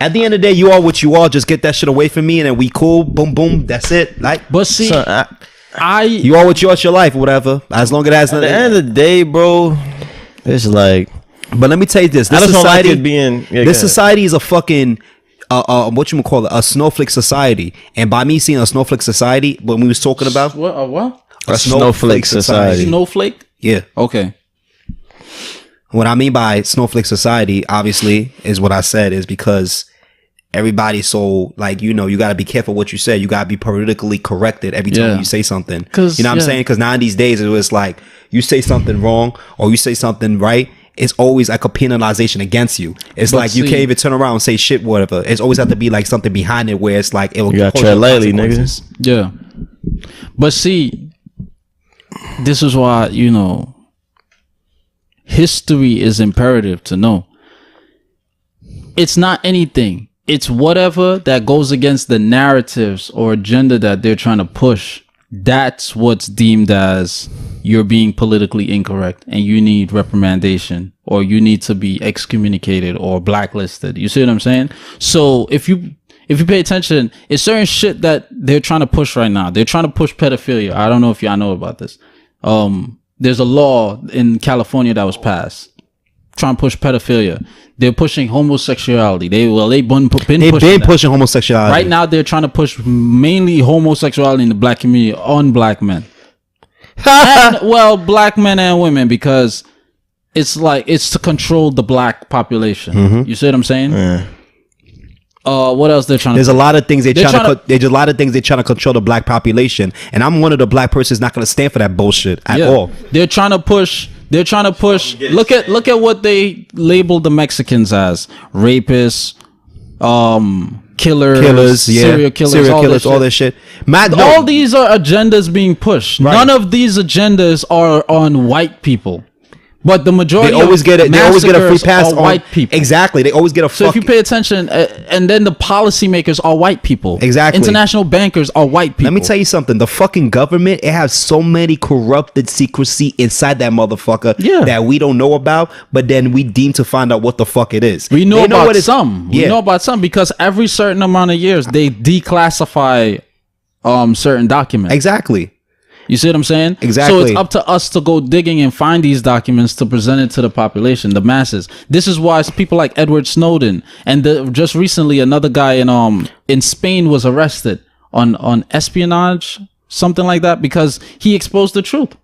At the end of the day, you are what you are. Just get that shit away from me, and then we cool. Boom, boom. That's it. Like, but see, you are what you are. It's your life, whatever. As long as at the end of the day, bro, it's like. But let me tell you this: this society, like being, this society is a fucking what you call it, a snowflake society. And by me seeing a snowflake society, when we was talking about what? A snowflake society. Snowflake? Yeah. Okay. What I mean by snowflake society, obviously, is what I said is because everybody's so like, you got to be careful what you say. You got to be politically corrected every time you say something. You know what I'm saying? Because now in these days, it was like you say something wrong or you say something right. It's always like a penalization against you. It's like you can't even turn around and say shit, whatever. It's always have to be like something behind it where it's like it'll. You gotta tread lightly, niggas. Yeah, but see, this is why history is imperative to know. It's not anything. It's whatever that goes against the narratives or agenda that they're trying to push. That's what's deemed as you're being politically incorrect and you need reprimandation or you need to be excommunicated or blacklisted. You see what I'm saying? So if you pay attention, it's certain shit that they're trying to push right now. They're trying to push pedophilia. I don't know if y'all know about this. There's a law in California that was passed trying to push pedophilia. They're pushing homosexuality. They've been pushing homosexuality. Right now, they're trying to push mainly homosexuality in the black community on black men. Black men and women, because it's to control the black population. Mm-hmm. You see what I'm saying? Yeah. What else they're trying to? There's a lot of things there's a lot of things they're trying to control the black population, and I'm one of the black persons not going to stand for that bullshit at all. They're trying to push. Look at what they labeled the Mexicans as: rapists, killers, serial killers, all this shit. All these are agendas being pushed. Right. None of these agendas are on white people. But the majority they always get a free pass on white people. Exactly. They always get a So if you pay attention, and then the policymakers are white people. Exactly. International bankers are white people. Let me tell you something. The fucking government, it has so many corrupted secrecy inside that motherfucker that we don't know about, but then we deem to find out what the fuck it is. We know about some. We know about some because every certain amount of years they declassify certain documents. Exactly. You see what I'm saying? Exactly. So it's up to us to go digging and find these documents to present it to the population, the masses. This is why people like Edward Snowden and just recently another guy in Spain was arrested on espionage, something like that, because he exposed the truth.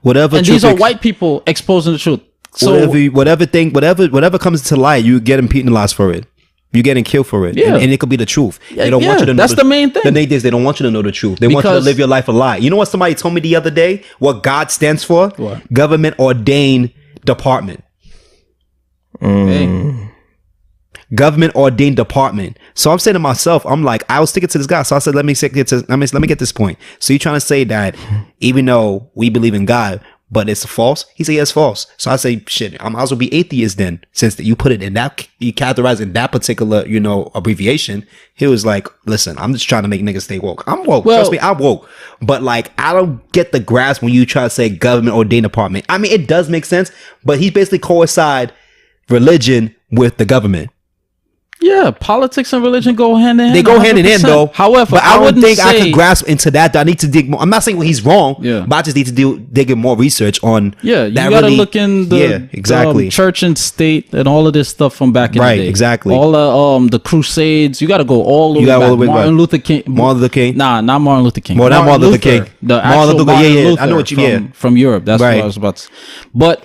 These are white people exposing the truth. So whatever comes to light, you get penalized for it. You're getting killed for it, and it could be the truth. They don't want you to know. That's the main thing. The main thing is they don't want you to know the truth. They want you to live your life a lie. You know what somebody told me the other day? What God stands for? What? Government ordained department. Government ordained department. So I'm saying to myself, I'm like, I was sticking to this guy. So I said, let me get this point. So you're trying to say that even though we believe in God, but it's false? He said, yeah, it's false. So I say, shit, I might as well be atheist then, since you put it in that, you categorize in that particular, abbreviation. He was like, listen, I'm just trying to make niggas stay woke. I'm woke. Trust me, I'm woke. But like, I don't get the grasp when you try to say government ordained department. I mean, it does make sense, but he basically coincide religion with the government. Yeah, politics and religion go hand in hand. They go hand in hand, though. However, but I don't think I can grasp into that. I need to dig more. I'm not saying he's wrong, but I just need to dig in more research on. Yeah, you gotta look in the church and state and all of this stuff from back in the day. Right, exactly. All the Crusades. You got to go all the way back. Martin Luther King. Nah, not Martin Luther King. Well, not Martin Luther King. The actual Martin Luther. I know what you mean. From Europe. That's what I was about to say. But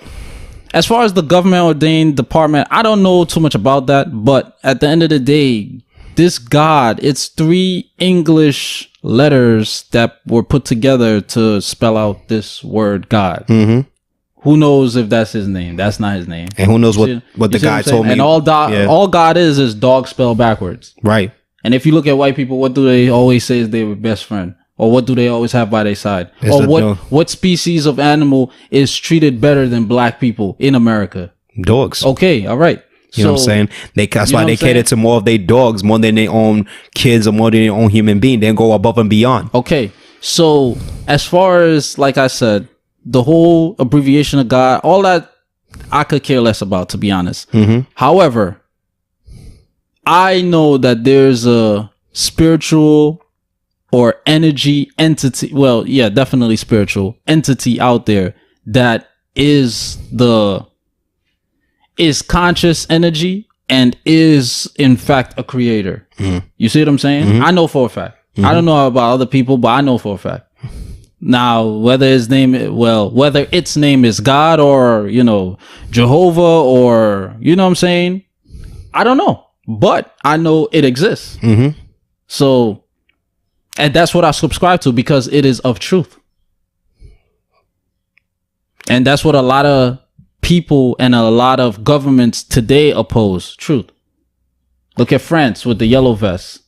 as far as the government ordained department, I don't know too much about that. But at the end of the day, this God, it's 3 English letters that were put together to spell out this word God. Mm-hmm. Who knows if that's his name? That's not his name. And who knows what the guy told me? And all God is dog spelled backwards. Right. And if you look at white people, what do they always say is their best friend? Or what do they always have by their side? What species of animal is treated better than black people in America? Dogs. Okay, all right. You know what I'm saying? That's why they cater to more of their dogs more than their own kids or more than their own human being. They go above and beyond. Okay, so as far as, like I said, the whole abbreviation of God, all that I could care less about, to be honest. Mm-hmm. However, I know that there's a spiritual or energy entity. Well, yeah, definitely spiritual entity out there that is conscious energy and is in fact a creator. You see what I'm saying? I know for a fact. I don't know about other people, but I know for a fact. Now, whether its name is God or, Jehovah or, you know what I'm saying? I don't know, but I know it exists. So, and that's what I subscribe to because it is of truth. And that's what a lot of people and a lot of governments today oppose, truth. Look at France with the yellow vests.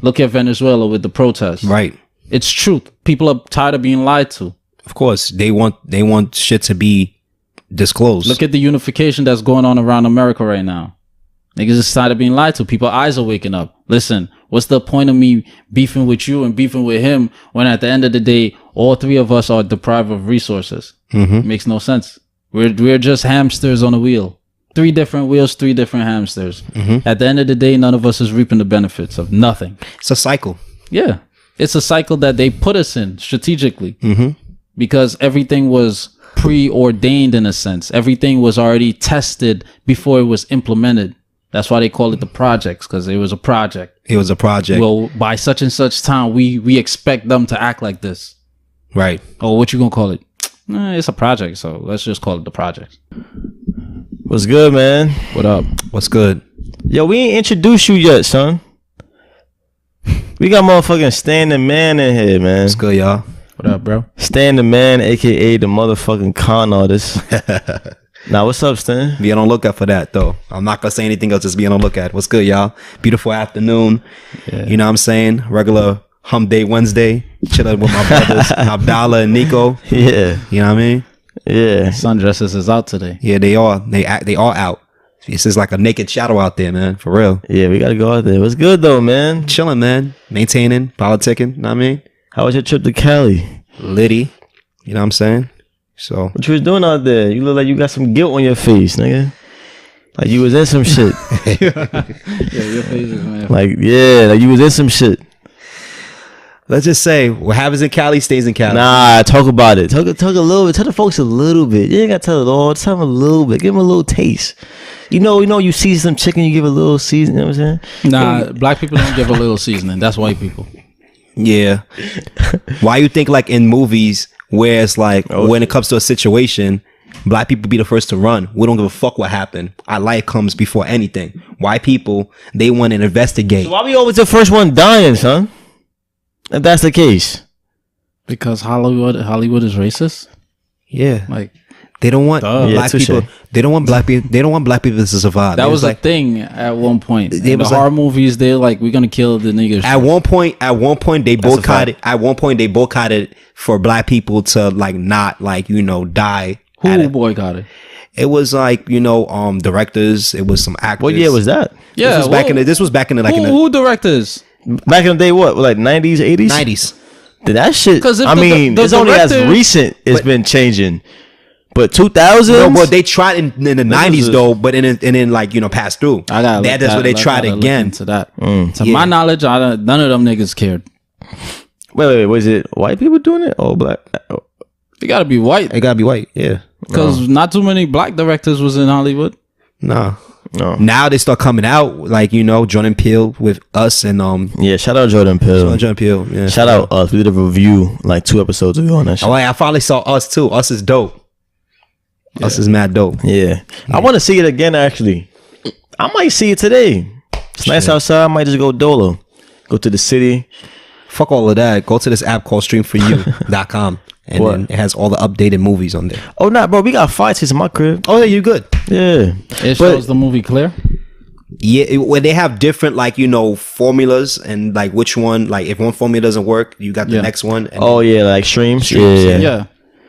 Look at Venezuela with the protests. Right. It's truth. People are tired of being lied to. Of course, they want shit to be disclosed. Look at the unification that's going on around America right now. Niggas is tired of being lied to. People's eyes are waking up. Listen, what's the point of me beefing with you and beefing with him when at the end of the day, all three of us are deprived of resources? It makes no sense. We're just hamsters on a wheel. 3 different wheels, 3 different hamsters. At the end of the day, none of us is reaping the benefits of nothing. It's a cycle. Yeah. It's a cycle that they put us in strategically because everything was preordained in a sense. Everything was already tested before it was implemented. That's why they call it the projects, because it was a project. It was a project. Well, by such and such time, we expect them to act like this. Right. Oh, what you gonna call it? It's a project, so let's just call it the project. What's good, man? What up? What's good? Yo, we ain't introduced you yet, son. We got motherfucking Stan the Man in here, man. What's good, y'all? What up, bro? Stan the Man, aka the motherfucking con artist. Now, what's up, Stan? Be on the lookout for that, though. I'm not gonna say anything else. Just be on the lookout. What's good, y'all? Beautiful afternoon. Yeah. You know what I'm saying? Regular hump day Wednesday. Chilling with my brothers, Abdalla and Nico. Yeah. You know what I mean? Yeah. Sundresses is out today. Yeah, they are. They all out. It's just like a naked shadow out there, man. For real. Yeah, we gotta go out there. What's good, though, man? Chilling, man. Maintaining, politicking. You know what I mean? How was your trip to Cali? Litty. You know what I'm saying? So. What you was doing out there? You look like you got some guilt on your face, nigga. Like you was in some shit. Yeah, your face is, man. Like you was in some shit. Let's just say what happens in Cali stays in Cali. Nah, talk about it. Talk a little bit. Tell the folks a little bit. You ain't gotta tell it all. Tell them a little bit. Give them a little taste. You know, you see some chicken, you give a little seasoning. You know what I'm saying? Nah, black people don't give a little seasoning. That's white people. Yeah. Why you think like in movies where it's like when it comes to a situation, black people be the first to run. We don't give a fuck what happened. Our life comes before anything. White people, they want to investigate. So why we always the first one dying, son? If that's the case. Because Hollywood is racist. Yeah. Like they don't want black touche. people. They don't want black people. They don't want black people to survive. that was like a thing at one point. In the was horror movies, they're like, we're gonna kill the niggas. At one point, they boycotted. At one point, they boycotted for black people to like not like die. Oh, Who boycotted? It was like directors. It was some actors. What year was that? Yeah, This was back in the who directors? Back in the day, what? Like 90s, 80s? 90s. That shit, 'Cause if I mean, it's only as director- recent it's been changing. But 2000s? No, well, they tried in the 90s though, but and then like passed through. That's where they tried again. To that, to my knowledge, none of them niggas cared. Wait, was it white people doing it or black? Oh. They gotta be white It gotta be white. Yeah. because not too many black directors was in Hollywood. No. No. Now they start coming out like Jordan Peele with Us and Yeah, shout out Jordan Peele. Jordan Peele. Yeah. Shout out Us. We did a review like 2 episodes ago on that shit. Oh, I finally saw Us too. Us is dope. Yeah. Us is mad dope. Yeah. I want to see it again, actually. I might see it today. It's nice outside. I might just go dolo. Go to the city. Fuck all of that. Go to this app called streamforyou.com and What? then it has all the updated movies on there. Oh, nah, bro. We got 5 tickets in my crib. Oh yeah, you good. Yeah. It shows the movie clear. Yeah, where they have different like formulas and like which one, like if one formula doesn't work, you got the Yeah. next one. And Oh, yeah, like streams. Streams, Yeah.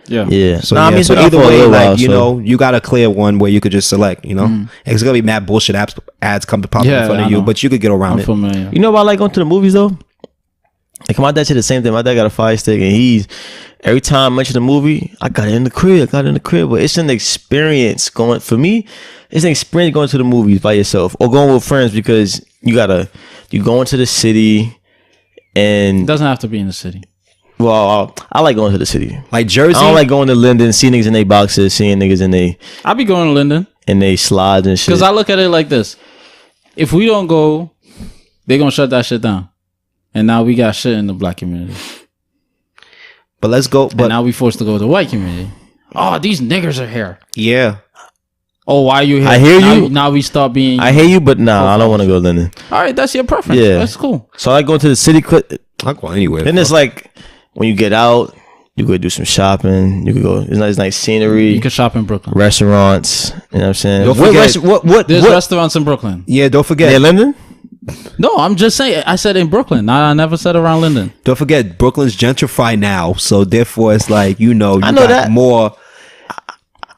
Yeah. So, Nah, I mean, it's so been out either for a way, little like while, so- you got a clear one where you could just select. It's gonna be mad bullshit ads come to pop Yeah, in front I of you, know. but you could get around I'm it. familiar. You know why I like going to the movies, though? Like, my dad said the same thing. My dad got a Fire Stick, and every time I mention the movie, I got it in the crib. But it's an experience going, for me, it's an experience going to the movies by yourself or going with friends because you go into the city, and It doesn't have to be in the city. well, I like going to the city. Like Jersey. I don't like going to Linden, seeing niggas in their boxes, seeing niggas I be going to Linden in they slides and shit. because I look at it like this: if we don't go, they gonna shut that shit down, and now we got shit in the black community. But let's go. But But now we forced to go to the white community. Oh, these niggers are here. yeah, Oh, why are you here? I hear now, you. Now we start being. I hear you, but nah, I don't want to go to Linden. All right, that's your preference. Yeah. That's cool. So I like going to the city. I'll go anywhere. Then it's like when you get out, you could do some shopping. You could go. It's nice scenery. You can shop in Brooklyn. Restaurants. You know what I'm saying? Don't forget- What? There's restaurants in Brooklyn. Yeah, don't forget. Yeah, Linden. No, I'm just saying. I said in Brooklyn. I never said around Linden. Don't forget, Brooklyn's gentrified now, so therefore it's like you know I you know got that. more.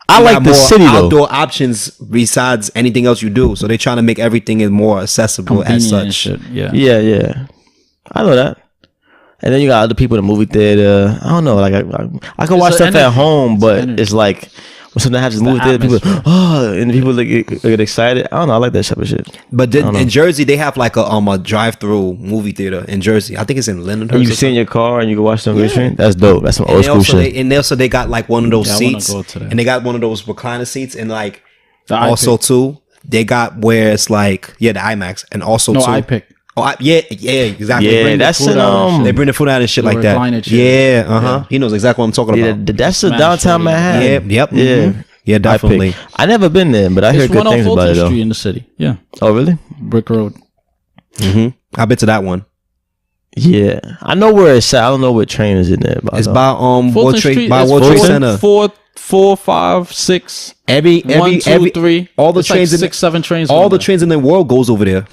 I you like got the more city though. outdoor options besides anything else you do. So they're trying to make everything is more accessible as Convenient and such. shit. Yeah. Yeah. I know that. And then you got other people in the movie theater. I don't know. Like I can watch the stuff at energy. home, It's but the energy. it's like when something happens in the movie theater, people atmosphere. and people get excited. I don't know. I like that type of shit. But in Jersey, they have like a drive-through movie theater in Jersey. I think it's in Lyndon. And you can sit in your car and you can watch some good shit. That's dope. That's some And old they school also shit. and also they got like one of those Yeah, I wanna seats, go to that. and they got one of those recliner seats, and like The also iPick. too, they got where it's like the IMAX, and also No, too. I pick. Oh, yeah, exactly. Yeah, bring the that's food in out and shit. They bring the food out and shit The like that. recliner chair. Yeah, Yeah. He knows exactly what I'm talking Yeah, about. that's the Smash downtown it. Manhattan. Yep. Yeah. Mhm. Yeah, definitely. I never been there, but I hear It's good things about 104th it though. Street in the city. Yeah. Oh really? Brick Road. I've been to that one. Yeah, I know where it's at. I don't know what train is in there. But It's by World Fulton Trade Street. by It's World Trade four- Center. 4, 5, 6. Every 1, 2, 3. all the It's trains like in 6, 7 trains. all going the there. trains in the world goes over there.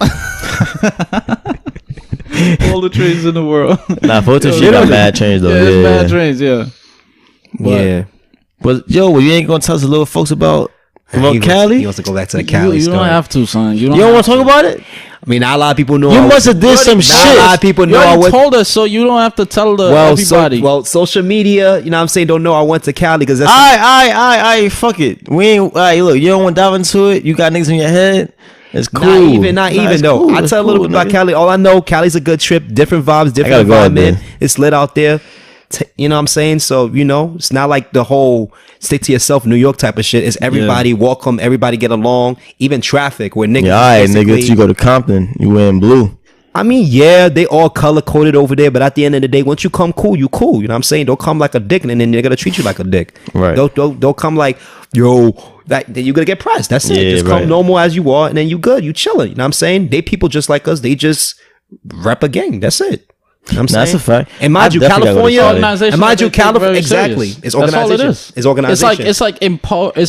All the trains in the world. Nah, Fulton Street got bad trains though. Yeah, it's Yeah, bad trains. Yeah. Yeah. But yo, well, you ain't gonna tell us a little folks about He Cali? wants to go back to the You Cali don't story. have to, son. You don't. You don't have want to talk about it? I mean, not a lot of people know. You I must have did some not shit. a lot of people You know I already went. told us, so you don't have to tell the Well, everybody. social media, you know what I'm saying, don't know I went to Cali because that's I fuck it. We ain't. Look, you don't want to dive into it. You got niggas in your head. It's cool. not Nah, even it's though. cool. I It's tell a little cool, bit about nigga. Cali. All I know, Cali's a good trip, different vibes, different gotta go out environment. there. It's lit out there. You know what I'm saying? So, you know, it's not like the whole stick to yourself New York type of shit. It's everybody welcome, everybody get along, even traffic where niggas. Yeah, all right, basically- niggas. You go to Compton. You wearing blue. I mean, yeah, they all color coded over there, but at the end of the day, once you come cool, you cool. You know what I'm saying? Don't come like a dick, and then they're gonna treat you like a dick. Right. Don't come like, yo, then you're gonna get pressed. That's it. Yeah, Just right. come normal as you are, and then you good. You chilling. You know what I'm saying? They people just like us. They just rep a gang. That's it. You know what I'm That's saying? a fact. And mind I you, definitely gotta go to California, Cali. Organization and mind that you, they take California, very exactly. serious. It's That's all it organization. is. It's organization. It's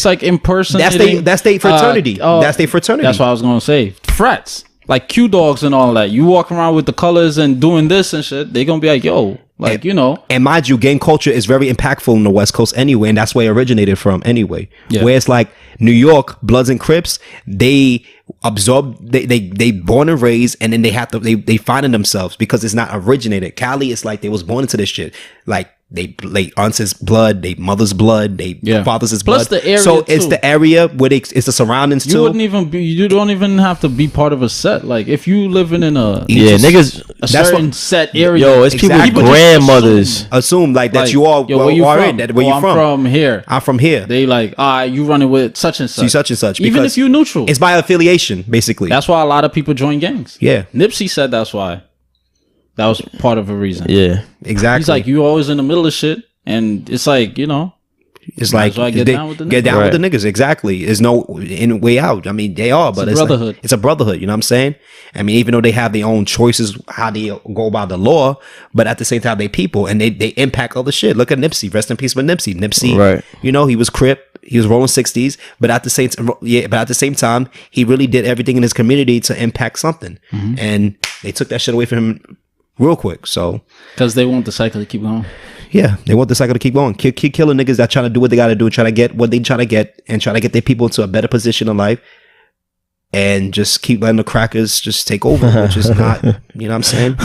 like impersonating. That's they fraternity. That's they fraternity. That's what I was gonna say. Frats, like Q dogs and all that. You walk around with the colors and doing this and shit. They gonna be like, yo, like you know. And mind you, gang culture is very impactful in the West Coast anyway, and that's where it originated from anyway. Yeah. Where it's like New York, Bloods and Crips, they absorb, they born and raised, and then they have to, they find in themselves because it's not originated. Cali, it's like they was born into this shit. Like they aunt's blood, they mother's blood, they father's Plus blood. the area so it's too. the area where it's the surroundings You too. wouldn't even be. You don't even have to be part of a set. Like if you living in a Yeah, niggas. a That's certain what- set area. Yo, it's people's Exactly. grandmothers. Assume like that like, you all yo, where you are from? in that where Oh, you I'm from. here. I'm from here. They like, you running with such and such. See such and such. Even because if you neutral. it's by affiliation, basically. That's why a lot of people join gangs. Yeah. Nipsey said that's why. That was part of a reason. Yeah. Exactly. He's like, you always in the middle of shit. And it's like, you know. It's might like as well get down with the get niggas. down with the niggas. Exactly. There's no in way out. I mean, they are, but a it's brotherhood. Like, it's a brotherhood. You know what I'm saying? I mean, even though they have their own choices how they go about the law, but at the same time, they people and they impact other shit. Look at Nipsey. Rest in peace with Nipsey. Nipsey, Right. You know, he was Crip. He was rolling 60s, but at the same time, he really did everything in his community to impact something, and they took that shit away from him real quick. So. Because they want the cycle to keep going. Yeah, they want the cycle to keep going. Keep killing niggas that trying to do what they got to do, trying to get what they trying to get, and try to get their people into a better position in life, and just keep letting the crackers just take over, which is not, you know what I'm saying?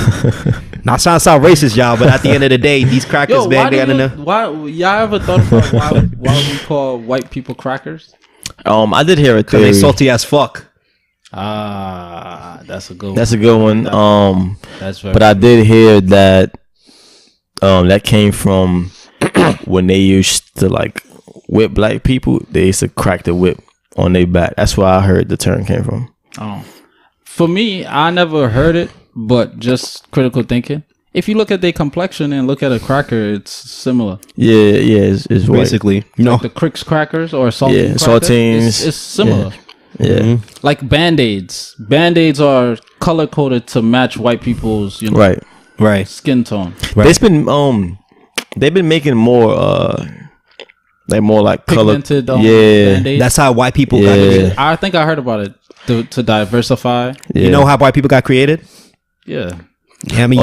Not trying to sound racist, y'all, but at the end of the day, these crackers, Yo, man, they got enough. why y'all ever thought about why we call white people crackers? I did hear a Because they theory. salty as fuck. That's a good one. That's a good one. That's very But I did hear that that came from when they used to like whip black people. They used to crack the whip on their back. That's where I heard the term came from. Oh. For me, I never heard it, but just critical thinking. If you look at their complexion and look at a cracker, it's similar. Yeah, it's white. Basically, you know, Like the Cricks crackers or saltine crackers, saltines. it's similar. Yeah. Like Band-Aids. Band-Aids are color coded to match white people's, right. skin tone. Right. They've been making more like color. Pigmented Band-Aids. That's how white people got created. I think I heard about it to diversify. Yeah. You know how white people got created? Yeah. Yeah, I mean,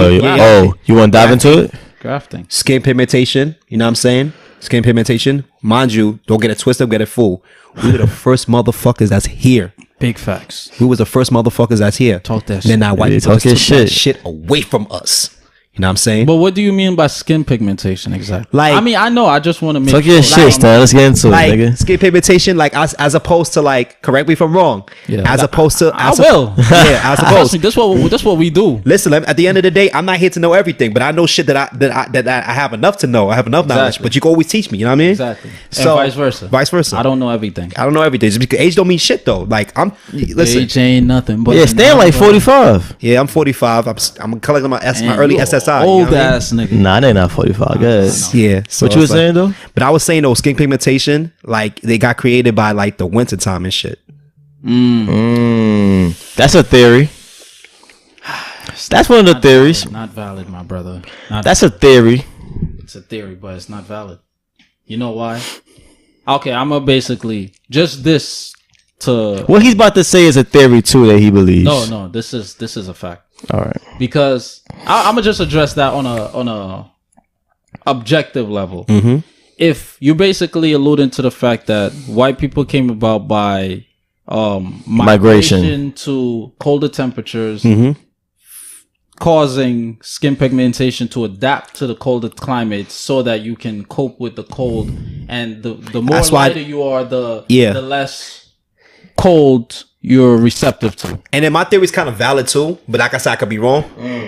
you want to dive into it? Grafting. Skin pigmentation. You know what I'm saying? Skin pigmentation. Mind you, don't get it twisted, get it full. We were the first motherfuckers that's here. Big facts. We was the first motherfuckers that's here. Talk that Then shit. now white Yeah, people talk took your that shit. shit away from us. You know what I'm saying? But what do you mean by skin pigmentation exactly? Like- I mean, I know. I just want to make Talk your shit, Stan. Let's get into Like it, nigga. skin pigmentation, like as opposed to like, correct me if I'm wrong. Yeah. As opposed to, I will. Yeah, as Trust opposed. me, this what we do. Listen, at the end of the day, I'm not here to know everything, but I know shit that I have enough to know. I have enough knowledge, Exactly. but you can always teach me. You know what I mean? Exactly. And So vice versa. Vice versa. I don't know everything. I don't know everything. Just because age don't mean shit though. Like listen. Age ain't nothing. But Yeah, Stan like 45. Yeah, I'm 45. I'm collecting my early SSI. Old you know what I mean? ass nigga. Nah, they not 45. Guys. Yeah. So What you were it's like- saying though? But I was saying though, skin pigmentation, like they got created by like the winter time and shit. That's a theory. That's one of the theories. Not valid, my brother. That's a theory. It's a theory, but it's not valid. You know why? Okay, I'm gonna basically just this to. What he's about to say is a theory too that he believes. No, this is a fact. All right. Because I'm gonna just address that on a objective level. Mm-hmm. If you're basically alluding to the fact that white people came about by migration to colder temperatures, causing skin pigmentation to adapt to the colder climates so that you can cope with the cold, and the more That's why- lighter you are, the Yeah. less cold you're receptive to. And then my theory is kind of valid too, but like I said, I could be wrong.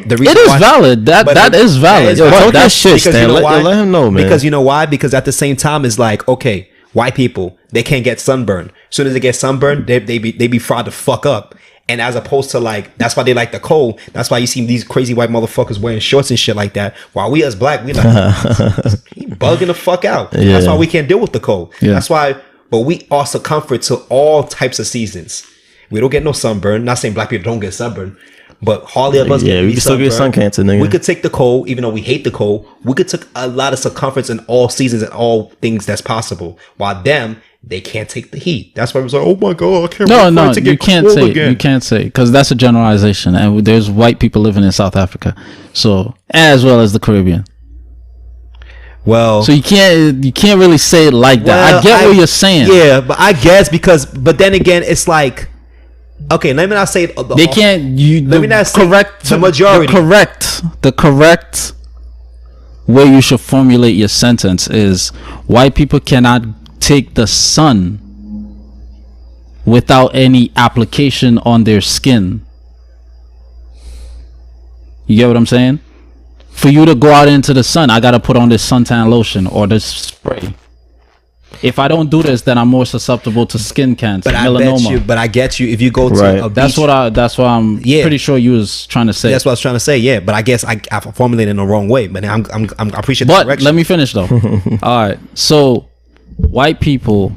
The reason It is why- valid. That is valid. Yo, valid. talk that shit, because Stan. you know why? Let him know, man. Because you know why? Because at the same time, it's like, okay, white people, they can't get sunburned. As soon as they get sunburned, they be fried the fuck up. And as opposed to like, that's why they like the cold. That's why you see these crazy white motherfuckers wearing shorts and shit like that. While we as black, we like, he bugging the fuck out. Yeah. That's why we can't deal with the cold. Yeah. That's why, but we also comfort to all types of seasons. We don't get no sunburn. Not saying black people don't get sunburn, but hardly of us Yeah, we be can still get sun sunburned. cancer, nigga. We could take the cold, even though we hate the cold. We could take a lot of circumference in all seasons and all things that's possible. While them, they can't take the heat. That's why I was like, oh my god, I can't wait No, for it to get you can't cold say again. you can't say because that's a generalization, and there's white people living in South Africa, so as well as the Caribbean. Well, So you can't really say it like that. I get what you're saying. Yeah, but I guess but then again, it's like, okay, let me not say They can't. Let me not say the majority. The correct way you should formulate your sentence is: white people cannot take the sun without any application on their skin. You get what I'm saying? For you to go out into the sun, I gotta put on this suntan lotion or this spray. If I don't do this, then I'm more susceptible to skin cancer, But melanoma. I get you. If you go to Right. a beach, That's what I'm Yeah. pretty sure you was trying to say. That's what I was trying to say. Yeah, but I guess I formulated in the wrong way. But I appreciate the But correction. let me finish though. All right. So white people,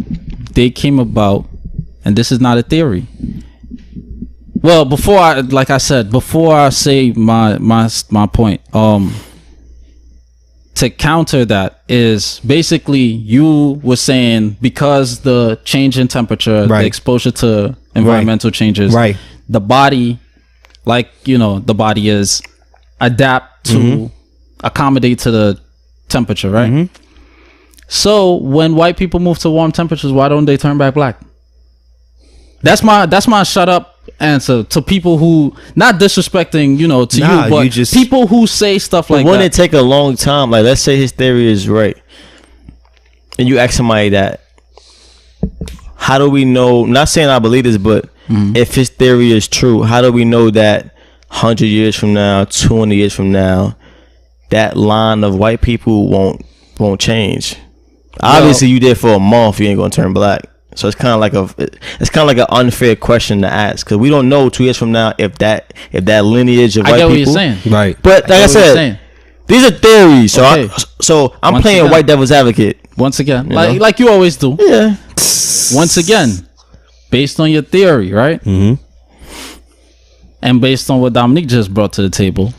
they came about, and this is not a theory. Well, before I say my point, to counter that is basically you were saying because the change in temperature, Right. the exposure to environmental changes, Right. the body, like the body is adapt to accommodate to the temperature, right? So when white people move to warm temperatures, why don't they turn back black? That's my shut up answer to people who not disrespecting, to Nah, you, but you just- people who say stuff like Wouldn't that. it take a long time? Like, let's say his theory is right, and you ask somebody that, how do we know? Not saying I believe this, but if his theory is true, how do we know that 100 years from now, 200 years from now, that line of white people won't change? Obviously, you did for a month, you ain't gonna turn black. So it's kind of like an unfair question to ask, because we don't know 2 years from now if that lineage of white people. I get what you're saying, right? But like I said, these are theories. So okay. I'm once playing again, white devil's advocate once again, like you always do. Yeah. Once again, based on your theory, right? Mm-hmm. And based on what Dominique just brought to the table,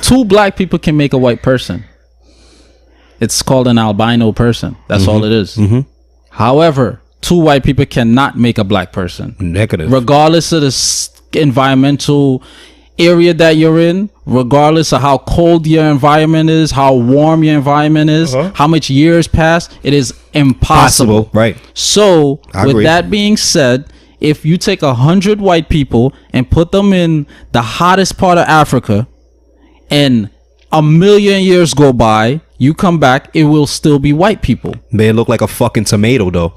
2 black people can make a white person. It's called an albino person. That's all it is. Mm-hmm. However, 2 white people cannot make a black person. Negative. Regardless of the environmental area that you're in, regardless of how cold your environment is, how warm your environment is, how much years pass, it is impossible. Right. So, with that being said, if you take 100 white people and put them in the hottest part of Africa, and 1,000,000 years go by, you come back, it will still be white people. They look like a fucking tomato, though.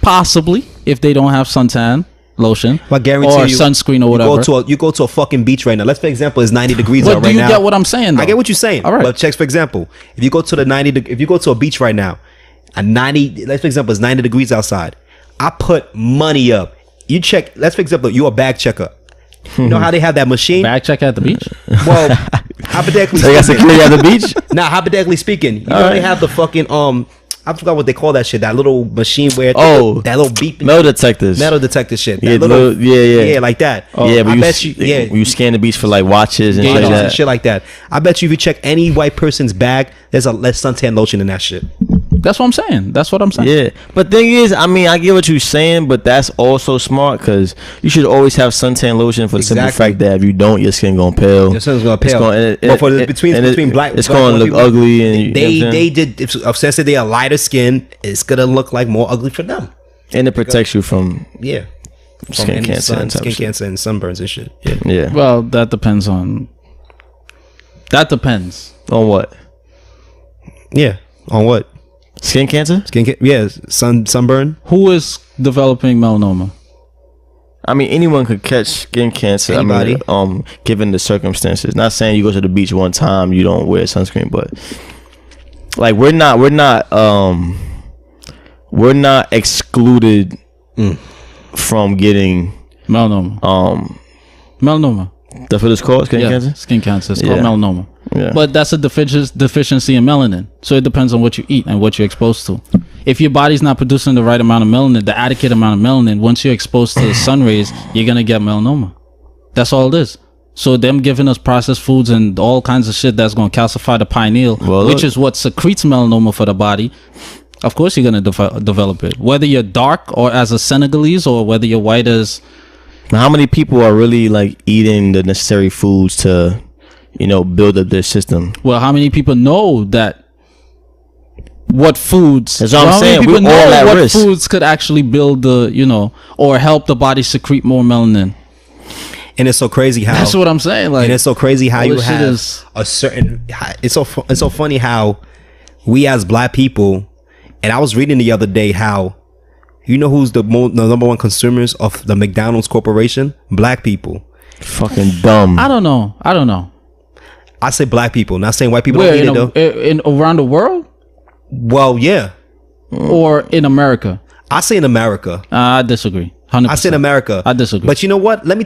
Possibly, if they don't have suntan lotion I guarantee or you, sunscreen or whatever. You go to a fucking beach right now. Let's, for example, it's 90 degrees But out right now. do you get what I'm saying, though? I get what you're saying. All right. But check, for example, if you go to a beach right now, let's for example, it's 90 degrees outside. I put money up. You check, let's for example, you're a bag checker. You know how they have that machine? Bag check at the beach? Well, hypothetically speaking. So you got security at the beach? Nah, hypothetically speaking. You know they have the fucking, I forgot what they call that shit. That little machine where that little beep. Metal detector shit. Yeah, yeah, like that. Yeah, but you scan the beach for like watches and shit like that. Shit like that. I bet you if you check any white person's bag, there's a less suntan lotion in that shit. That's what I'm saying. Yeah, but thing is, I mean, I get what you're saying, but that's also smart, because you should always have suntan lotion for the simple fact that if you don't, your skin gonna pale. Your skin's gonna pale. Between black, it's gonna look ugly, and they did. If since they are lighter skin, it's gonna look like more ugly for them. And it protects you from skin cancer and sunburns and shit. Yeah. Well, that depends on what. Yeah, on what? Skin cancer? Sunburn. Who is developing melanoma? I mean, anyone could catch skin cancer. Anybody. I mean, given the circumstances. Not saying you go to the beach one time, you don't wear sunscreen, but like we're not excluded from getting melanoma. Melanoma. That's what it's called, skin cancer? Skin cancer. It's called melanoma. Yeah. But that's a deficiency in melanin. So it depends on what you eat and what you're exposed to. If your body's not producing the right amount of melanin, the adequate amount of melanin, once you're exposed to the sun rays, you're going to get melanoma. That's all it is. So them giving us processed foods and all kinds of shit that's going to calcify the pineal, which is what secretes melanoma for the body, of course you're going to develop it. Whether you're dark or as a Senegalese, or whether you're white as... Now, how many people are really like eating the necessary foods to, build up their system? Well, how many people know that what foods? That's what I'm saying. We're all at risk. What foods could actually build or help the body secrete more melanin? And it's so crazy how... That's what I'm saying. Like, and it's so crazy how you have a certain... It's so funny how we as black people... And I was reading the other day how... You know who's the number one consumers of the McDonald's corporation? Black people. Fucking dumb. I don't know. I say black people, not saying white people don't eat it though. Around the world? Well, yeah. Or in America? I say in America. I disagree. 100%. I say in America. I disagree. But you know what? Let me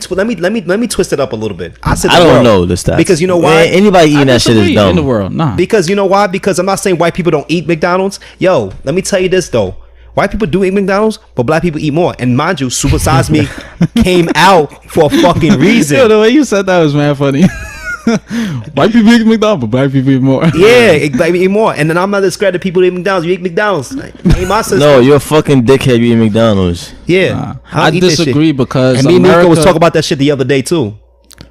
twist it up a little bit. I said I don't know the stats. Because you know why? Anybody eating that shit is dumb. In the world, nah. Because you know why? Because I'm not saying white people don't eat McDonald's. Yo, let me tell you this though. White people do eat McDonald's, but black people eat more. And mind you, Super Size Me came out for a fucking reason. Yo, the way you said that was mad funny. White people eat McDonald's, but black people eat more. Yeah, like eat more. And then I'm not discrediting people who eat McDonald's. You eat McDonald's. Like, ain't my sister. No, you're a fucking dickhead. You eat McDonald's. Yeah, I disagree because and me and Nico was talking about that shit the other day too.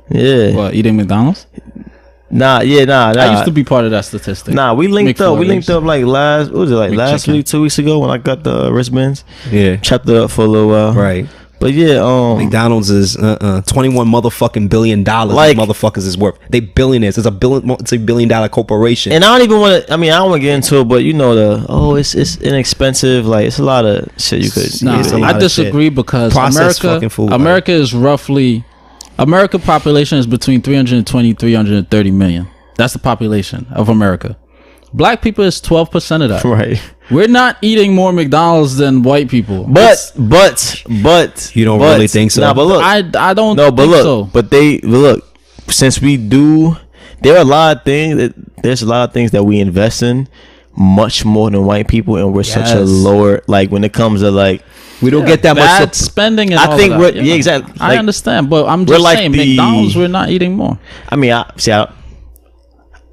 Yeah. What, eating McDonald's? Nah. I used to be part of that statistic. Nah, we linked up. We linked up like last week, 2 weeks ago when I got the wristbands. Yeah, chopped it up for a little while. Right. But yeah, McDonald's is 21 motherfucking $billion. Like- Motherfuckers is worth. They billionaires. It's a $1 billion corporation. and I don't even want to. I mean, I don't want to get into it, but you know it's inexpensive. Like it's a lot of shit you could. Nah, It's a lot I of disagree because Processed fucking food, like- America is roughly America population is between 320 330 million. That's the population of America. Black people is 12% of that. Right. We're not eating more McDonald's than white people. But You don't really think so? Nah, but look, I don't no, but think look, so. but look. Since we do, there are a lot of things. There's a lot of things that we invest in much more than white people, and we're such a Yes. lower. Like when it comes to like, we don't get that bad much. spending and I all think of we're that. yeah, exactly. I Like, understand, but I'm we're just like saying the- McDonald's we're not eating more. I mean,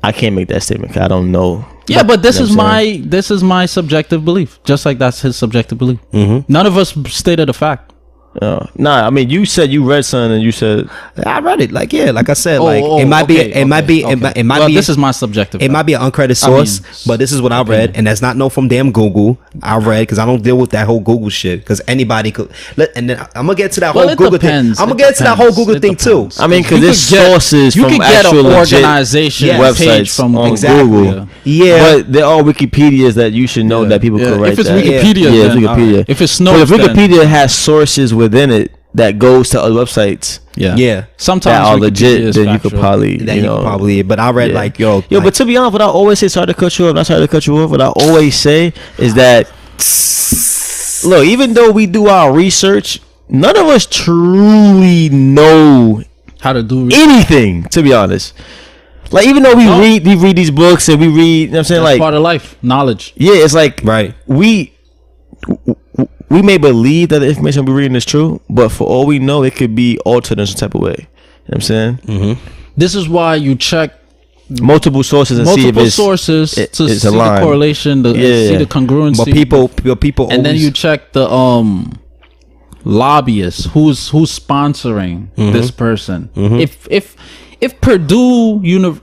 I can't make that statement 'cause I don't know. Yeah, but this You know what I'm is my subjective belief. Just like that's his subjective belief. Mm-hmm. None of us stated a fact. Nah, I mean, you said you read something, and you said I read it. Like yeah, like I said, like Oh, it might be, okay, it might be, okay. it might Well, be. this is my subjective. It might be an uncredited source, but this is what I read, and that's not no from damn Google. I read because I don't deal with that whole Google shit. Because anybody could. And then I'm gonna get to that Well, whole it Google depends. thing. I'm gonna It get to that whole depends. Google It thing depends. too. I mean, because You there's could get- sources you from could get actual an legit organization Yes. page websites from on Exactly. Google. Yeah. But there are Wikipedias that you should know that people Yeah, could write if it's that. Wikipedia, yeah, it's then, Wikipedia. alright. If it's But Snopes, if then- Wikipedia has sources within it that goes to other websites Yeah. Sometimes that are Wikipedia legit, is then you could factual. probably, That you you know, could probably. But I read yeah. like yo, Yo, like, but to be honest, what I always say, sorry to cut you off, not sorry to cut you off, what I always say is that, look, even though we do our research, none of us truly know How to do anything, to be honest. Like, even though we read these books and we read, you know what I'm saying? That's Like, part of life, knowledge. yeah, it's like, right. we may believe that the information we're reading is true, but for all we know, it could be altered in some type of way. You know what I'm saying? This is why you check Multiple sources and see if multiple it's sources to it's see aligned. the correlation, see the congruency. But people and then always- you check the lobbyists who's sponsoring this person. If Purdue if Purdue, you mean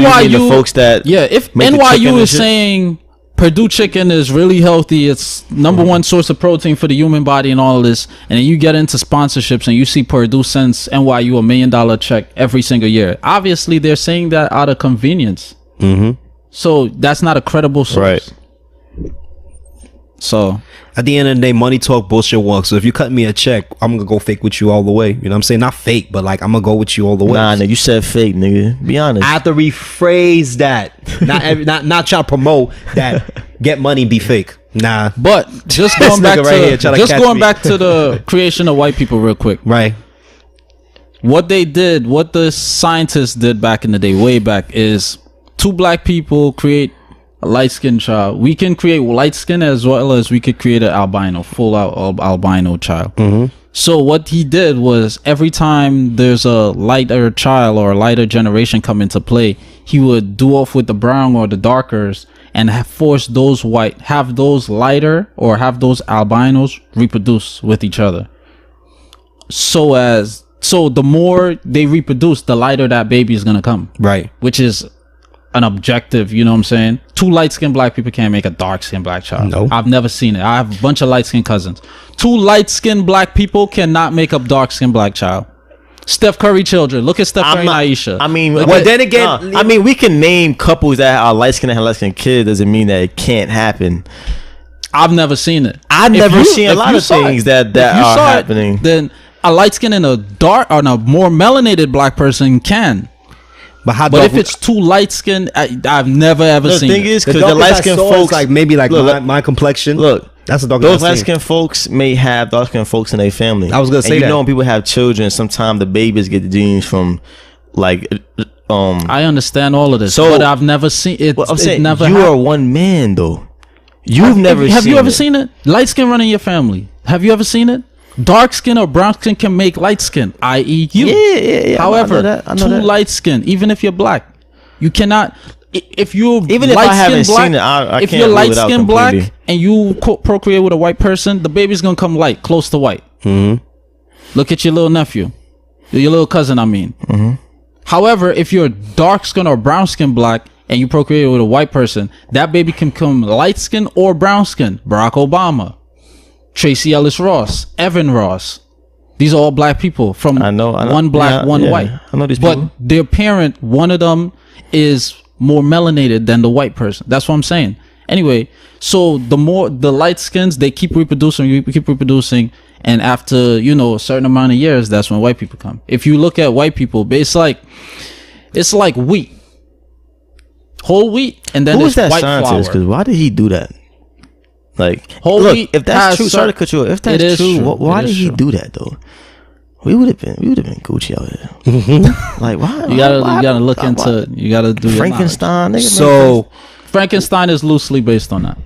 NYU the folks that if make the chicken NYU and is shit? saying Purdue chicken is really healthy, it's number one source of protein for the human body and all of this, and then you get into sponsorships and you see Purdue sends NYU $1 million check every single year. Obviously they're saying that out of convenience. So that's not a credible source. Right. So at the end of the day, money talk, bullshit walk. So if you cut me a check, I'm gonna go fake with you all the way. You know what I'm saying? Not fake, but like I'm gonna go with you all the way. Nah, nigga, you said fake, nigga. Be honest. I have to rephrase that. Not try to promote that. Get money, be fake. Nah. but just This going back nigga to right here trying to just catch going me. back to the creation of white people real quick. Right. What they did, what the scientists did back in the day, way back, is two black people create a light-skinned child. We can create light skin as well as we could create an albino, full out albino child. So what he did was every time there's a lighter child or a lighter generation come into play, he would do off with the brown or the darkers and force those have those lighter or have those albinos reproduce with each other. So the more they reproduce, the lighter that baby is gonna come. Right. Which is an objective, you know what I'm saying? Two light-skinned black people can't make a dark-skinned black child. No. I've never seen it. I have a bunch of light-skinned cousins. Two light-skinned black people cannot make a dark-skinned black child. Steph Curry children. Look at Steph Curry and Aisha. I mean, Look Well, at- then again, I mean, we can name couples that are light skinned and have light skinned kids. Doesn't mean that it can't happen. I've never seen it. I've If never you- seen a if lot you of saw things it- that if you are saw it, happening. then a light-skinned and a dark or a more melanated black person can. but how? But if it's too light-skinned, I've never ever The seen thing it. is, the because the light skinned folks, like maybe like look, my complexion. look, that's a dog. those light skinned folks may have dark skinned folks in their family. I was gonna say and you that. know, when people have children, sometimes the babies get the genes from like I understand all of this, So- but I've never seen it. Well, I'm it saying never you happened. are one man though. You've never Have seen you ever it. seen it? Light skin running your family. Have you ever seen it? Dark skin or brown skin can make light skin, i.e. you. Yeah. However, I know too that. light skin, even if you're black, you cannot. If you're Even if I haven't light-skinned black, seen it, I if can't you're rule light it out skin black completely. and you procreate with a white person, the baby's gonna come light, close to white. Look at your little nephew, your little cousin. I mean. However, if you're dark skin or brown skin black and you procreate with a white person, that baby can come light skin or brown skin. Barack Obama. Tracy Ellis Ross, Evan Ross. These are all black people from one black, one white. I know these people. But their parent, one of them is more melanated than the white person. That's what I'm saying. Anyway, so the light skins, they keep reproducing, and after, you know, a certain amount of years, that's when white people come. If you look at white people, it's like wheat. Whole wheat, and then who is that white scientist? flour. Because why did he do that? Like, whole look, wheat. if that's true, sorry to cut you off. If that's true, why did he do that though? We would have been Gucci out here. Like, why? You gotta look into. You gotta do Frankenstein. Nigga, So Frankenstein is loosely based on that,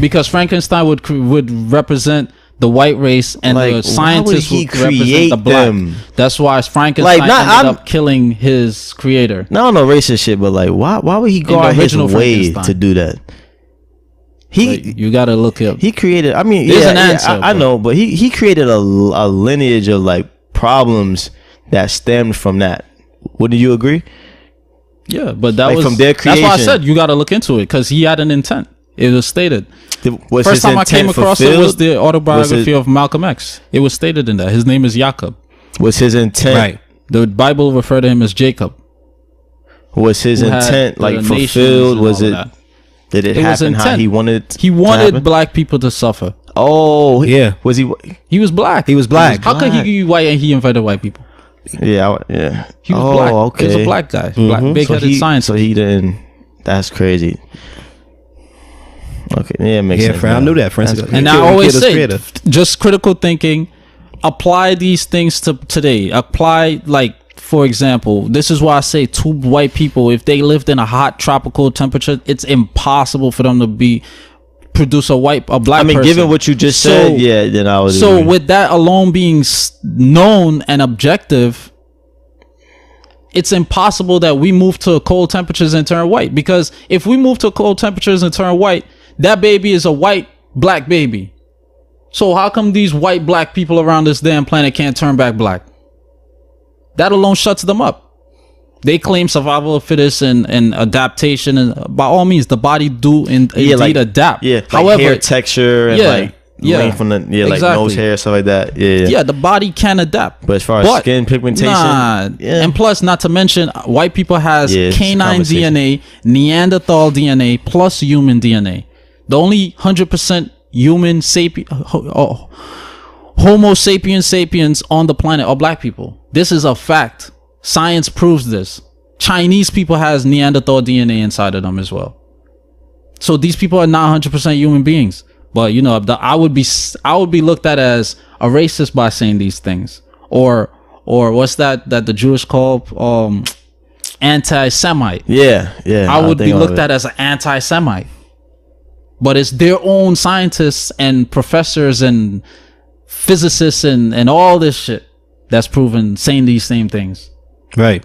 because Frankenstein would represent the white race, and like, the scientists would represent the black. Them? That's why Frankenstein ended up killing his creator. No, no racist shit, but like, why would he go out his way to do that? You gotta look up. He created. I mean, there's an answer. I know, but he created a lineage of like problems that stemmed from that. Wouldn't you agree? Yeah, but that like was from their creation. That's why I said you gotta look into it, because he had an intent. It was stated. Was First time I came across it was the autobiography of Malcolm X. It was stated in that his name is Jacob. Was his intent right? The Bible referred to him as Jacob. Was his intent like fulfilled? Was it? That. Did it happen how he wanted? He wanted black people to suffer. Oh yeah. Was he? He was black. He was black. How could he be white and he invited white people? Yeah, yeah. He was black. Okay. He was a black guy. Black, big-headed scientist. So he didn't. That's crazy. Okay, yeah, it makes sense. Yeah, I knew that, Francis. And I always say, just critical thinking. Apply these things to today. Apply, like, for example, this is why I say two white people, if they lived in a hot tropical temperature, it's impossible for them to produce a black person. Given what you just said, yeah, then I would. So with that alone being known and objective, it's impossible that we move to cold temperatures and turn white. Because if we move to cold temperatures and turn white, that baby is a white black baby. So how come these white black people around this damn planet can't turn back black? That alone shuts them up. They claim survival of fittest and adaptation, and by all means, the body do indeed adapt. Yeah, like however, hair texture and length from the like nose hair, stuff like that. Yeah, the body can adapt. But as far as skin pigmentation, and plus, not to mention, white people has canine DNA, Neanderthal DNA, plus human DNA. The only 100% human Homo sapiens sapiens on the planet are black people. This is a fact. Science proves this. Chinese people has Neanderthal DNA inside of them as well. So these people are not 100% human beings. But you know, I would be looked at as a racist by saying these things, or what's that the Jewish call anti-Semite. Yeah. I would be looked at as an anti-Semite. But it's their own scientists and professors and physicists and all this shit that's proven saying these same things. Right.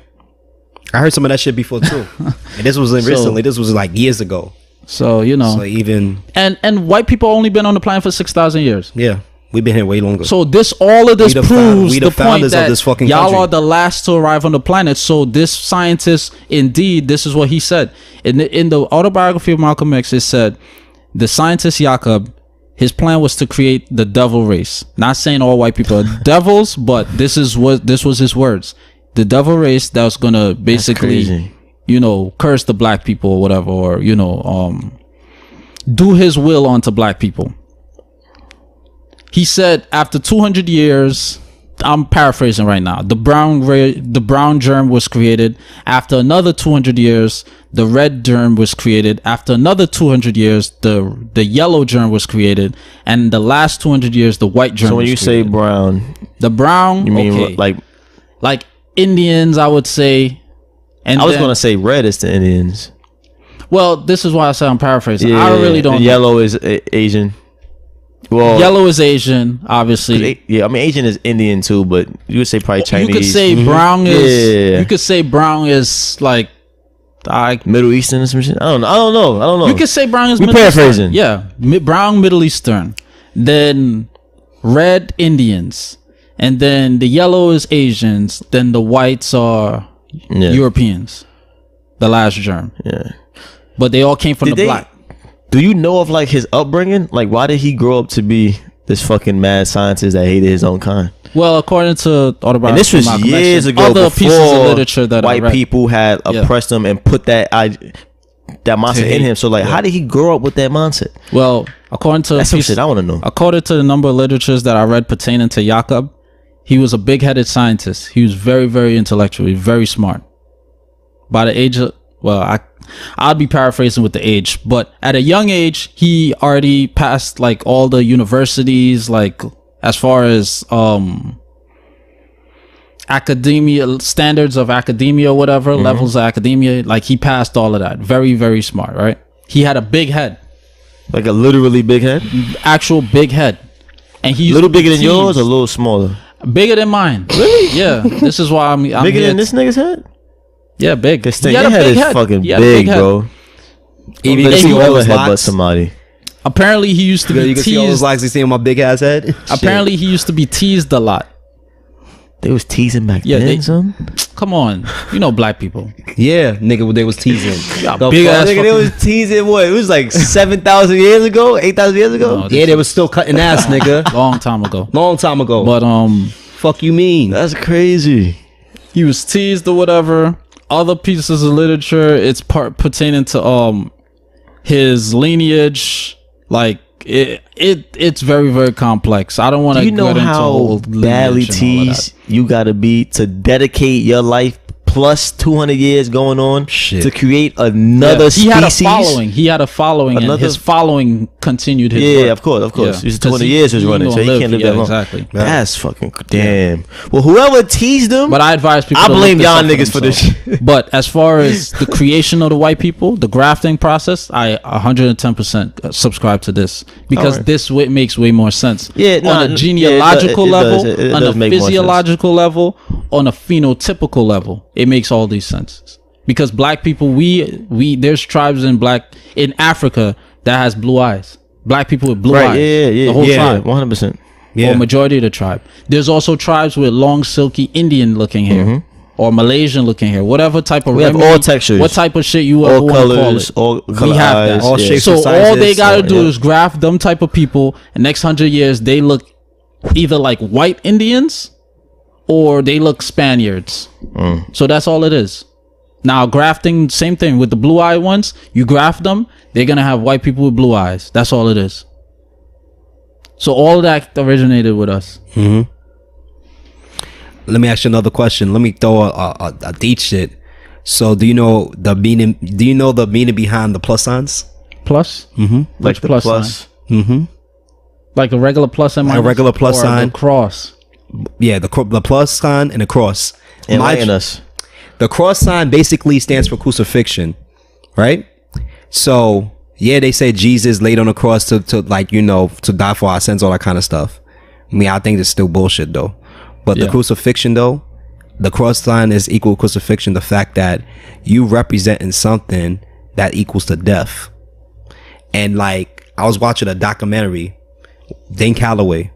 I heard some of that shit before too. And this wasn't recently. This was like years ago. So, you know. So even and white people only been on the planet for 6,000 years. Yeah. We've been here way longer. So all of this proves the point that this fucking y'all country are the last to arrive on the planet. So this scientist, indeed, this is what he said. In the autobiography of Malcolm X, it said, the scientist Jacob, his plan was to create the devil race. Not saying all white people are devils, but this was his words. The devil race that was gonna basically, you know, curse the black people or whatever, or you know, do his will onto black people. He said after 200 years, I'm paraphrasing right now, the brown germ was created. After another 200 years, the red germ was created. After another 200 years, the yellow germ was created. And the last 200 years, the white germ was created. So when you say brown, the brown, you mean like Indians, I would say. And I was going to say red is the Indians. Well, this is why I say I'm paraphrasing. Yeah, I really don't know. Yellow is Asian. Well, yellow is Asian, obviously. Yeah, I mean Asian is Indian too, but you would say probably Chinese. You could say brown is. You could say brown is like Middle Eastern or some shit. I don't know. You could say brown is. We paraphrasing. Yeah, brown Middle Eastern, then red Indians, and then the yellow is Asians. Then the whites are Europeans. The last germ. Yeah, but they all came from black. Do you know of like his upbringing? Like, why did he grow up to be this fucking mad scientist that hated his own kind? Well, according to autobiography, And this was years ago, other pieces of before literature that I white read. people had oppressed him and put that mindset in him. So, like, how did he grow up with that mindset? Well, according to That's some shit I want to know. according to the number of literatures that I read pertaining to Jakob, he was a big-headed scientist. He was very, very intellectual. He was very smart. By the age of, well, I'll be paraphrasing with the age, but at a young age, he already passed like all the universities, like as far as academia standards of academia, whatever levels of academia, like he passed all of that. Very, very smart, right? He had a big head, Like a literally big head? actual big head, and he A little bigger than yours or a little smaller? bigger than mine. Really? Yeah. This is why I'm Bigger here than this nigga's head? Yeah, big. This He thing, had your a head big is fucking He had a big big, head. bro. Even Let's you see see all whoever those headbutt locks. somebody. Apparently, he used to You be can see all those teased. locks you see on my big ass head. Apparently, he used to be teased a lot. They was teasing back Yeah, then, son. Come on, you know black people. Yeah, nigga, they was teasing. Got big ass Nigga, they fucking- was teasing what? It was like 7,000 years ago? 8,000 years ago? No, Yeah, they was still cutting ass, nigga. long time ago. Long time ago. But Fuck you mean? That's crazy. he was teased or whatever. Other pieces of literature, it's part pertaining to his lineage. Like it's very, very complex. I don't want Do to you know get into how whole badly lineage and all of that. teased you gotta be to dedicate your life plus 200 years going on Shit. to create another He species? had a following. He had a following, and Another- his following continued his Yeah, work. of course, of course. Yeah. He's 'Cause 200 years was running, so gonna he can't live that long. Exactly. That's fucking damn. Well, whoever teased him, But I advise people. I to look blame this y'all up niggas for this themselves. shit. But as far as the creation of the white people, the grafting process, I 110% subscribe to this because Alright. this makes way more sense. Yeah, no, on a yeah, genealogical it level, does. It on does a make more sense. physiological level, on a phenotypical level, it makes all these senses. Because black people, we there's tribes in Africa that has blue eyes. Black people with blue right? eyes. Yeah, The whole tribe. 100%. Yeah. Or majority of the tribe. There's also tribes with long, silky Indian looking hair or Malaysian looking hair. Whatever type of We have remedy, all textures. what type of shit you ever All want to call colors, it. all We color have eyes, that. all shapes So and all they sizes, gotta do yeah. is graft them type of people, and next 100 years they look either like white Indians or they look Spaniards. So that's all it is. Now grafting, same thing with the blue eye ones. You graft them, they're gonna have white people with blue eyes. That's all it is. So all that originated with us. Let me ask you another question. Let me throw a deep shit. So do you know the meaning? Do you know the meaning behind the plus signs? Plus, Like the plus plus. like a regular plus and minus, A regular plus or sign. the cross. Yeah, the plus sign and the cross. Enlighten us. The cross sign basically stands for crucifixion, right? So yeah, they say Jesus laid on the cross to like, you know, to die for our sins, all that kind of stuff. I mean, I think it's still bullshit though. But the Yeah. crucifixion though, the cross sign is equal to crucifixion. The fact that you representing something that equals to death. And like, I was watching a documentary, Dane Calloway.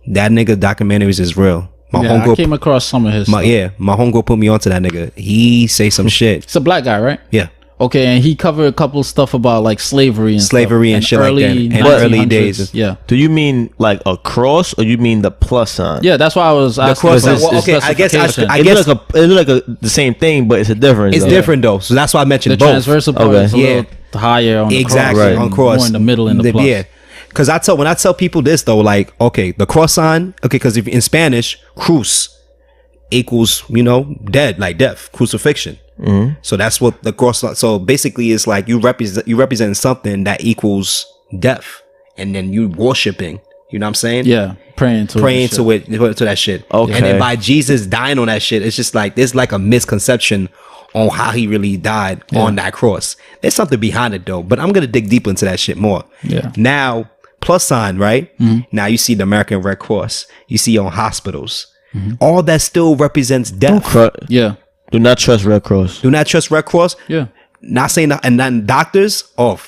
That nigga documentaries is real. My Yeah, I homegirl, came across some of his. my homegirl put me onto that nigga. He say some shit. It's a black guy, right? Yeah. Okay, and he covered a couple of stuff about like slavery and Slavery and shit like that. And early 1900s. days. Yeah, Do you mean like a cross or you mean the plus sign? yeah. That's why I was asking. cross for sign. Well, the okay, I guess specification. I It guess look like the same thing, but it's a difference. it's though. different though. So that's why I the mentioned both. transversal part Okay. is a Yeah. little higher on the Exactly cross, Right. on cross. more in the middle in the plus. Yeah. Because when I tell people this though, like, okay, the cross sign, okay, because if in Spanish, cruz equals, you know, dead, like death, crucifixion. So that's what the cross. So basically, it's like you represent something that equals death, and then you worshiping. You know what I'm saying? Yeah, praying to to that shit. Okay. And then by Jesus dying on that shit, it's just like there's like a misconception on how he really died on that cross. There's something behind it though, but I'm gonna dig deeper into that shit more. Yeah. Now, plus sign, right? Now you see the American Red Cross. You see on hospitals. All that still represents death. Yeah, Do not trust Red Cross. Do not trust Red Cross. yeah. not saying that, and then doctors not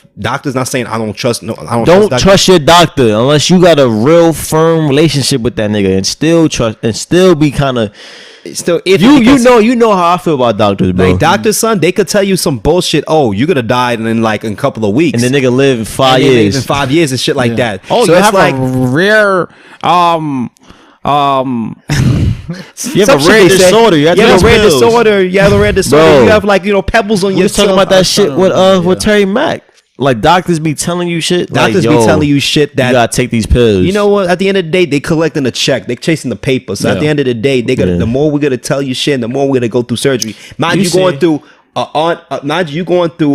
saying I don't trust Don't trust your doctor unless you got a real firm relationship with that nigga, and still trust and still be kind of still you know how I feel about doctors, bro. like doctors, son, they could tell you some bullshit. Oh, you're gonna die in like in a couple of weeks, and the nigga live in 5 years. In 5 years and shit like that. Oh, so you it's have like a rare You have a rare disorder. You have a rare disorder. You have a rare disorder. Bro, you have like pebbles on we your. was talking about that shit with Terry Mack. Like doctors be telling you shit. Doctors like, be telling you shit that you gotta take these pills. You know what? At the end of the day, they collecting a check. They chasing the paper. So at the end of the day, they gonna the more we're gonna tell you shit, the more we're gonna go through surgery. Mind you going through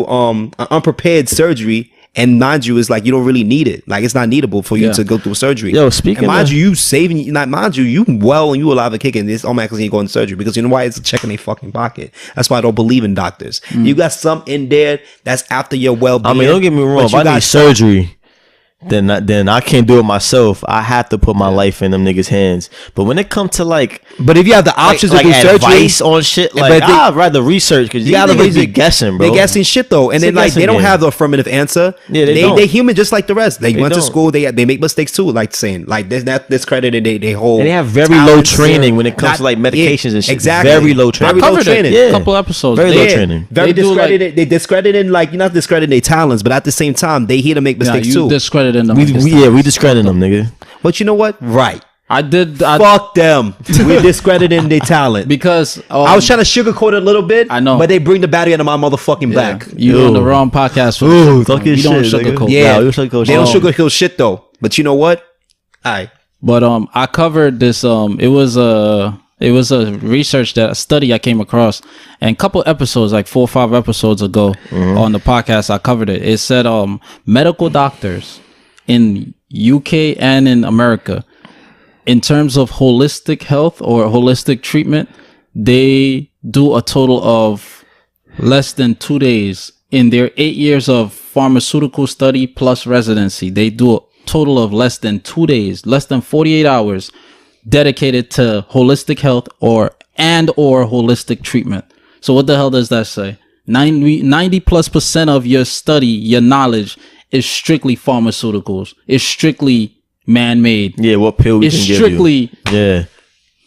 an unprepared surgery. And mind you, it's like you don't really need it. Like it's not needable for you to go through surgery. Yo, speaking and mind you saving, not mind you well and you alive and kicking. This automatically ain't going to surgery because you know why? It's a check in their fucking pocket. That's why I don't believe in doctors. You got some in there that's after your well-being. I mean, don't get me wrong. If I need surgery, then I can't do it myself. I have to put my life in them niggas' hands. But when it comes to but if you have the options to do surgery, advice on shit, like I'd rather research because you gotta be guessing, bro. They guessing shit though, and then like they don't have the affirmative answer. Yeah, they human just like the rest. They went to school. They make mistakes too, like saying like there's not discredited. They whole. And they have very low training when it comes to like medications and shit. Exactly, very low training. I covered it. Yeah, a couple episodes. Very low training. Very discredited. They discredited like you're not discrediting their talents, but at the same time they here to make mistakes too. Discredited them. We discrediting them, nigga. But you know what? Right. Fuck them. We discrediting their talent because I was trying to sugarcoat it a little bit. I know, but they bring the battery out of my motherfucking back. You on the wrong podcast. Talk your shit. Don't sugarcoat. Yeah, they don't sugarcoat shit though. But you know what? But I covered this. It was a study I came across, and a couple episodes, like 4 or 5 episodes ago, on the podcast, I covered it. It said medical doctors in UK and in America, in terms of holistic health or holistic treatment, they do a total of less than 2 days in their 8 years of pharmaceutical study plus residency. They do a total of less than 2 days, less than 48 hours dedicated to holistic health or holistic treatment. So what the hell does that say? 90+% of your study, your knowledge is strictly pharmaceuticals. It's strictly man-made. Yeah, what pill we can give you. It's strictly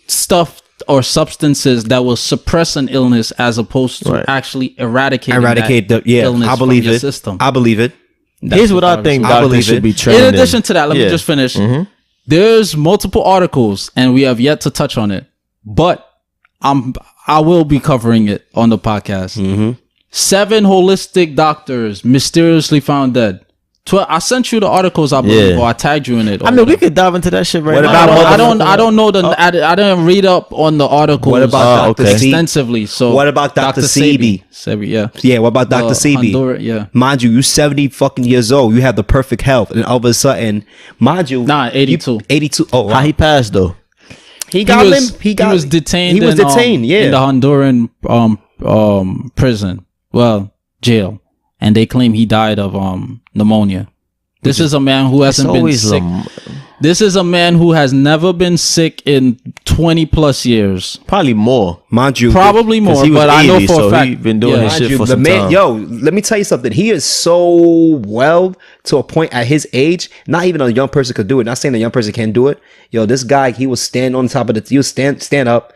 stuff or substances that will suppress an illness as opposed to actually eradicate the illness I believe from your it. system. I believe it. Here's what I think doctors should be trained in addition to that, let me just finish. There's multiple articles and we have yet to touch on it, but I will be covering it on the podcast. 7 holistic doctors mysteriously found dead. I sent you the articles, I believe, or I tagged you in it. I mean, we could dive into that shit right now. I don't know I didn't read up on the articles. What about Dr. extensively? So what about Dr. Sebi? Yeah. What about Dr. Sebi? Yeah. Mind you 70 fucking years old. You have the perfect health, and all of a sudden, mind you, 82. 82. Oh, wow. How he passed though? He was detained. He was detained. In the Honduran prison. Well, jail. And they claim he died of pneumonia. This is a man who hasn't been sick. This is a man who has never been sick in 20 plus years. Probably more. Mind you. Probably more, but 80, I know for a fact. He's been doing his shit for some time. Yo, let me tell you something. He is so well to a point at his age, not even a young person could do it. Not saying a young person can't do it. Yo, this guy, he was stand on top of he was stand up,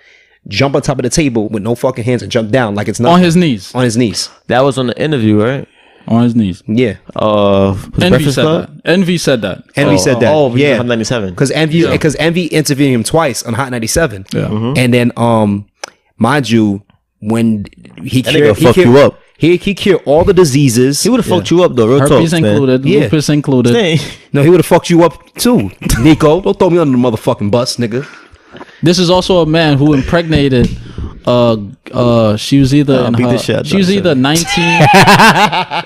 jump on top of the table with no fucking hands and jump down like it's nothing. On his knees. On his knees. That was on the interview, right? On his knees. Yeah. Envy said that. Envy said that. Envy said that. Oh, yeah. Hot 97. Because Envy interviewed him twice on Hot 97. Yeah. And then, mind you, when he cured you up. He cured all the diseases. He would have fucked you up though. Real Herpes talk, included. Lupus included. No, he would have fucked you up too, Nico. Don't throw me under the motherfucking bus, nigga. This is also a man who impregnated. She was either she was either 19.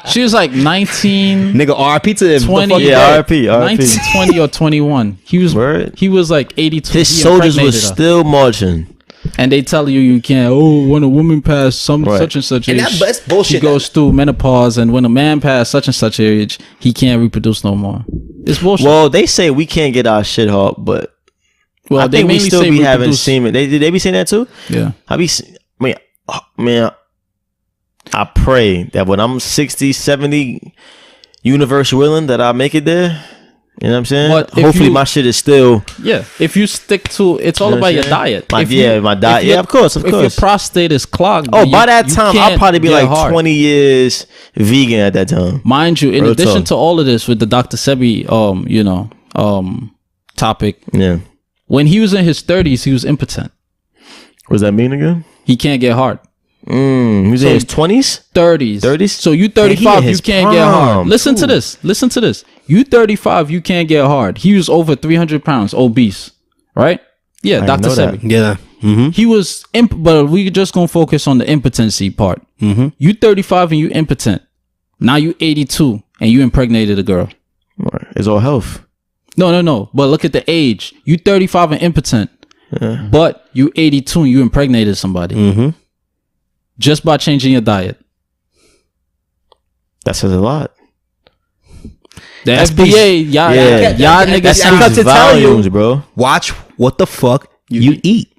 She was like 19. Nigga, RP to him. 20. RP. 19, 20 or 21. He was like 82. His soldiers were still marching. And they tell you can't. Oh, when a woman passed such and such age, that's bullshit. She goes through menopause, and when a man passed such and such age, he can't reproduce no more. It's bullshit. Well, they say we can't get our shit hard, but I think we still be having semen. They be saying that too. Yeah, I pray that when I'm 60, 70, universe willing, that I make it there. You know what I'm saying? But if hopefully you- my shit is still. Yeah, if you stick to, it's all You know about what your I'm saying? diet. My- If yeah, you- my diet. if your- Yeah, of course. If your prostate is clogged, Oh, you- by that you time, I'll can't probably be get like hard. 20 years vegan at that time. Mind you, in Real addition talk. to all of this, with the Dr. Sebi, topic, Yeah. when he was in his 30s, he was impotent. What does that mean again? He can't get hard. He was in his 20s? 30s. 30s? So you Man, he 35, in you his can't get hard. prime, Listen to too. this. Listen to this. You 35, you can't get hard. He was over 300 pounds, obese, right? Yeah, I Dr. know that. Sebi. Yeah. Mm-hmm. He was, but we just gonna focus on the impotency part. Mm-hmm. You 35 and you impotent. Now you 82 and you impregnated a girl. It's all health. No. But look at the age. You 35 and impotent, Yeah. but you 82 and you impregnated somebody Mm-hmm. just by changing your diet. That says a lot. The That's FDA, y'all niggas That speaks got to tell volumes, you. bro. Watch what the fuck you eat.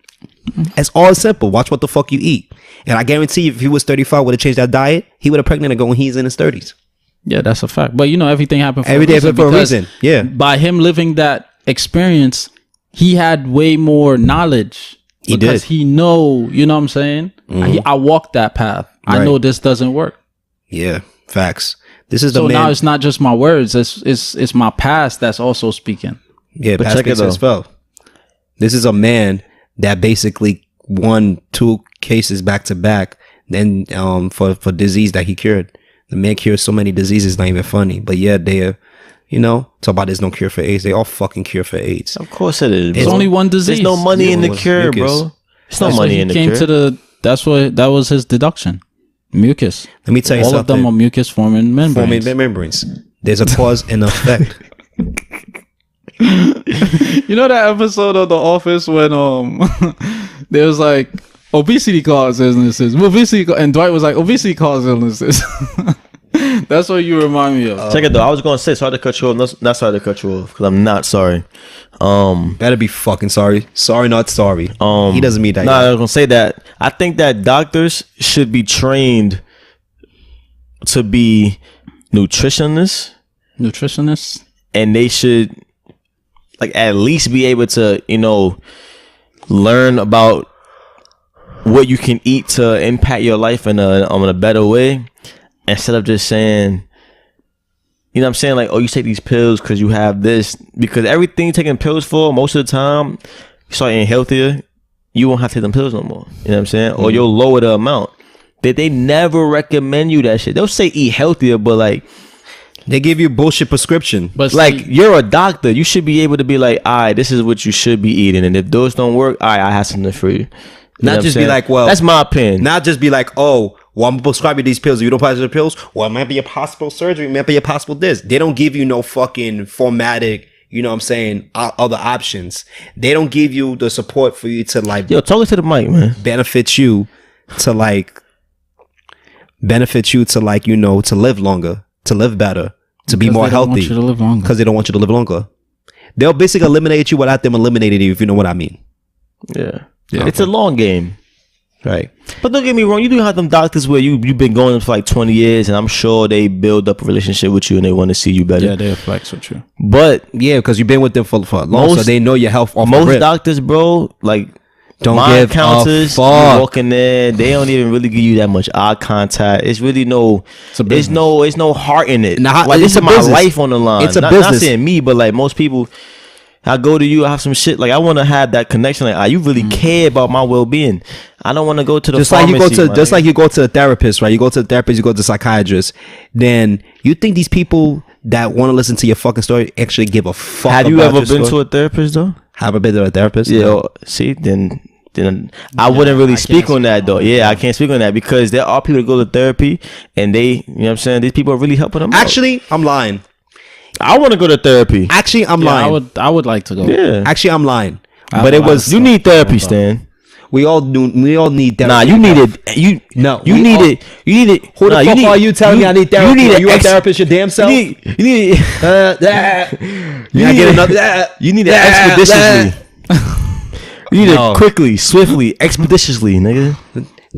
It's all simple. Watch what the fuck you eat. And I guarantee you, if he was 35, would have changed that diet, he would have pregnant a girl when he's in his 30s. Yeah, that's a fact. But you know, everything happened for Every a day reason for a because reason. Yeah. by him living that experience, he had way more knowledge. He because did. he know, you know what I'm saying? I walked that path. I Right. know this doesn't work. Yeah. Facts. This is the So man. now it's not just my words, it's my past that's also speaking. Yeah, But past check it speaks for though. itself. This is a man that basically won 2 cases back to back. Then for disease that he cured. The man cured so many diseases, not even funny. But yeah, they talk about there's no cure for AIDS. They all fucking cure for AIDS. Of course it is, bro. It's only one disease. There's no money in the Mucus. cure, bro. There's no That's what money he in the came cure. to that was his deduction. Mucus. Let me tell you All something. of them are mucus forming membranes. Forming membranes. There's a cause and effect. You know that episode of The Office when there was like obesity causes illnesses. And Dwight was like obesity causes illnesses. That's what you remind me of. Check it though. I was gonna say sorry to cut you off. Not sorry to cut you off because I'm not sorry. Better be fucking sorry. Sorry, not sorry. He doesn't mean that. Nah, I was gonna say that. I think that doctors should be trained to be nutritionists, Nutritionists. and they should like at least be able to learn about what you can eat to impact your life in a better way, instead of just saying, you know what I'm saying, like, oh, you take these pills because you have this. Because everything you're taking pills for, most of the time, you start eating healthier, you won't have to take them pills no more. You know what I'm saying? Or you'll lower the amount. They never recommend you that shit. They'll say eat healthier, but like They give you bullshit prescription. But like see, you're a doctor. You should be able to be like, all right, this is what you should be eating. And if those don't work, all right, I have something for you. You know Not what I'm just be saying? like, well, that's my opinion. Not just be like, oh, well, I'm gonna prescribe you these pills. If you don't prescribe the pills, well, it might be a possible surgery, it might be a possible this. They don't give you no fucking formatic, you know what I'm saying, other options. They don't give you the support for you to like Yo, talk to the mic, man. benefit you to live longer, to live better, to be because more they don't want healthy. you to live longer. Because they don't want you to live longer. They'll basically eliminate you without them eliminating you, if you know what I mean. Yeah. It's a long game. Right. But don't get me wrong, you do have them doctors where you've been going for like 20 years, and I'm sure they build up a relationship with you and they want to see you better. Yeah, they'll flex with you. But Yeah, because you've been with them for long, so Most- they know your health off the most rip. doctors, bro, like Don't my give a counters, you fuck. walk in there, they don't even really give you that much eye contact. It's really it's no heart in it. Nah, like it's this is a my business. life on the line. It's a not business. saying me, but like most people, I go to you, I have some shit. Like I want to have that connection. Like, you really care about my well being. I don't want to go to the Just like pharmacy, you go to the therapist, right? You go to the therapist, you go to the psychiatrist. Then you think these people that want to listen to your fucking story actually give a fuck? Have you about ever your been to story? a therapist though? Have I been to a therapist? Yeah. See, then I wouldn't really speak on that though. Yeah, I can't speak on that because there are people that go to therapy and they, you know what I'm saying, these people are really helping them out. Actually, I'm lying. I want to go to therapy. Actually, I'm Yeah, lying. I would like to go. Yeah. Actually, I'm lying. I But it have a lot was of You stuff need therapy, to talk about. Stan. we all need therapy. Nah, you need it. You we need all- it. You need it. Who the Nah, fuck need- are you telling me I need therapy? You need Are an you a therapist your damn self? You need You need get it. another. You need it expeditiously. You need No. it quickly, swiftly, expeditiously, nigga.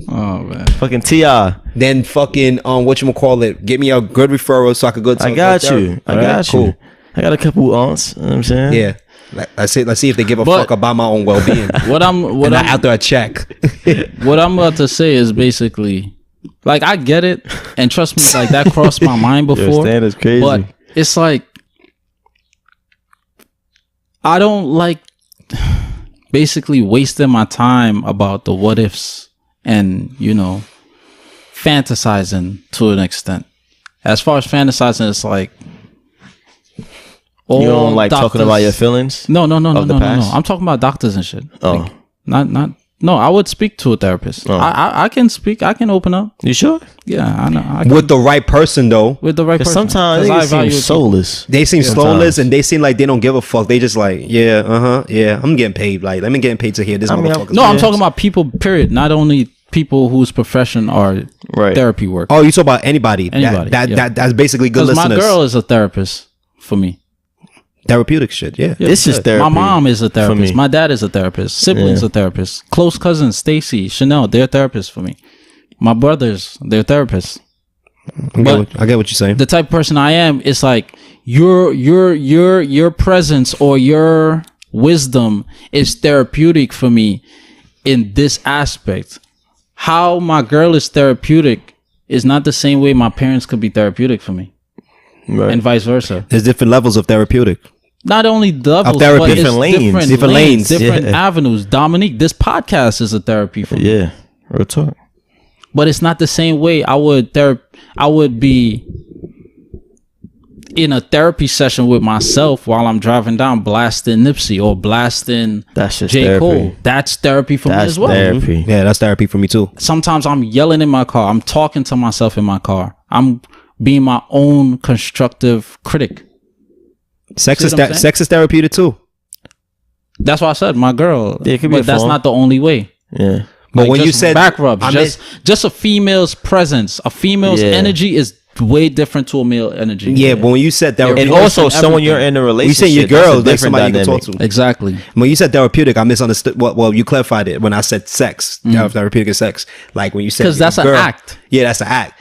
Oh man. Fucking T.I. Then fucking whatchamacallit, get me a good referral so I could go to I got you. I got you. I got a couple aunts. You know what I'm saying? Yeah. Let's see if they give a But- fuck about my own well-being. What I'm After a check. what I'm about to say is basically, like, I get it, and trust me, like that crossed my mind Your before. standard's crazy. But it's like, I don't like basically wasting my time about the what ifs and, you know, fantasizing to an extent. As far as fantasizing, it's like, You don't all like talking doctors- about your feelings? No. of the past? I'm talking about doctors and shit. Oh. Like, not. No, I would speak to a therapist. Oh. I can speak. I can open up. You sure? Yeah, I know. I can, With the right person, though. with the right Because person. sometimes 'Cause they value seem people. soulless. They seem Sometimes. soulless and they seem like they don't give a fuck. They just like, yeah, I'm getting paid. Like, let me get paid to hear this I mean, motherfucker. No, I'm Yes. talking about people, period. Not only people whose profession are Right. therapy work. Oh, you talk about anybody. Anybody, yeah. That's basically good Because my listeners. girl is a therapist for me. Therapeutic shit, yeah. This is therapy. My mom is a me. therapist. My dad is a therapist. Siblings Yeah. are therapists. Close cousins, Stacy, Chanel, they're therapists for me. My brothers, they're therapists. I get what you're saying. The type of person I am, it's like your presence or your wisdom is therapeutic for me in this aspect. How my girl is therapeutic is not the same way my parents could be therapeutic for me, Right. and vice versa. There's different levels of therapeutic. Not only levels, therapy. but it's Different lanes. Different lanes, different yeah. avenues. Dominique, this podcast is a therapy for me, Yeah. Real talk. but it's not the same way I would be in a therapy session with myself while I'm driving down blasting Nipsey or blasting That's just J. therapy. Cole. That's therapy for me That's as well. therapy. Yeah, that's therapy for me too. Sometimes I'm yelling in my car. I'm talking to myself in my car. I'm being my own constructive critic. Sex See is what I'm saying? sex is therapeutic too. That's why I said my girl. Yeah, it could be but a that's form. not the only way. Yeah. But Like, when you just said back rubs, I just a female's presence, a female's Yeah. energy is way different to a male energy. yeah, but when you said And therapeutic, also, and someone everything. you're in a when you relationship. say your that's a girl, like different somebody you can dynamic. talk to. Exactly. When you said therapeutic, I misunderstood. Well, you clarified it when I said sex. Therapeutic is sex. Like when you said Because that's an girl. act. Yeah, that's an act,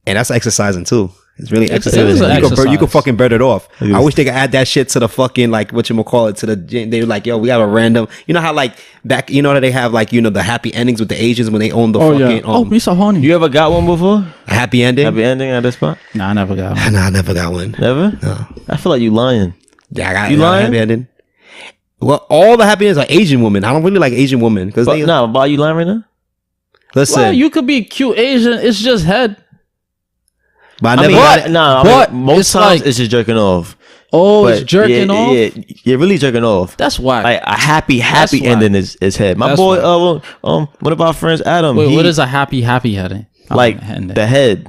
and that's exercising too. It's really It exercising. is an You can exercise. fucking burn it off. I wish they could add that shit to the fucking like whatchamacallit to the. They were like, yo, we have a random. You know how like back. You know how they have like the happy endings with the Asians when they own the fucking Oh, me so horny. You ever got one before? a happy ending. Happy ending at this spot? Nah, I never got one. Nah, I never got one. Never? No. I feel like you lying. Yeah, I got You a lying? happy ending. Well, all the happy endings are Asian women. I don't really like Asian women because But they why are you lying right now? listen. Well, you could be cute Asian. It's just head. but I I never mean, got it. but most it's times like- it's just jerking off. Oh, But it's jerking off. Yeah, you're really jerking off. That's why. Like a happy That's why. ending is head. My That's boy, why. one of our friends, Adam. Wait, he- what is a happy heading? like Ending. the head?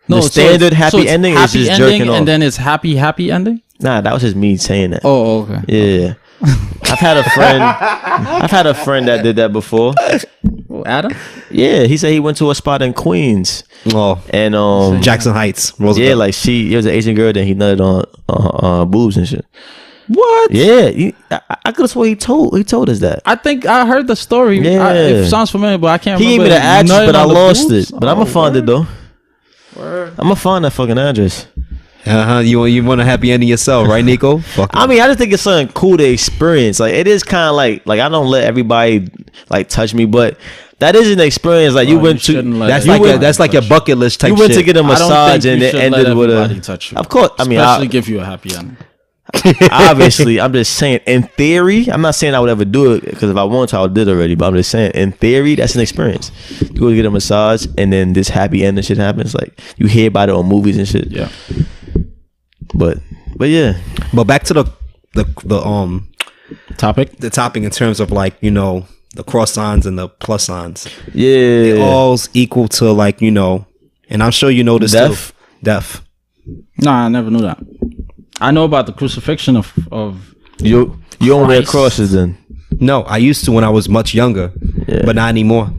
No, the so standard it's- happy so it's ending is happy just ending, jerking off. and then it's happy ending. Nah, that was just me saying that. Oh, okay. Yeah, I've had a friend. I've had a friend that did that before. Oh, Adam. Yeah, he said he went to a spot in Queens Oh, and Jackson Heights, Roosevelt. yeah, like it was an Asian girl that he nutted on boobs and shit. What? Yeah, I could have swore he told us that. I think I heard the story. Yeah. It sounds familiar, but I can't He gave remember. me the address, Nutting but I on the lost boobs? it. But I'm gonna find it though. Word. I'm gonna find that fucking address. You want a happy ending yourself, right, Nico? Fuck. I mean, I just think it's something cool to experience. Like it is kind of like I don't let everybody like touch me, but that is an experience. Like you Oh, went you to shouldn't let that's You like went- that's like your bucket list type you went shit. to get a I don't massage think and you it should ended let with everybody a. touch you. Of course, I mean, Especially give you a happy ending. obviously, I'm just saying. In theory, I'm not saying I would ever do it because if I want to, I did already. But I'm just saying, in theory, that's an experience. You go to get a massage and then this happy ending shit happens. Like you hear about it on movies and shit. Yeah. But yeah, But back to the Topic. topic in terms of like the cross signs and the plus signs. yeah. All's equal to like and I'm sure you know this Death? too. Death. Nah, I never knew that. I know about the crucifixion of You don't wear Christ. crosses then. No, I used to when I was much younger, Yeah. but not anymore.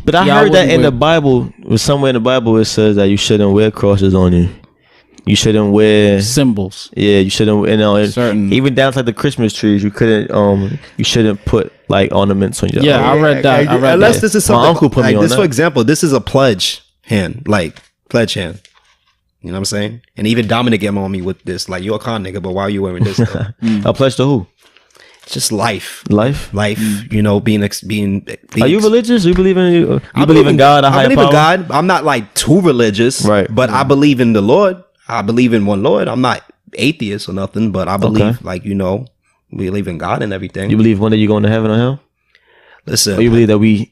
But I Yeah, I heard that wouldn't in wear- the Bible, somewhere in the Bible, it says that you shouldn't wear crosses on you. you shouldn't wear symbols. Yeah, you shouldn't. Certain. Even down to like the Christmas trees, you couldn't. You shouldn't put like ornaments on your. Yeah, I read that. Unless this is something. My uncle put me on this, that. for example, this is a pledge hand, like pledge hand. You know what I'm saying? And even Dominique came on me with this, like, you're a con nigga, but why are you wearing this? A pledge to who? It's just life. Life. You know, being. Are you religious? You believe in you believe in God? I believe in God. I'm not like too religious, right? But I believe in the Lord. I believe in one Lord. I'm not atheist or nothing, but I believe, like, you know, we believe in God and everything. You believe one day you're going to heaven or hell? Listen, or you believe that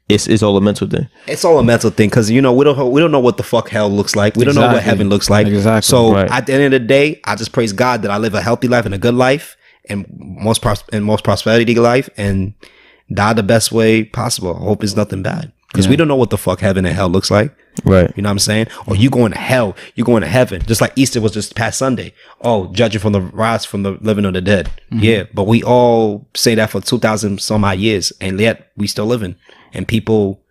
it's all a mental thing? It's all a mental thing, because, you know, we don't know what the fuck hell looks like. We don't know what heaven looks like. Exactly. So at the end of the day, I just praise God that I live a healthy life and a good life, and most prosperity life, and die the best way possible. I hope it's nothing bad, because we don't know what the fuck heaven and hell looks like. Right. You know what I'm saying? Or you going to hell, you going to heaven. Just like Easter was just past Sunday. Oh, judging from the rise from the living or the dead. Mm-hmm. Yeah. But we all say that for 2,000 some odd years, and yet we still living. And people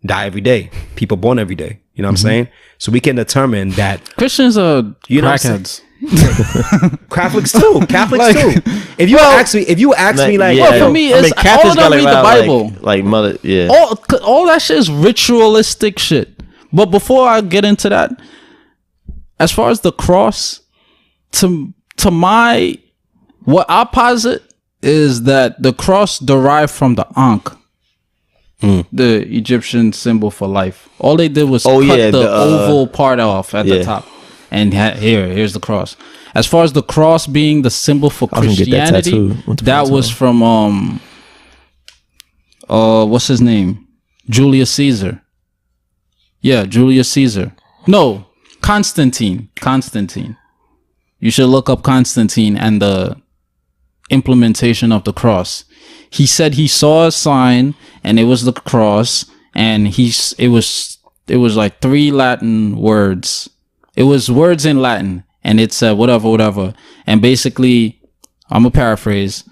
die every day. People born every day. You know what I'm saying? So we can determine that Christians are crackheads. Catholics too. Catholics too. If you ask me, like, well, for me, it's all of them read the Bible. Like mother, yeah. All that shit is ritualistic shit. But before I get into that, as far as the cross, to what I posit is that the cross derived from the Ankh, the Egyptian symbol for life. All they did was cut the oval part off at the top, and here's the cross. As far as the cross being the symbol for Christianity, that was from what's his name? Julius Caesar. Yeah, Julius Caesar. No, Constantine. You should look up Constantine and the implementation of the cross. He said he saw a sign and it was the cross, and it was like 3 Latin words. It was words in Latin, and it said whatever. And basically, I'm gonna paraphrase,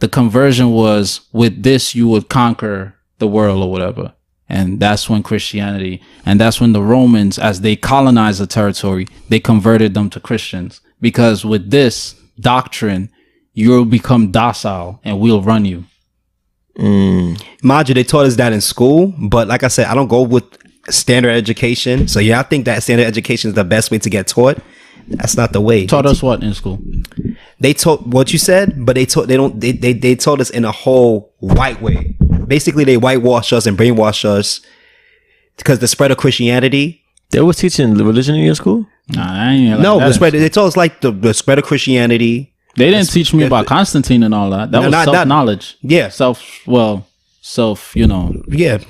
the conversion was, with this you would conquer the world or whatever. And that's when Christianity, and that's when the Romans, as they colonized the territory, they converted them to Christians. Because with this doctrine, you'll become docile and we'll run you. Mind you, they taught us that in school, but like I said, I don't go with standard education. So yeah, I think that standard education is the best way to get taught. That's not the way. Taught us what in school? They taught what you said, but they told us in a whole white way. Basically, they whitewash us and brainwash us because the spread of Christianity. They was teaching religion in your school? Nah, I ain't like no, that. the spread. They told us like the spread of Christianity. They didn't teach me about Constantine and all that. That was self-knowledge. Yeah.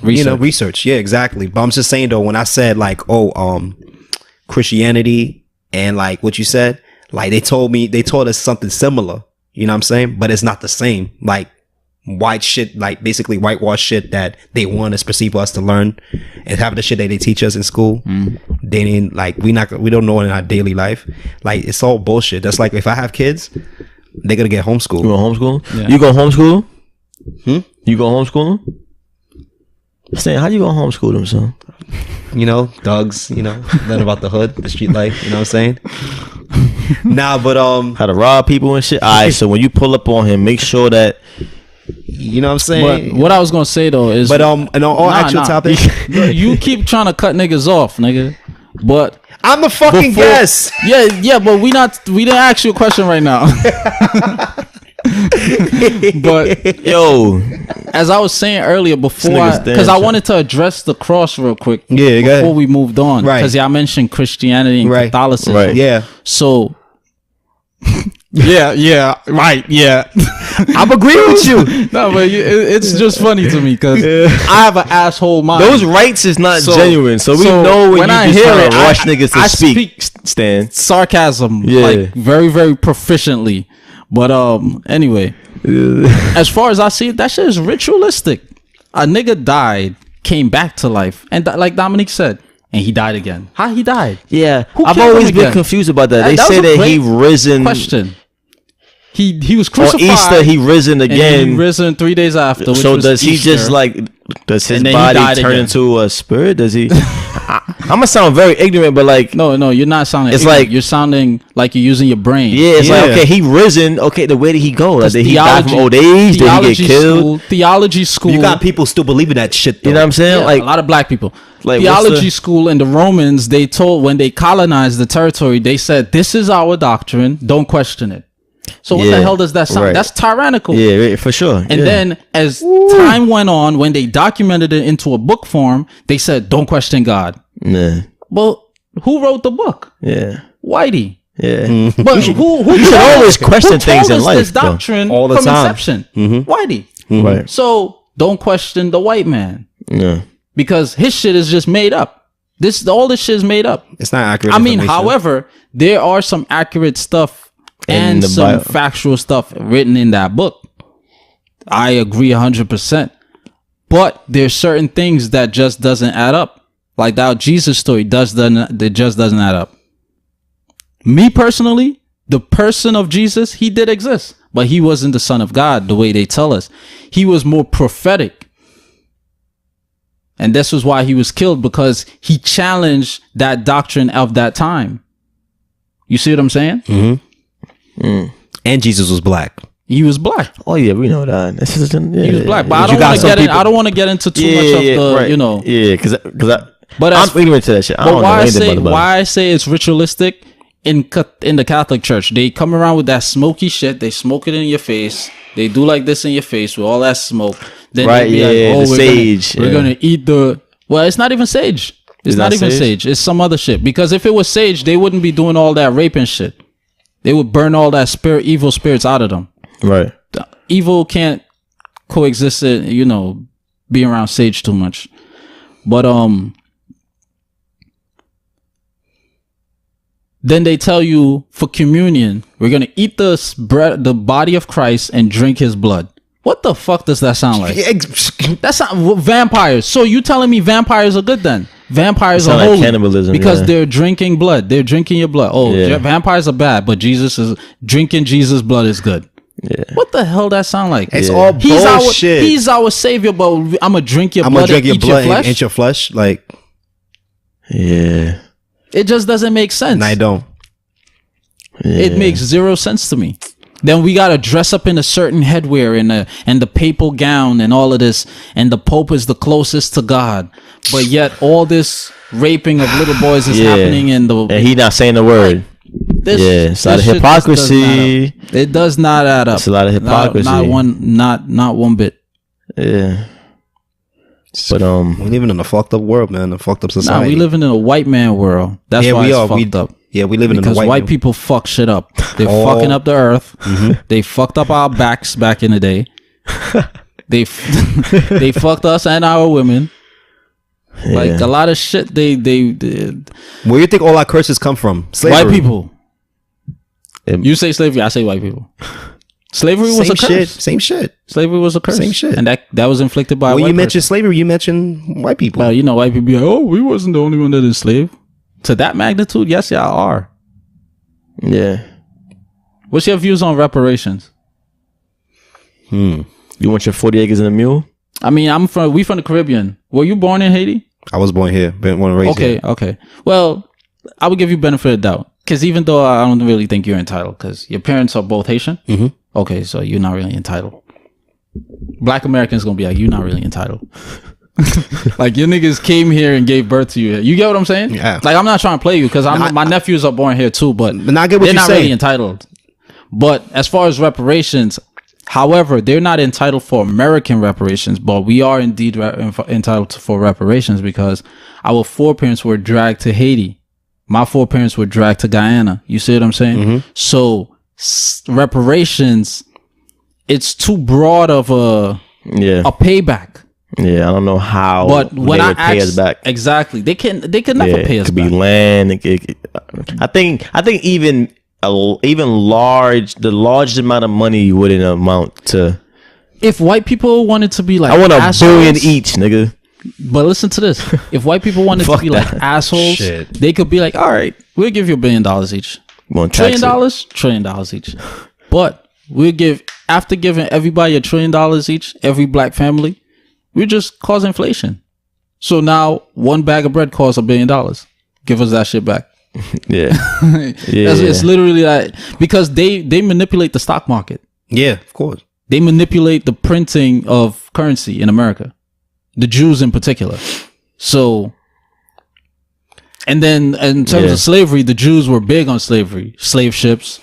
Research. Yeah, exactly. But I'm just saying though, when I said like, Christianity and like what you said, like they taught us something similar. You know what I'm saying? But it's not the same. Like white shit, like basically whitewash shit that they want us, perceive us to learn, and have the shit that they teach us in school. They didn't like, we don't know it in our daily life. Like it's all bullshit. That's like, if I have kids, they're gonna get homeschooled. You go homeschool? Yeah. You go homeschool? You go homeschool? Saying, how you gonna homeschool them, son? You know, thugs, you know, learn about the hood, the street life, you know what I'm saying? Nah, but how to rob people and shit. Alright, so when you pull up on him, make sure that, you know what I'm saying? But what I was gonna say though is, but and on all actual topic, you keep trying to cut niggas off, nigga. But I'm the fucking guest. Yeah, but we didn't ask you a question right now. But yo, as I was saying earlier, because I wanted to address the cross real quick. Yeah, before we moved on, right? Because y'all mentioned Christianity and Catholicism, right? Yeah. So, yeah, right, yeah. I'm agreeing with you. No, but it's just funny to me because I have an asshole mind. Those rights is not genuine, so we know when you just trying to rush niggas to speak. Stan, sarcasm, like very, very proficiently. But anyway, as far as I see it, that shit is ritualistic. A nigga died, came back to life, and like Dominique said, and he died again. How he died? Yeah, I've always been confused about that. They say that he risen. Question. He was crucified on Easter. He risen again. And he risen 3 days after. So does he just like? Does his body turn into a spirit? Does he? I'm gonna sound very ignorant, but like, no, you're not sounding. It's ignorant. like you're sounding like you're using your brain. yeah, it's like okay, he risen. Okay, the way did he go? Like, did he die from old age? Did he get killed? Theology school. You got people still believing that shit, though. You know what I'm saying? Yeah, like a lot of black people. Like, Theology school and the Romans, they told when they colonized the territory, they said, "This is our doctrine. Don't question it." So what the hell does that sound? Right. That's tyrannical. Yeah, for sure. And then as time went on, when they documented it into a book form, they said, "Don't question God." Nah. Well, who wrote the book? Yeah. Whitey. Yeah. But who You should always question things in life. This doctrine all the from time. inception. Whitey. Right. So don't question the white man Yeah. because his shit is just made up. All this shit is made up. It's not accurate. I mean, information. however, there are some accurate stuff and the some Bible. factual stuff written in that book. I agree 100%. But there's certain things that just doesn't add up. Like that Jesus story it just doesn't add up. Me personally, the person of Jesus, he did exist, but he wasn't the son of God the way they tell us. He was more prophetic. And this was why he was killed, because he challenged that doctrine of that time. You see what I'm saying? And Jesus was black. He was black. Oh yeah, we know that. He was black, but I You don't got want to some get in. people- I don't want to get into too much of the, right. you know. Yeah, because But as- I'm ignorant to that shit. I But don't know why anything about the Bible. I say it's ritualistic in the Catholic Church? They come around with that smoky shit. They smoke it in your face. They do like this in your face with all that smoke. Then Right, they be yeah, the we're sage, We're yeah. gonna eat the. Well, it's not even sage. It's not not even sage? sage. It's some other shit. Because if it was sage, they wouldn't be doing all that raping shit. They would burn all that evil spirits out of them. Right. The evil can't coexist, you know, be around sage too much. But then they tell you for communion, we're gonna eat the body of Christ and drink his blood. What the fuck does that sound like? That's not vampires. So you telling me vampires are good then? Vampires are sound like holy cannibalism, because yeah. they're drinking blood. They're drinking your blood. Oh, Yeah. vampires are bad, but drinking Jesus' blood is good. Yeah. What the hell that sound like? It's all bullshit. He's our savior, but I'm gonna drink your I'm blood gonna drink and your eat blood your and flesh. eat your flesh. Like, Yeah. It just doesn't make sense. no, I don't. It makes zero sense to me. Then we gotta dress up in a certain headwear and the papal gown and all of this, and the Pope is the closest to God, but yet all this raping of little boys is happening in the. And he not saying the word. This, Yeah, it's a lot of this shit just doesn't add hypocrisy. up. It does not add up. It's a lot of hypocrisy. Not one bit. Yeah. But We're living in a fucked up world, man. A fucked up Nah, society. we living in a white man world. That's Yeah, why we it's are. fucked up. Yeah, we living in Because a white people fuck shit up. They're Oh. fucking up the earth. They fucked up our backs back in the day. They they fucked us and our women. Like a lot of shit. They Where you think all our curses come from? Slavery. white people. You say slavery, I say white people. Slavery was Same a curse. shit. Same shit. Slavery was a curse. Same shit. And that was inflicted by a When white you person. mention slavery, you mention white people. Well, you know, white people be like, oh, we wasn't the only one that enslaved. To that magnitude, yes, y'all are. yeah. What's your views on reparations? You want your 40 acres and a mule? I mean, we from the Caribbean. Were you born in Haiti? I was born here, been born and raised here. Okay. Well, I would give you benefit of doubt. Because even though I don't really think you're entitled, because your parents are both Haitian. Mm-hmm. Okay, so you're not really entitled. Black Americans gonna be like, you're not really entitled. Like your niggas came here and gave birth to you. You get what I'm saying? Yeah. Like I'm not trying to play you because my nephews are born here too, but I get what they're you're not saying. really entitled. But as far as reparations, however, they're not entitled for American reparations, but we are indeed entitled for reparations because our foreparents were dragged to Haiti. My foreparents were dragged to Guyana. You see what I'm saying? Mm-hmm. So reparations, it's too broad of a payback. Yeah, I don't know how. But when they I would pay us back, exactly, they could never pay it us could back. be land. I think even the largest amount of money wouldn't amount to. If white people wanted to be like, I want $1 assholes, billion each, nigga. But listen to this: if white people wanted to Fuck be that. like assholes, Shit. they could be like, all right, we'll give you $1 billion each, $1 $1 trillion, $1 trillion each. But we'll give, after giving everybody $1 trillion each, every black family, we just cause inflation. So now one bag of bread costs $1 billion. Give us that shit back. Yeah. It's literally that, because they manipulate the stock market. Yeah, of course. They manipulate the printing of currency in America, the Jews in particular. So, and then in terms of slavery, the Jews were big on slavery, slave ships,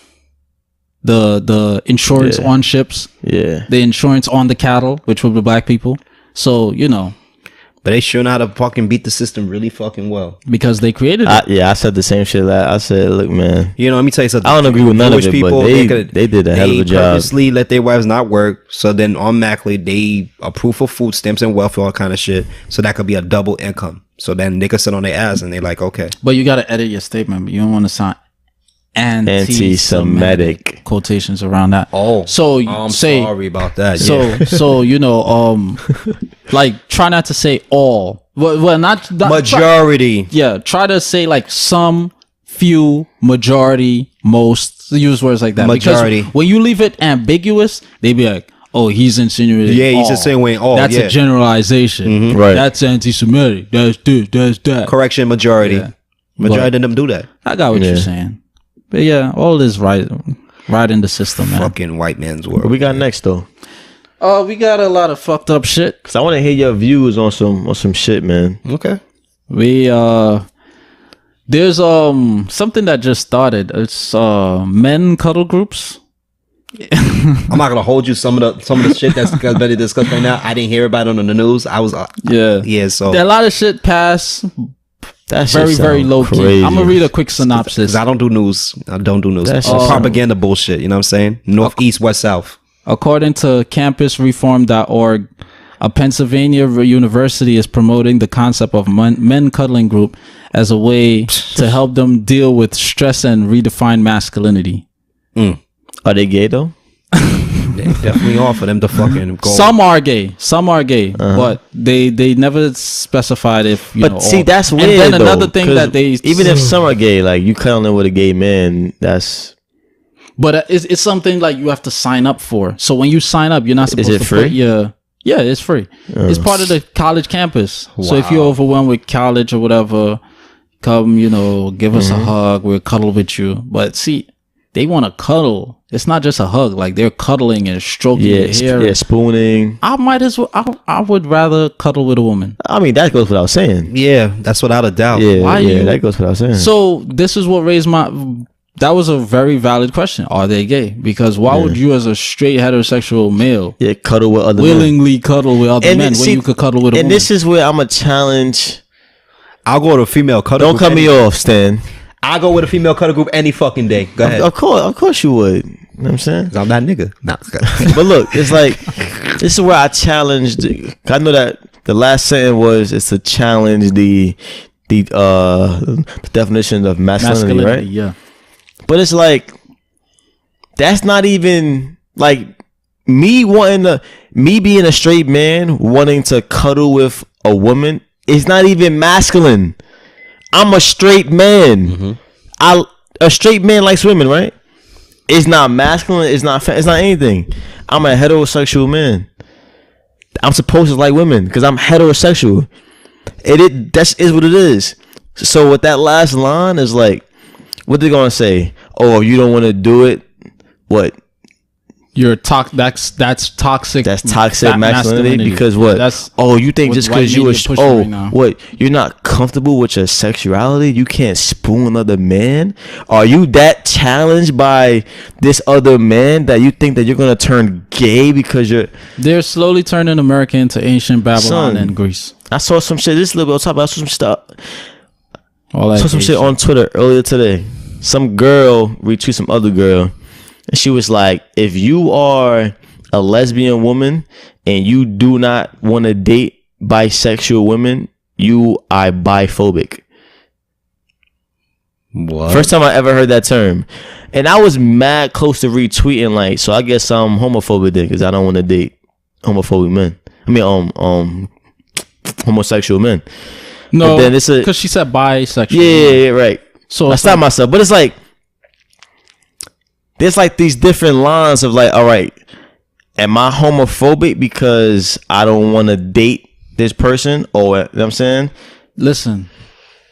the insurance on ships, the insurance on the cattle, which were the black people. So, you know. But they sure know how to fucking beat the system really fucking well. Because they created it. I said the same shit. I said, look, man. You know, let me tell you something. I don't agree with none Jewish of it, people, but they did a hell of a job. They purposely let their wives not work, so then automatically they approve for food stamps and welfare, all kind of shit. So that could be a double income. So then they could sit on their ass and they like, okay. But you got to edit your statement. You don't want to sound anti-Semitic quotations around that. Oh, so I'm sorry about that. So you know, like try not to say all. Well, not majority. Try to say like some, few, majority, most. Use words like that. Majority. Because when you leave it ambiguous, they be like, "Oh, he's insinuating." Yeah, he's just saying way all. That's a generalization. Mm-hmm. Right. That's anti-Semitic. That's this. That's that. Correction, majority. Yeah. Majority of them do that. I got what you're saying. But yeah, all this right in the system, man. Fucking white man's world. What we got next though? We got a lot of fucked up shit. Cause I want to hear your views on some shit, man. Okay. We there's something that just started. It's men cuddle groups. I'm not gonna hold you. Some of the shit that's better discussed right now. I didn't hear about it on the news. I was yeah. So a lot of shit passed. That's very low key. I'm gonna read a quick synopsis. I don't do news. That's propaganda bullshit. You know what I'm saying? North, east, west, south. According to campusreform.org, a Pennsylvania university is promoting the concept of men cuddling group as a way to help them deal with stress and redefine masculinity. Are they gay though? They definitely are for them to fucking go. Some are gay, but they never specified if you know. But see, that's weird. And then though, another thing that they even if some are gay, like you cuddling with a gay man, that's. But it's something like you have to sign up for. So when you sign up, you're not supposed to free? put your... Yeah, it's free. It's part of the college campus. Wow. So if you're overwhelmed with college or whatever, come, you know, give us a hug. We'll cuddle with you. But see, they want to cuddle. It's not just a hug. Like they're cuddling and stroking your hair. Yeah, spooning. I might as well... I would rather cuddle with a woman. I mean, that goes without saying. Yeah, that's without a doubt. Yeah, that goes without saying. So this is what raised my... That was a very valid question. Are they gay? Because why would you, as a straight heterosexual male, cuddle with other willingly cuddle with other men when you could cuddle with a woman? And this is where I'm a challenge. I'll go to a female cuddle group. Don't cut me off, Stan. I'll go with a female cuddle group any fucking day. Go ahead. Of course you would. You know what I'm saying? 'Cause I'm that nigga. Nah. But look, it's like, this is where I challenge. I know that the last sentence was, it's to challenge the definition of masculinity, right? Yeah. But it's like, that's not even like me being a straight man wanting to cuddle with a woman is not even masculine. I'm a straight man. A straight man likes women, right? It's not masculine. It's not anything. I'm a heterosexual man. I'm supposed to like women because I'm heterosexual. That is what it is. So with that last line is like, what they gonna say? Oh, you don't want to do it. What? You're that's toxic. That's toxic masculinity. Because what? You think just because you what? You're not comfortable with your sexuality? You can't spoon another man? Are you that challenged by this other man that you think that you're gonna turn gay because they're slowly turning America into ancient Babylon and Greece. I saw some shit. This is a little bit on top. I saw some stuff. I saw some shit on Twitter earlier today. Some girl retweeted some other girl, and she was like, if you are a lesbian woman and you do not want to date bisexual women, you are biphobic. What? First time I ever heard that term. And I was mad close to retweeting, like, so I guess I'm homophobic then because I don't want to date homophobic men. I mean, homosexual men. No, because she said bisexual. Yeah, right. So I stopped myself, but it's like there's like these different lines of like, all right, am I homophobic because I don't want to date this person, or you know what I'm saying? Listen,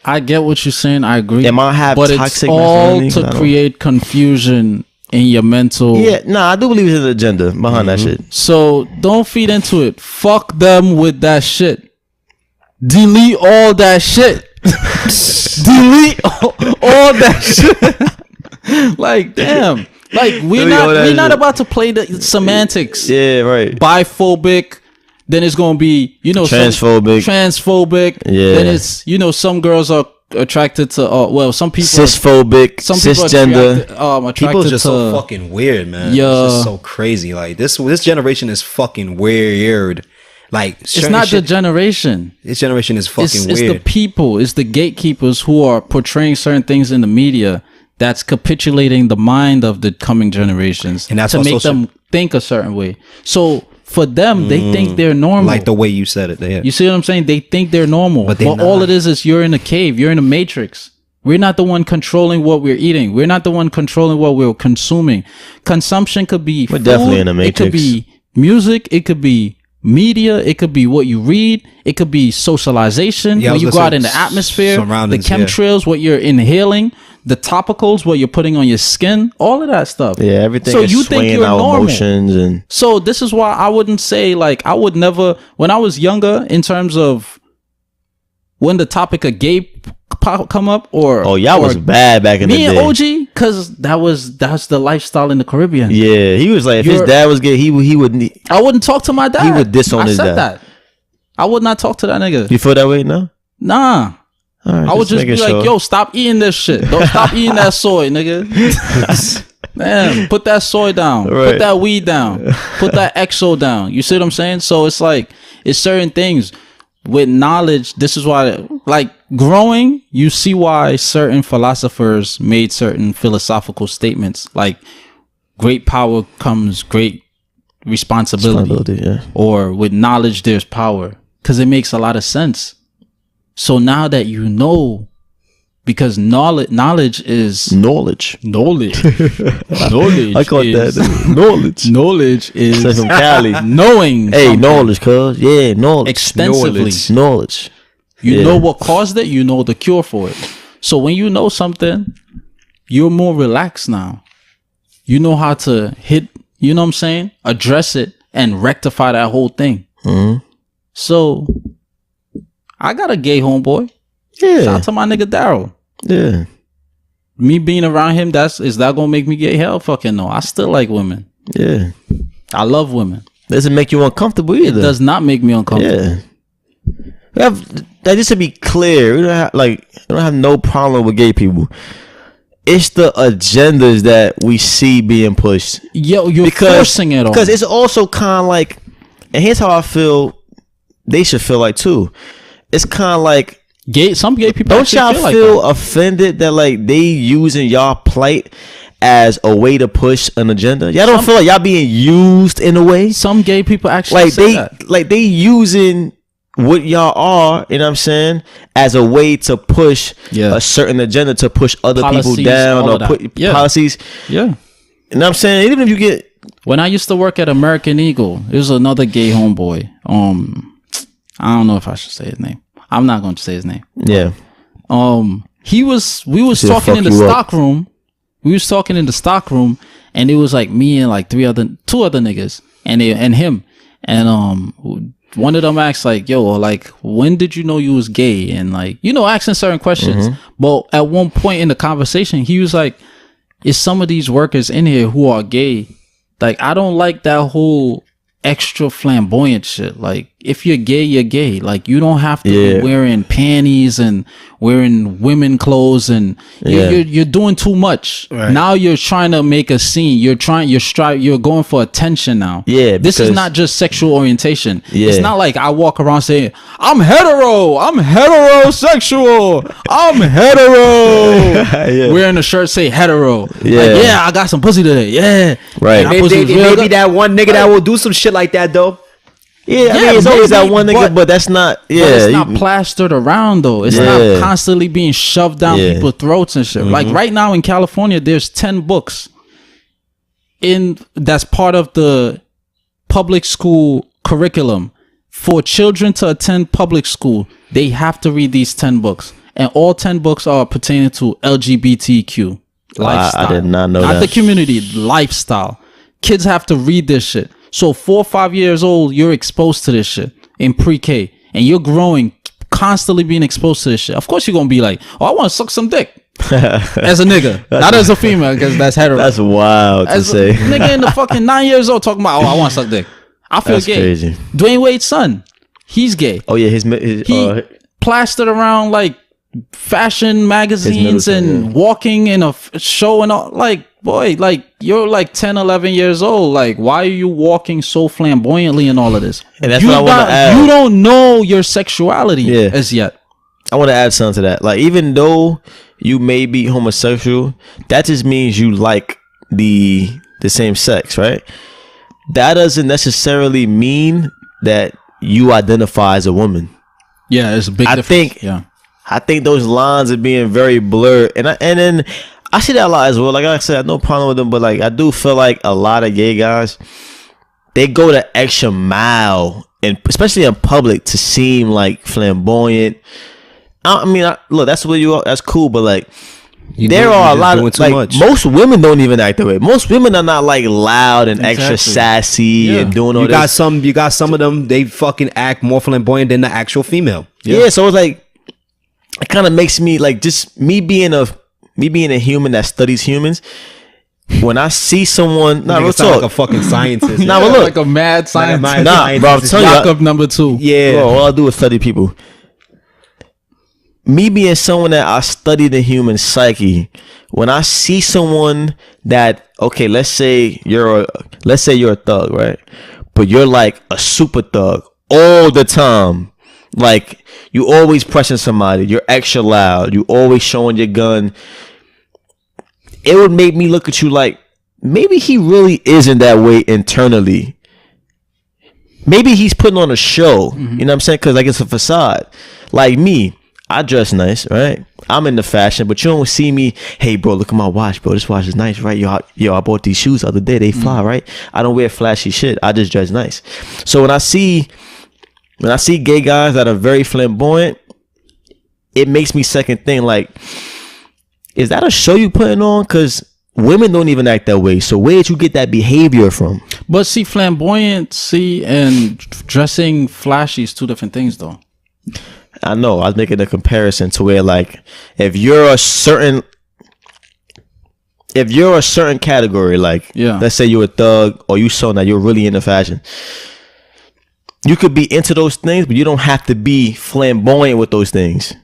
I get what you're saying. I agree. It might have but it's toxic all masculinity, to create confusion in your mental. Yeah, I do believe there's an agenda behind that shit. So don't feed into it. Fuck them with that shit. Delete all that shit. Delete all that shit. Like, damn. Like, we're not about to play the semantics. Yeah, right. Biphobic. Then it's gonna be, transphobic. Transphobic. Yeah. Then it's, some girls are attracted to some people cisphobia, cisgender. Attracted People just to, so fucking weird, man. Yeah. It's just so crazy. Like this generation is fucking weird. Like it's not the generation. This generation is fucking It's weird. the people. It's the gatekeepers who are portraying certain things in the media that's capitulating the mind of the coming generations, and that's to make them think a certain way. So for them, they think they're normal. Like the way you said it. Yeah. You see what I'm saying? They think they're normal. But all it is you're in a cave. You're in a matrix. We're not the one controlling what we're eating. We're not the one controlling what we're consuming. Consumption could be food. Definitely in a matrix. It could be music. It could be media. It could be what you read. It could be socialization. When you go out in the atmosphere, the chemtrails, what you're inhaling, the topicals, what you're putting on your skin, all of that stuff. Yeah, everything. So is you think you're normal. Emotions and so this is why I wouldn't say, like, I would never, when I was younger, in terms of when the topic of gay come up, or y'all was bad back in the day. Me and OG, because that's the lifestyle in the Caribbean. Yeah, he was like, if his dad was gay, he would. I wouldn't talk to my dad. He would disown his dad. That. I would not talk to that nigga. You feel that way now? Nah. Right, I would just be like, yo, stop eating this shit. Don't stop eating that soy, nigga. Man, put that soy down. Right. Put that weed down. Put that EXO down. You see what I'm saying? So it's like, it's certain things with knowledge. This is why, like, growing, you see why certain philosophers made certain philosophical statements. Like, great power comes great responsibility. Yeah. Or with knowledge, there's power. Because it makes a lot of sense. So now that you know, because knowledge is knowledge. I call that knowledge. Knowledge is from Cali. Knowing. Hey, knowledge, cuz knowledge extensively. Knowledge. You know what caused it. You know the cure for it. So when you know something, you're more relaxed now. You know how to hit. You know what I'm saying? Address it and rectify that whole thing. Mm-hmm. So. I got a gay homeboy. Yeah. Shout out to my nigga Daryl. Yeah. Me being around him, is that gonna make me gay? Hell fucking no. I still like women. Yeah. I love women. Doesn't make you uncomfortable either. It does not make me uncomfortable. Yeah. Just to be clear, we don't have no problem with gay people. It's the agendas that we see being pushed. Yo, you're forcing it on. Because it's also kind of like, and here's how I feel they should feel like too. It's kind of like some gay people. Don't y'all feel offended that like they using y'all plight as a way to push an agenda? Y'all don't feel like y'all being used in a way? Some gay people actually like they using what y'all are, you know what I'm saying, as a way to push a certain agenda, to push other policies, people down, or put policies. Yeah. You know what I'm saying? Even if you get, when I used to work at American Eagle, it was another gay homeboy. I don't know if I should say his name. I'm not going to say his name. Yeah. We was talking in the stock room. We was talking in the stock room, and it was like me and like two other niggas and him. And one of them asked like, yo, like, when did you know you was gay? And like, asking certain questions. Mm-hmm. But at one point in the conversation, he was like, is some of these workers in here who are gay? Like, I don't like that whole extra flamboyant shit. Like, if you're gay, you're gay. Like, you don't have to be wearing panties and wearing women clothes, and you're doing too much. Right. Now you're trying to make a scene. You're going for attention now. Yeah. This is not just sexual orientation. Yeah. It's not like I walk around saying, I'm hetero. I'm heterosexual. I'm hetero. Wearing a shirt say hetero. Yeah. Like, I got some pussy today. Yeah. Right. Maybe that one nigga that will do some shit like that though. Yeah, I mean, it's always that one nigga, but that's not. Yeah, but it's not plastered around though. It's not constantly being shoved down people's throats and shit. Mm-hmm. Like right now in California, there's 10 books that's part of the public school curriculum for children to attend public school, they have to read these 10 books. And all 10 books are pertaining to LGBTQ lifestyle. I did not know Not that. the community, lifestyle. Kids have to read this shit. So 4 or 5 years old, you're exposed to this shit in pre-K. And you're growing, constantly being exposed to this shit. Of course you're going to be like, oh, I want to suck some dick. As a nigga. Not as a female, because that's hetero. That's wild to As a say. nigga in the fucking 9 years old talking about, oh, I want to suck dick. I feel That's gay. crazy. Dwayne Wade's son, he's gay. Oh yeah, his He plastered around like fashion magazines middle and son, walking in a show and all. Like, boy, like you're like 10, 11 years old. Like, why are you walking so flamboyantly and all of this? And that's what I want to add. You don't know your sexuality as yet. I want to add something to that. Like, even though you may be homosexual, that just means you like the same sex, right? That doesn't necessarily mean that you identify as a woman. Yeah, it's a big difference. I think those lines are being very blurred, and then I see that a lot as well. Like I said, I have no problem with them, but like I do feel like a lot of gay guys, they go the extra mile, and especially in public, to seem like flamboyant. I mean, look, that's what you are. That's cool, but like, there are a lot of like most women don't even act that way. Most women are not like loud and extra sassy and doing all this. You got some of them. They fucking act more flamboyant than the actual female. Yeah, so it's like it kind of makes me like just me being a human that studies humans. When I see someone, real talk, like a fucking scientist. But look, like a mad scientist. Bro, I'm telling you, Jacob number 2. Yeah, bro, all I do is study people. Me being someone that I study the human psyche, when I see someone that, okay, let's say you're a thug, right? But you're like a super thug all the time. Like, you always pressing somebody, you're extra loud, you always showing your gun. It would make me look at you like, maybe he really isn't that way internally. Maybe he's putting on a show, you know what I'm saying? Because like it's a facade. Like me, I dress nice, right? I'm into fashion, but you don't see me, hey bro, look at my watch, bro. This watch is nice, right? Yo, I bought these shoes the other day. They fly, right? I don't wear flashy shit. I just dress nice. So when I see gay guys that are very flamboyant, it makes me second think like, is that a show you putting on? Because women don't even act that way. So where did you get that behavior from? But see, flamboyancy and dressing flashy is two different things, though. I know. I was making a comparison to where, like, if you're a certain category, like, let's say you're a thug or you show that you're really into fashion, you could be into those things, but you don't have to be flamboyant with those things.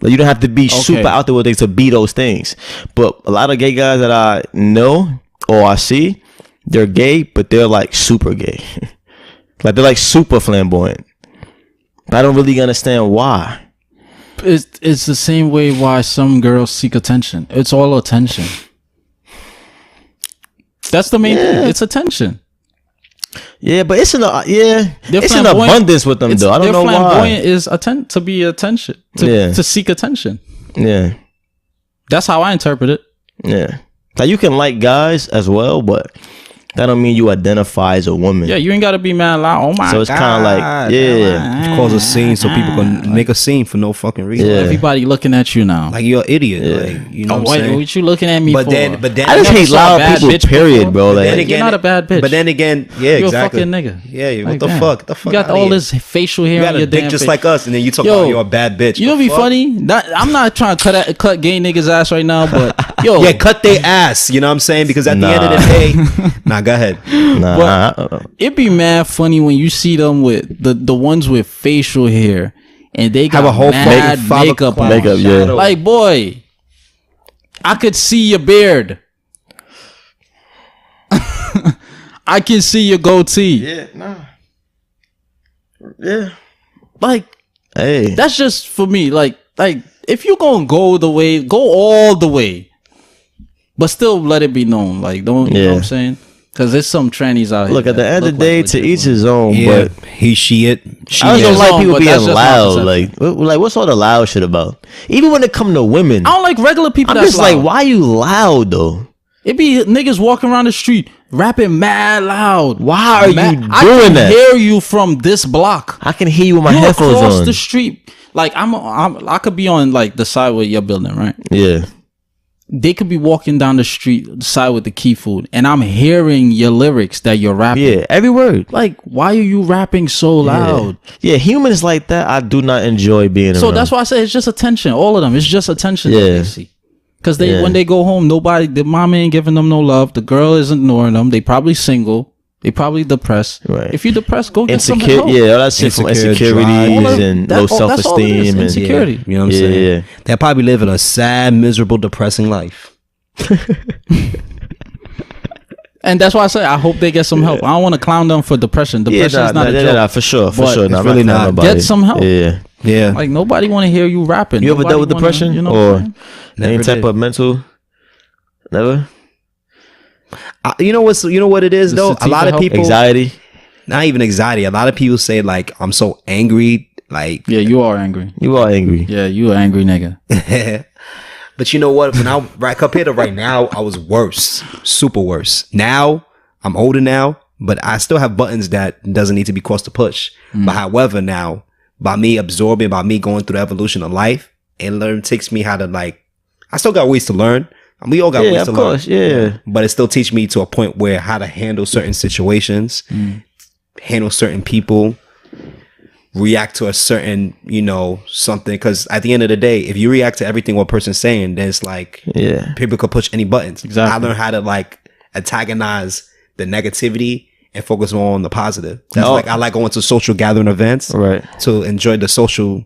Like, you don't have to be super out there with things to be those things. But a lot of gay guys that I know or I see, they're gay, but they're like super gay. Like, they're like super flamboyant. I don't really understand why. It's the same way why some girls seek attention. It's all attention. That's the main thing. It's attention. Yeah, but it's an abundance with them though. I don't know why. Flamboyant is to be attention. To seek attention. Yeah, that's how I interpret it. Yeah, like you can like guys as well, but that don't mean you identify as a woman. Yeah, you ain't gotta be mad loud. Oh my god. So it's kind of like, cause a scene so people can make a scene for no fucking reason. Yeah. Everybody looking at you now. Like you're an idiot. Like, you know what I'm saying? What you looking at me for? Then I just hate loud people, period, bro. Like, again, you're not a bad bitch. But then again, you're exactly. You're a fucking nigga. Yeah, what the fuck? The fuck? You got all this facial hair on your dick damn just face. like us, and then you talk about you're a bad bitch. You know what'd be funny? I'm not trying to cut gay niggas' ass right now, but yo. Yeah, cut their ass. You know what I'm saying? Because at the end of the day, go ahead. But it'd be mad funny when you see them with the ones with facial hair and they got have a whole mad makeup on. Yeah. Like, boy, I could see your beard. I can see your goatee. Yeah, nah. Yeah. Like, hey, that's just for me. Like if you gonna go all the way, but still let it be known. Like, don't you know what I'm saying? Because there's some trannies out here. Look, at the end of the day, to each his own. Yeah, but he, she, it. I don't like people being loud. Like what's all the loud shit about? Even when it come to women, I don't like regular people. I'm just like, why you loud though? It be niggas walking around the street. rapping mad loud. Why are you doing I can that? hear you from this block. I can hear you with my You headphones across on. the street. Like I could be on like the side where you're building, right? Yeah. They could be walking down the street, the side with the key food, and I'm hearing your lyrics that you're rapping. Yeah, every word. Like, why are you rapping so loud? Yeah, humans like that, I do not enjoy being around. So that's why I say it's just attention. All of them, it's just attention that they see. Because when they go home, the mama ain't giving them no love. The girl is ignoring them. They probably single. They probably depressed. Right. If you're depressed, go get some Insecure, help. yeah, all that shit from insecurities and low self-esteem and insecurity. You know what I'm saying? They probably living a sad, miserable, depressing life. And that's why I say I hope they get some help. I don't want to clown them for depression. Depression is not a joke. Nah, for sure. But No, it's really not. Get some help. Yeah. Like nobody want to hear you rapping. You ever Nobody dealt with depression you know or any Never type did. of mental? Never. You know what it is The though. A sativa lot of help? people, Anxiety. not even anxiety. A lot of people say like I'm so angry, like. Yeah, you are angry. You are angry. Yeah, you an angry nigga. But you know what? When compared to right now, I was worse, super worse. Now I'm older now, but I still have buttons that doesn't need to be crossed to push. But however, now by me absorbing, by me going through the evolution of life, it takes me how to like. I still got ways to learn. We all got ways to learn. Yeah. But it still teach me to a point where how to handle certain situations, handle certain people, react to a certain, something. Because at the end of the day, if you react to everything one person's saying, then it's like people could push any buttons. Exactly. I learned how to like antagonize the negativity and focus more on the positive. That's like I like going to social gathering events to enjoy the social,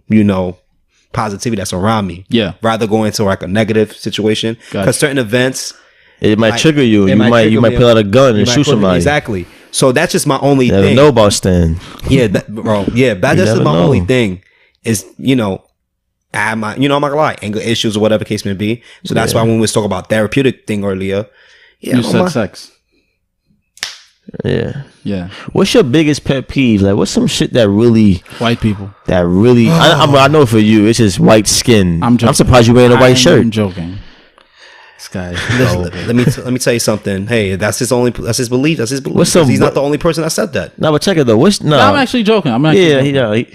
positivity that's around me. Yeah. Rather go into like a negative situation. Because certain events, it might trigger you. it You might pull out a gun and shoot somebody. Exactly. So that's just my only You never thing. know about Stan. Yeah, bro. Yeah, that's just never my know. only thing. Is I have my, I'm not gonna lie, anger issues or whatever case may be. So that's why when we was talking about therapeutic thing earlier, You said sex. Yeah. Yeah. What's your biggest pet peeve? Like, what's some shit that really, White people. I know for you, it's just white skin. I'm joking. I'm surprised you wearing a white shirt. I'm joking. This guy. let me tell you something. Hey, that's his belief. That's his belief. What's some- He's not the only person that said that. No, but check it though. No, I'm actually joking.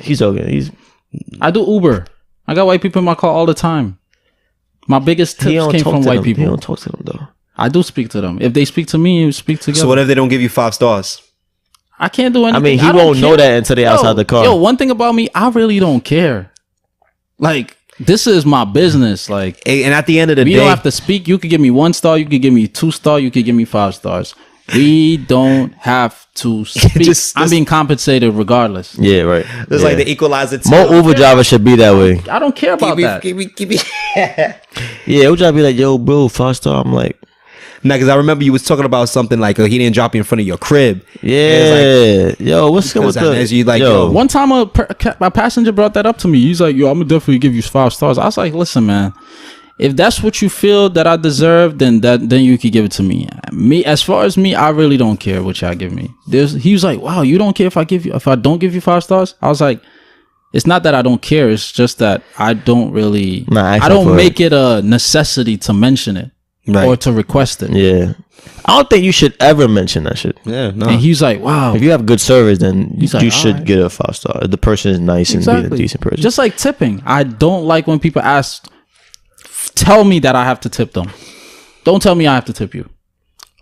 He's okay. I do Uber. I got white people in my car all the time. My biggest He tips don't came talk from to white them. people. He don't talk to them though. I do speak to them. If they speak to me, we speak together. So what if they don't give you 5 stars? I can't do anything. I mean, he don't won't know care. that until they outside the car. Yo, one thing about me, I really don't care. Like, this is my business. Like, And at the end of the we day, don't have to speak. You could give me 1 star. You could give me 2 star. You could give me 5 stars. We don't have to speak. I'm being compensated regardless. Yeah, right. it's like the equalizer. More Uber drivers should be that way. I don't care about that. Yeah, Uber driver be like, yo, bro, 5 star. I'm like, Nah, because I remember you was talking about something like he didn't drop you in front of your crib. yeah, yo, what's good with Because as you like, yo, yo, One time a passenger brought that up to me. He's like, yo, I'm gonna definitely give you 5 stars. I was like, listen, man, if that's what you feel that I deserve, then you could give it to me. As far as me, I really don't care what y'all give me. He was like, wow, you don't care if I don't give you 5 stars? I was like, it's not that I don't care. It's just that I don't really, I don't make it a necessity to mention it. Right. Or to request it. yeah. I don't think you should ever mention that shit. yeah, no. And he's like, wow. If you have good service, then He's you like, should alright. get a 5 star. If the person is nice and being a decent person. Just like tipping. I don't like when people tell me that I have to tip them. Don't tell me I have to tip you.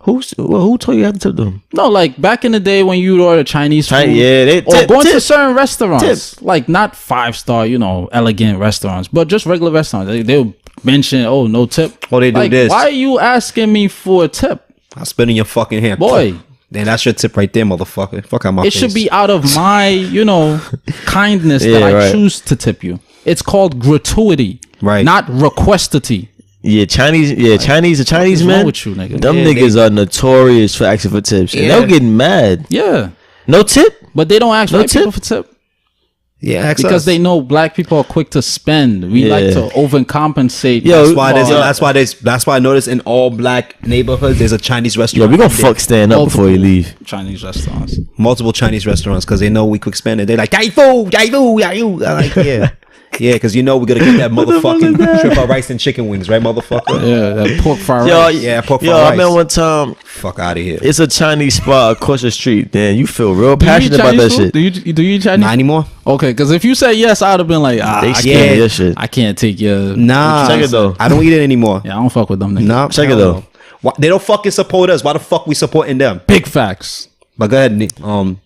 who told you you have to tip them? No, like back in the day when you would order Chinese food. Yeah, or going to certain restaurants. Like not 5-star, elegant restaurants, but just regular restaurants. They'll mention, oh, no tip. Or they do like, this. Why are you asking me for a tip? I'll spit in your fucking hand. Boy. Then that's your tip right there, motherfucker. Fuck out my face. It should be out of my, kindness that Yeah, I right. choose to tip you. It's called gratuity. Right. Not requestity. Yeah, Chinese What's men. wrong with you, nigga? Them Yeah, niggas are notorious for asking for tips. And Yeah. they'll get mad. Yeah. No tip? But they don't ask No white people tip? for tip. Yeah, ask Because us. they know black people are quick to spend. We like to overcompensate. Yo, That's why I noticed in all black neighborhoods there's a Chinese Yo, restaurant. we gonna fuck Stan up before you leave. Chinese restaurants. Multiple Chinese restaurants because they know we quick spending. They're like, "Yai fu, yai fu, yai fu." I'm like, yeah. Yeah, because you know we're gonna get that motherfucking triple rice and chicken wings, right, motherfucker? Yeah, that pork fried Yo, rice. Yeah, pork Yo, fried I rice. remember one time. Fuck out of here. It's a Chinese spot across the street. Then you feel real Do you eat passionate about that Chinese shit. food? Do you eat Chinese? Not anymore. Okay, because if you say yes, I'd have been like, They I scared can't. of your shit. I can't take your. Nah, Check it though. I don't eat it anymore. Yeah, I don't fuck with them niggas. Nah, Check it hell though. no. Why, they don't fucking support us. Why the fuck we supporting them? Big facts. But go ahead,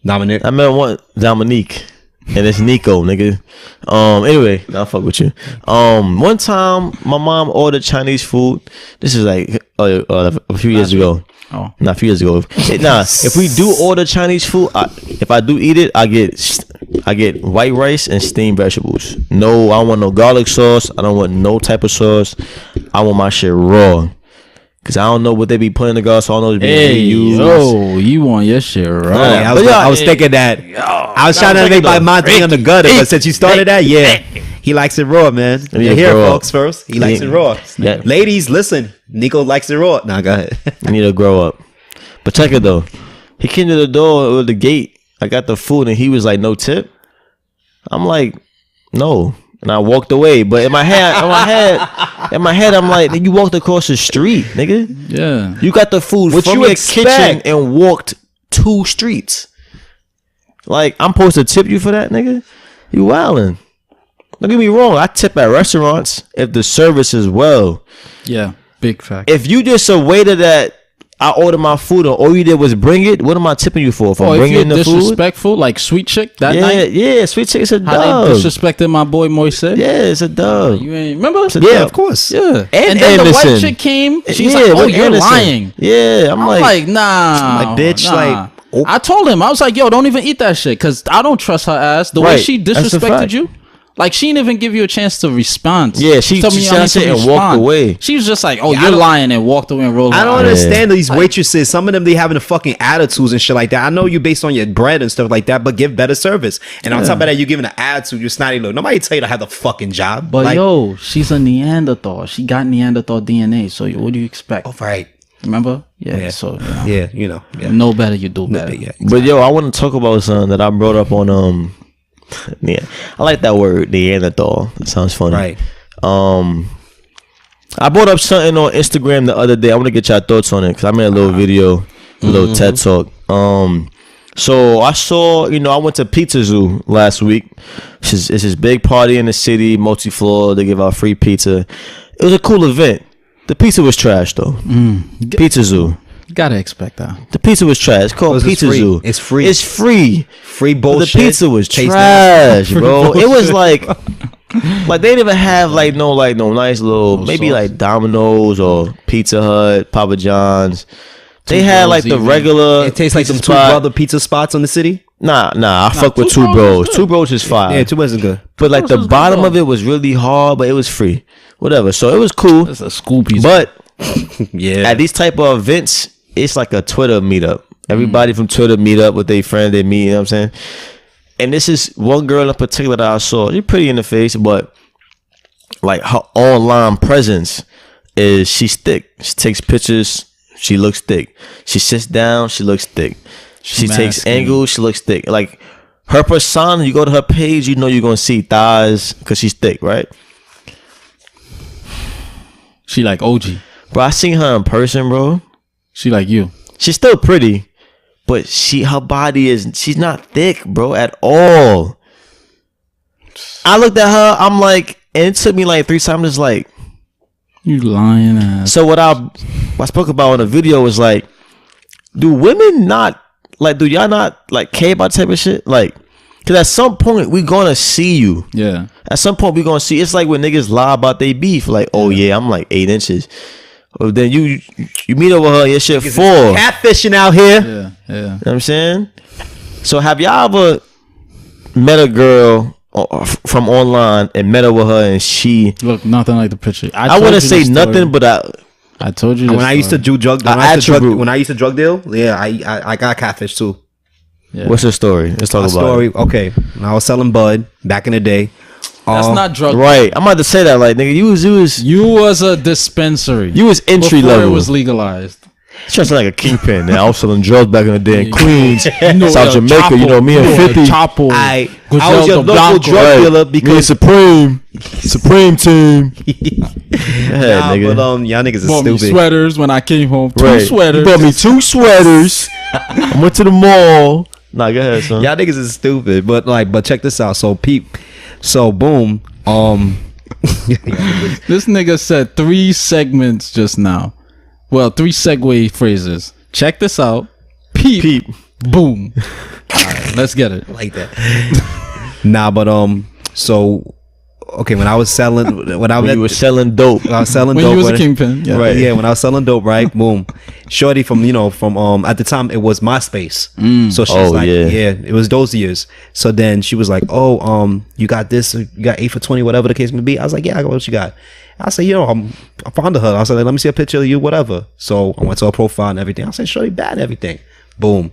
Dominic. I met one Dominique, and it's Nico, nigga. Anyway, I'll fuck with you. One time my mom ordered Chinese food. This is like a few years ago. Oh, Not a few years ago. If we do order Chinese food, if I do eat it, I get white rice and steamed vegetables. No, I don't want no garlic sauce. I don't want no type of sauce. I want my shit raw. Cause I don't know what they be putting in the garlic sauce. I don't know what they hey, be reused. yo, you want your shit right? Yeah, But I was thinking that. I was trying to make my mind think on the gutter, but since you started that, yeah, he likes it raw, man. Yeah, You hear, grow folks, first. He likes it raw. Yeah. Ladies, listen. Nico likes it raw. Nah, go ahead. You need to grow up. But check it though. He came to the door or the gate. I got the food and he was like, no tip. I'm like, no. And I walked away. But in my head, I'm like, you walked across the street, nigga. Yeah. You got the food What from you your expect? kitchen and walked 2 streets. Like, I'm supposed to tip you for that, nigga? You wildin'. Don't get me wrong. I tip at restaurants if the service is well. Yeah. Big fact. If you just a waiter that I ordered my food and all you did was bring it, what am I tipping you for? If I'm if bringing you're in the food? disrespectful, like Sweet Chick that night, Yeah, Sweet Chick is a how they dub. disrespected my boy Moise. Yeah, it's a dub. You ain't remember? It's a Yeah, dub. of course. Yeah. And then the Anderson. white chick came. She's Yeah, like, "Oh, with you're Anderson. lying." Yeah, I'm I'm like, like, nah, Like, bitch, nah. like, oh. I told him, I was like, yo, don't even eat that shit, because I don't trust her ass. The way Right, she that's a disrespected fact. you, like, she didn't even give you a chance to respond. Yeah, she Tell me just I need said to and walked respond. away. She was just like, oh, I you're don't- lying, and walked away and rolled I her don't eyes. understand these waitresses. Some of them, they having the fucking attitudes and shit like that. I know you based on your bread and stuff like that, but give better service. And on top of that, you giving an attitude. You're snotty little. Nobody tell you to have the fucking job. But like, yo, she's a Neanderthal. She got Neanderthal DNA. So what do you expect? oh, right. Remember? Yeah. Yeah. So Yeah, you know. Yeah. know better, you do better. Yeah. but yo, I want to talk about something that I brought up on yeah, I like that word, Neanderthal. That sounds funny. Right. I brought up something on Instagram the other day. I want to get your thoughts on it because I made a little video, a little TED talk. So I saw, I went to Pizza Zoo last week. It's this big party in the city, multi-floor. They give out free pizza. It was a cool event. The pizza was trash though. Pizza Zoo. You gotta expect that. The pizza was trash. It's called Was it Pizza free? Zoo. It's free. It's free. Free But bullshit. the pizza was Tastes trash, bro. It was like they didn't even have no nice little maybe sauce. like Domino's or Pizza Hut, Papa John's. They had Bros like the even. regular. It tastes like pizza them two spot. brother pizza spots on the city. Nah. I fuck with Two Two Bros is Bros. good. Two Bros is fire. Yeah, two wasn't good. But like Bros the is good, bottom though. of it was really hard, but it was free. Whatever. So it was cool. That's a school piece. But Yeah. at these type of events, it's like a Twitter meetup. Everybody from Twitter meet up with their friend, they meet, you know what I'm saying? And this is one girl in particular that I saw. She's pretty in the face, but like her online presence is she's thick. She takes pictures, she looks thick. She sits down, she looks thick. She takes masculine. angles, she looks thick. Like her persona, you go to her page, you know you're gonna see thighs because she's thick, right? she like OG. Bro, I seen her in person, bro. She like you. She's still pretty, but her body she's not thick, bro, at all. I looked at her, I'm like, and it took me like 3 times, just like, You lying ass. so what I spoke about in the video was like, do women not, like, do y'all not, like, care about type of shit? Like, because at some point, we gonna see you. Yeah. At some point, we gonna see, it's like when niggas lie about they beef, like, oh yeah, I'm like 8 inches. Or then you meet over her, your shit 4. Catfishing out here. Yeah. Yeah. You know what I'm saying? So have y'all ever met a girl from online and met her with her and she Look, nothing like the picture. I told wouldn't you say this story. nothing, but I told you When this I used to story. do drug, when I used to drug deal, yeah, I got catfish too. Yeah. what's the story? Let's talk A about story. it. Okay, when I was selling bud back in the day. That's not drug. Right. I'm about to say that, like, nigga, you was You was a dispensary. entry before level. it was legalized. Just like a kingpin. Now I was selling drugs back in the day in Queens, know, South El Jamaica. Chapo, You know, me and 50. Chapo, I Griselda was your local Blanco. drug dealer Me and because Supreme team. Yeah, nah, nigga. but y'all niggas is Bought me stupid. sweaters when I came home. Two Right. sweaters. You bought me 2 sweaters. I went to the mall. Nah, go ahead, son. Y'all niggas is stupid. But check this out. So boom. This nigga said 3 segments just now. Well, 3 segue phrases. Check this out. Peep. Boom. All right, let's get it. Like that. Nah, but so okay, when I was selling You were selling dope. when I was selling When dope, you was a kingpin. Yeah. Right. Yeah, when I was selling dope, right? Boom. Shorty from at the time it was MySpace. So she's Oh, like, yeah. it was those years. So then she was like, oh, you got this, you got 8 for 20, whatever the case may be. I was like, yeah, I got what you got. I said, I'm fond of her. I said, let me see a picture of you, whatever. So I went to her profile and everything. I said, shorty bad and everything. Boom.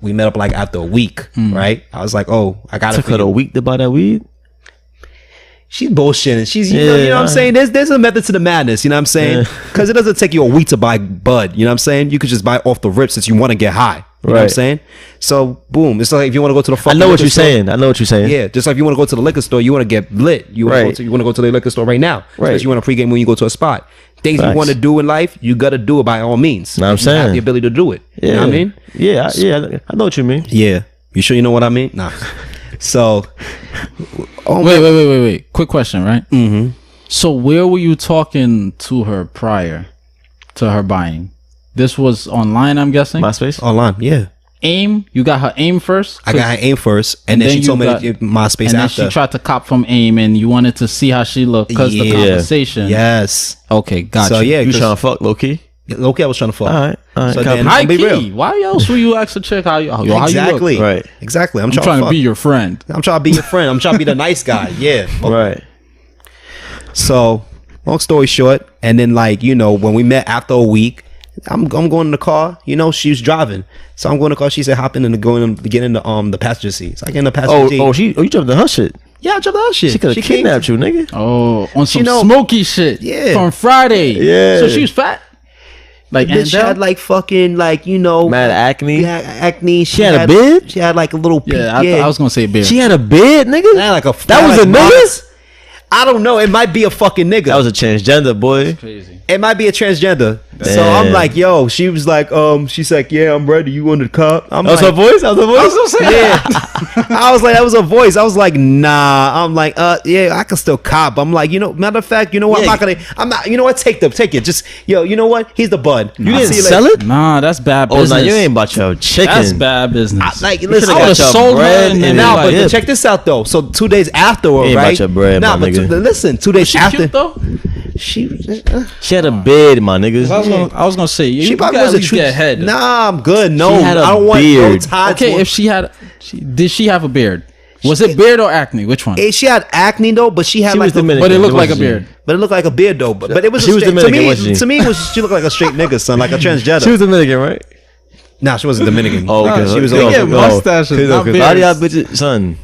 We met up like after a week, right? I was like, oh, I got it Took for her you. a week to buy that weed. She's bullshitting. She's you know what I'm saying? There's a method to the madness, you know what I'm saying? Because it doesn't take you a week to buy bud, you know what I'm saying? You could just buy off the rip since you want to get high. You know what I'm Right. saying? So boom. It's like if you want to go to the I fucking know what liquor you're store- saying. I know what you're saying. Yeah, just like if you want to go to the liquor store, you want to get lit. You want Right. to go to the liquor store right now. Right. Because you want to pregame when you go to a spot. Things Facts. you want to do in life, you got to do it by all means. Know what I'm You have saying? the ability to do it. Yeah. You know what I mean? Yeah, I know what you mean. Yeah. You sure you know what I mean? Nah. So, Wait. Quick question, right? Mm-hmm. So where were you talking to her prior to her buying? This was online, I'm guessing? MySpace. online, yeah. AIM? You got her AIM first? I got her AIM first, and then she you told me got- to give MySpace and then after. she tried to cop from AIM and you wanted to see how she looked because the Yeah. conversation. Yes. Okay, gotcha. So yeah, You 'cause- trying to fuck low key? okay, I was trying to fuck. All right. So copy. then, High I'll be key. real. Why else would you ask a chick how you Exactly. look? Right. Exactly. I'm I'm trying, trying to to fuck. be your friend. I'm trying to be your friend. I'm trying to be the nice guy. Yeah. Right. So, long story short, and then when we met after a week, I'm going in the car. She was driving, so I'm going in the car. She said, "Hop in and get in the passenger seat." So I get in the passenger seat. You jumped in her shit. Yeah, I jumped out shit. She could have came- kidnapped you, nigga. Oh, on some know- smoky shit. Yeah. From Friday. Yeah. So she was fat. Like Bitch, she had fucking Mad acne. Yeah, acne. She had a beard? She had like a little. Yeah, I was gonna say beard. She had a beard, nigga. Had like a. That was a nigga. I don't know. It might be a fucking nigga. That was a transgender, boy. crazy. It might be a transgender. So Damn. I'm like, yo. She was like, she's like, yeah, I'm ready. You want the cop? I'm That was like, her voice. That was her voice. yeah. I was like, that was a voice. I was like, nah. I'm like, yeah, I can still cop. I'm like, matter of fact, you know what? Yeah. I'm not. You know what? Take it. Just, you know what? He's the bud. You I'll didn't see sell later. it? Nah, that's bad Oh, business. no, you ain't about your chicken. That's bad business. Like, You listen, should've I got would've your sold her bread and then and Nah, like, but yeah. check this out though. So 2 days afterward, You ain't right? about your bread, nah, my but nigga. listen, 2 days she after, cute though? she She had a beard, my niggas. I was gonna say you probably gotta was at least get head. Nah, I'm good. No, She had a I don't want no beard. ties. Okay, if did she have a beard? Was it beard or acne? Which one? She had acne though, but she had She like was Dominican. But it looked It like a was- beard. but it looked like a beard though. But it was She was Dominican, to me. wasn't she? To me, she looked like a straight nigga, son, like a transgender. She was Dominican, right? Nah, she wasn't Dominican. Oh, okay. She was They a get mustaches, not A lot of y'all beards. bitches, son.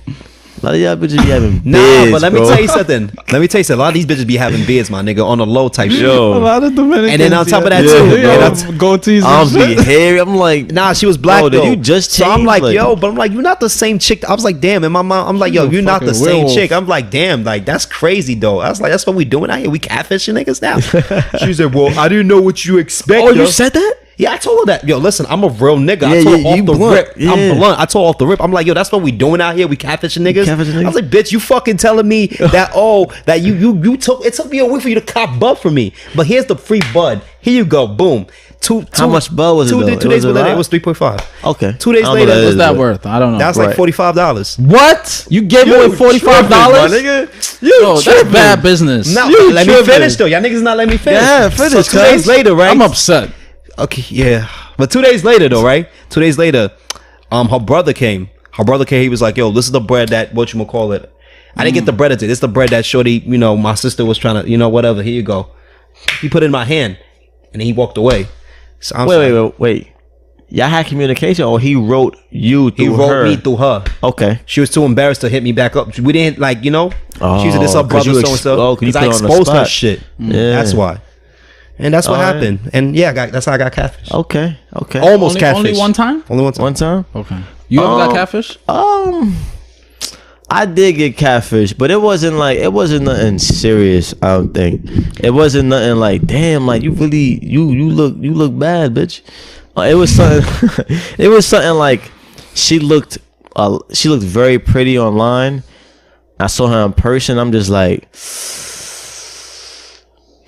A lot of y'all bitches be having Nah, beards, but let me bro. tell you something. A lot of these bitches be having beards, my nigga, on the low type shit. A Yo, lot of Dominicans. And then on top of that, Yeah, too, bro. and on goatees. arms be hairy. I'm like, nah, she was black Bro, did though. you just So I'm change? like, Like- yo, but I'm like, you're not the same chick. I was like, damn. And my mom, I'm like, yo, She's a you're not the fucking same werewolf. chick. I'm like, damn, like that's crazy though. I was like, that's what we doing out here. We catfishing niggas now. She said, well, I didn't know what you expect. oh, yo. you said that? Yeah, I told her that. Yo, listen, I'm a real nigga. I Yeah, told yeah, her you off the blunt. rip. Yeah. I'm blunt. I told her off the rip. I'm like, yo, that's what we doing out here. We catfishing niggas. Catfishing I was niggas? like, bitch, you fucking telling me that you took it took me a week for you to cop bud for me. But here's the free bud. Here you go. Boom. How much bud was it, though? 2 It days was a later, lot? it was 3.5. Okay. 2 days I don't know later, what it What's is, that but- worth? I don't know. That was like $45. What? You gave away $45? nigga. Yo, that's bad business. No, You let me tripping. finish though. Y'all niggas not letting me finish. Yeah, finish, So 2 days cuz. later, right? I'm upset. Okay, yeah. But 2 days later though, right? 2 days later, her brother came. He was like, yo, this is the bread that whatchamacallit. I didn't get the bread today. This is the bread that shorty, my sister was trying to, whatever. Here you go. He put it in my hand and then he walked away. So I'm Wait. Y'all had communication, or he wrote you through He wrote her? me through her. Okay. She was too embarrassed to hit me back up. We didn't she was this her 'cause brother you so and so. oh, 'cause you Because I put her on the exposed her spot. shit. Yeah. That's why. And that's what happened. And yeah, that's how I got catfish. Okay. Almost catfish. Only one time? Only one time. One time? Okay. You ever got catfish? I did get catfish, but it wasn't nothing serious. I don't think it wasn't nothing like, damn, like you really you look bad, bitch. It was something. It was something like she looked very pretty online. I saw her in person. I'm just like,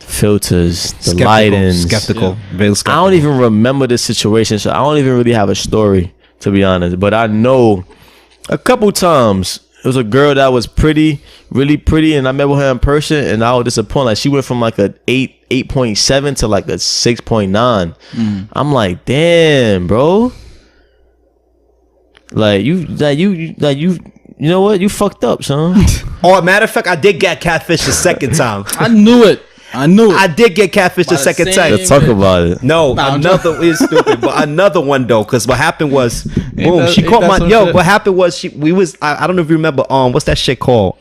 filters, the lighting, skeptical. I don't even remember the situation, so I don't even really have a story, to be honest. But I know a couple times it was a girl that was pretty, really pretty, and I met with her in person, and I was disappointed. Like she went from like a 8.7 to like a 6.9. I'm like, damn, bro. You know what? You fucked up, son. Oh, matter of fact, I did get catfish the second time. I knew it. I did get catfish the second time. Let's talk about it. No, another is stupid, but another one though, because what happened was, boom, she caught my What happened was I don't know if you remember. What's that shit called?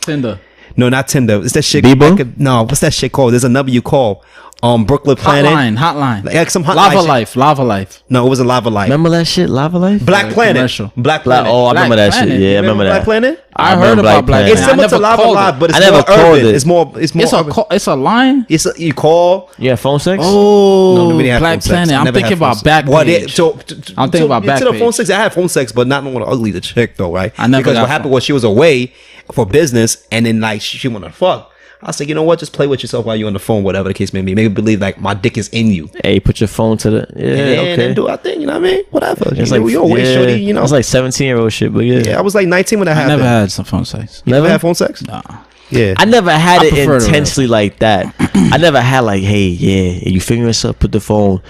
Tinder. No, not Tinder. It's that shit. Bebo? No, what's that shit called? There's a number you call. Brooklyn Planet. Hotline. Like some hotline. Lava Life. No, it wasn't Lava Life. Remember that shit, Lava Life? Black Planet. Commercial. Black Planet. Oh, I remember that Planet. shit. Yeah, I remember that. Black Planet. I heard about Black Planet. It's similar to Lava Live, but it's more urban. It's more. It's a line. You call. Yeah, phone sex. Oh, No, we didn't have Black phone sex. Planet. I I'm never thinking had phone about sex. Backpage. I'm thinking about To the phone Backpage. sex, I had phone sex, but not one ugly the chick though, right? I never because got what happened phone. was she was away for business, and then like she wanted to fuck. I said, you know what? Just play with yourself while you're on the phone, whatever the case may be. Make me believe like my dick is in you. Hey, put your phone to the And then do our thing. You know what I mean? Whatever. It's you know, like we always shorty. You know, it's like 17-year-old shit, but yeah. I was like 19 when that I happened. never had some phone sex. You never had phone sex? Nah. Yeah. I never had I it prefer the intensely like that. I never had like, hey, yeah, you figure yourself, put the phone.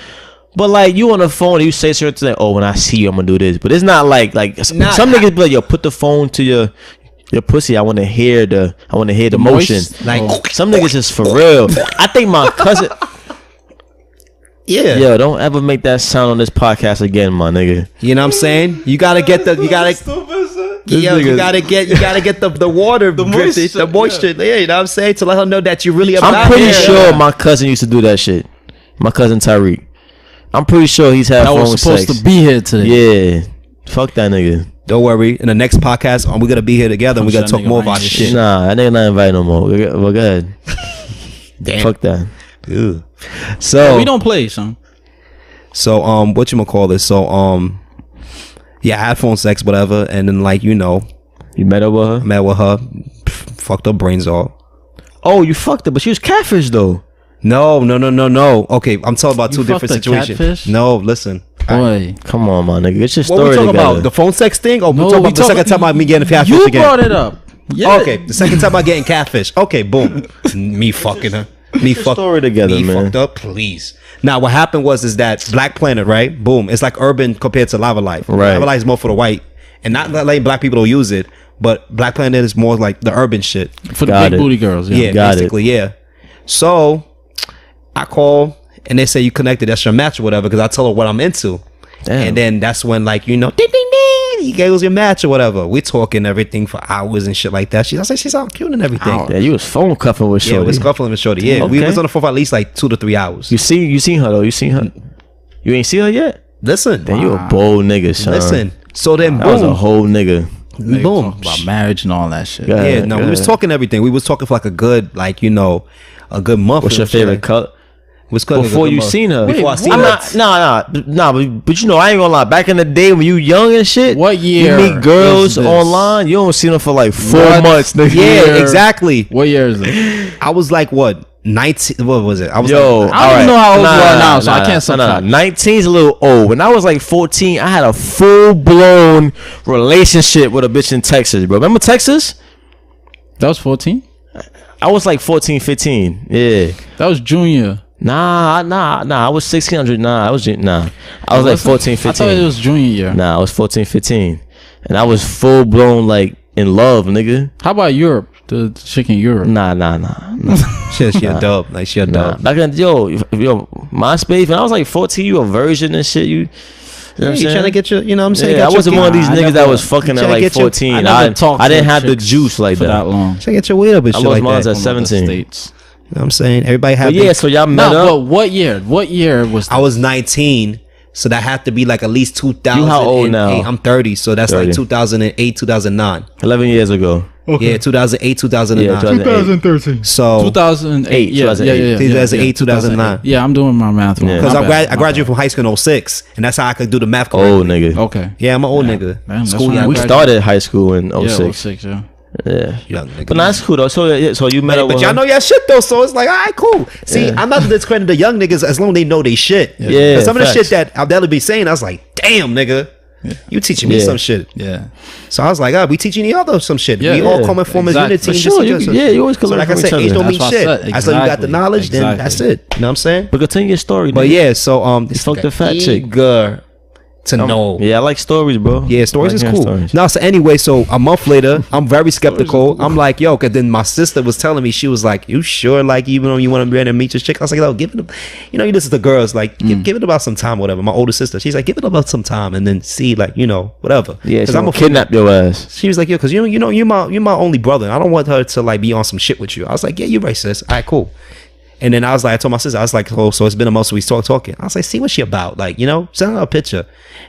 But like you on the phone, you say certain things like, oh, when I see you, I'm gonna do this. But it's not like some niggas be like, yo, put the phone to your pussy. I want to hear the motion. Like some niggas is for real. I think my cousin. Yeah. Yo, don't ever make that sound on this podcast again, my nigga. You know what I'm saying? You gotta get the you gotta get the water, the moisture. Yeah, you know what I'm saying? To let her know that you really about I'm pretty it. sure my cousin used to do that shit. My cousin Tyreek. I'm pretty sure he's had phone I was supposed sex. to be here today. Yeah. Fuck that nigga. Don't worry. In the next podcast, we're gonna be here together and we're gonna talk more about this shit. Nah, I nigga not invited no more. Well, go ahead. Damn. Fuck that. Ew. So we don't play, son. So what you gonna call this? So yeah, I had phone sex, whatever, and then like you met up with her. Fucked her brains off. Oh, you fucked her, but she was catfish though. No. Okay, I'm talking about two different situations. Catfish? No, listen. Boy, come on, my nigga. Get your story What we talking together. about? The phone sex thing? Or we talking about the second time about me getting catfish you again? brought it up. Yeah. Okay, the second time about getting catfish. Okay, boom. Me fucking her. Story together, man. Fucked up, please. Now, what happened was that Black Planet, right? Boom. It's like urban compared to Lava Life. Right. Lava Life is more for the white, and not letting black people don't use it. But Black Planet is more like the urban shit For the big booty girls. Yeah, basically, yeah. So I call and they say you connected. That's your match or whatever. Because I tell her what I'm into. Damn. And then that's when like ding ding ding, you goes your match or whatever. We talking everything for hours and shit like that. I said she sound cute and everything. Yeah, you was phone cuffing with shorty. Yeah, we was cuffing with shorty. Yeah, we was on the phone for at least like 2 to 3 hours. You seen her though? You seen her? You ain't seen her yet? Listen, then you a bold nigga, son. Listen, so then that was a whole nigga. Boom, about marriage and all that shit. We was talking everything. We was talking for like a good a good month. What's your favorite color? Before you seen her. Before I seen her. Nah, but you know, I ain't gonna lie. Back in the day when you young and shit, what year? You meet girls online, you don't see them for like 4 months. Nigga. Yeah, exactly. What year is it? I was like, what? 19. What was it? I was I don't even know how old you are now, so I can't subtract. 19's a little old. When I was like 14, I had a full blown relationship with a bitch in Texas, bro. Remember Texas? That was 14? I was like 14, 15. Yeah. That was junior. Nah. I was 1600. I was like 14, 15. I thought it was junior year. Nah, I was 14, 15. And I was full blown like in love, nigga. How about Europe? The chick in Europe? Nah. She a dub. Like she a dub. Back then, yo, MySpace, when I was like 14, you a virgin and shit. You know you trying to get your, you know what I'm saying? Yeah, I wasn't one of these niggas that was fucking at like 14. I didn't have the juice like that long. Trying to get your weight up and shit I like lost mine that. at 17. know what I'm saying? Everybody had. But yeah, so y'all met No, up. but what year? What year was that? I was 19, so that had to be like at least 2000. You how old now? I'm 30, so that's 30. like 2008, 2009. 11 years ago. Yeah, 2008, 2009. Yeah, 2013. So 2008. Yeah, 2008. 2008, 2009. Yeah, I'm doing my math wrong. Yeah. because My bad, I graduated from high school in 06, and that's how I could do the math correctly. Old nigga. Okay. Yeah, I'm an old nigga. Man, that's School when I young. We graduated. started high school in 06. Yeah, 06, yeah. Yeah. Young nigga. But that's cool though. So you met up But with y'all her? know y'all shit though, so it's like, all right, cool. See, Yeah. I'm not to discredit the young niggas as long as they know they shit. Yeah, 'Cause some of the facts. shit that Abdalla be saying, I was like, damn, nigga, you teaching me Yeah. some shit. Yeah. So I was like, we teaching each other some shit. Yeah, we all yeah, coming from exactly. a unity. For and sure, just- you always can so learn like I from said, each age other. don't mean That's what I shit. said. As long as you got the Exactly. knowledge, then Exactly. that's it. You know what I'm saying? But continue your story. But nigga. yeah, so this Fuck the fat chick. eager to know. Yeah, I like stories, bro. Yeah, stories I is like cool. hearing stories. No, so anyway, so a month later, I'm very skeptical. I'm like, yo, cause then my sister was telling me, she was like, you sure, like, even though you want to be able to meet your chick? I was like, yo, give it, you know, you listen to girls, like, give it about some time, whatever. My older sister, she's like, give it about some time and then see, like, you know, whatever. Yeah, Cause so I'm a kidnap your ass. She was like, yo, cause you're my only brother. I don't want her to like be on some shit with you. I was like, yeah, you're right, sis. All right, cool. And then I told my sister, I was like, oh, so it's been a month, so we start talking. I was like, see what she about, like, you know, send her a picture.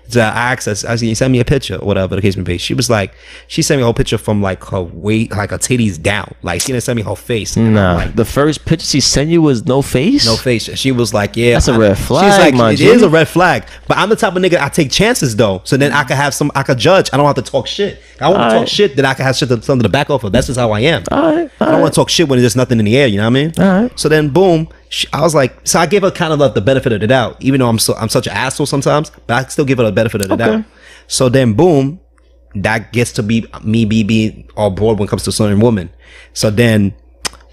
So I asked her, I was like, send me a picture, whatever the case may be. She was like, she sent me a whole picture from like her weight, like her titties down. Like she didn't send me her face. And I'm Nah, like, the first picture she sent you was no face. no face. She was like, yeah, That's a red She's flag, like, my it G. is a red flag. But I'm the type of nigga I take chances though. So then I could judge. I don't have to talk shit. I want to talk Alright. shit, then I can have shit something to back off of. That's just how I am. Alright, I don't want to talk shit when there's nothing in the air. You know what I mean? Alright. So then, boom. I was like, so I gave her kind of like the benefit of the doubt, even though I'm such an asshole sometimes, but I still give her the benefit of the doubt. So then, boom, that gets to be me being all broad when it comes to certain women. So then,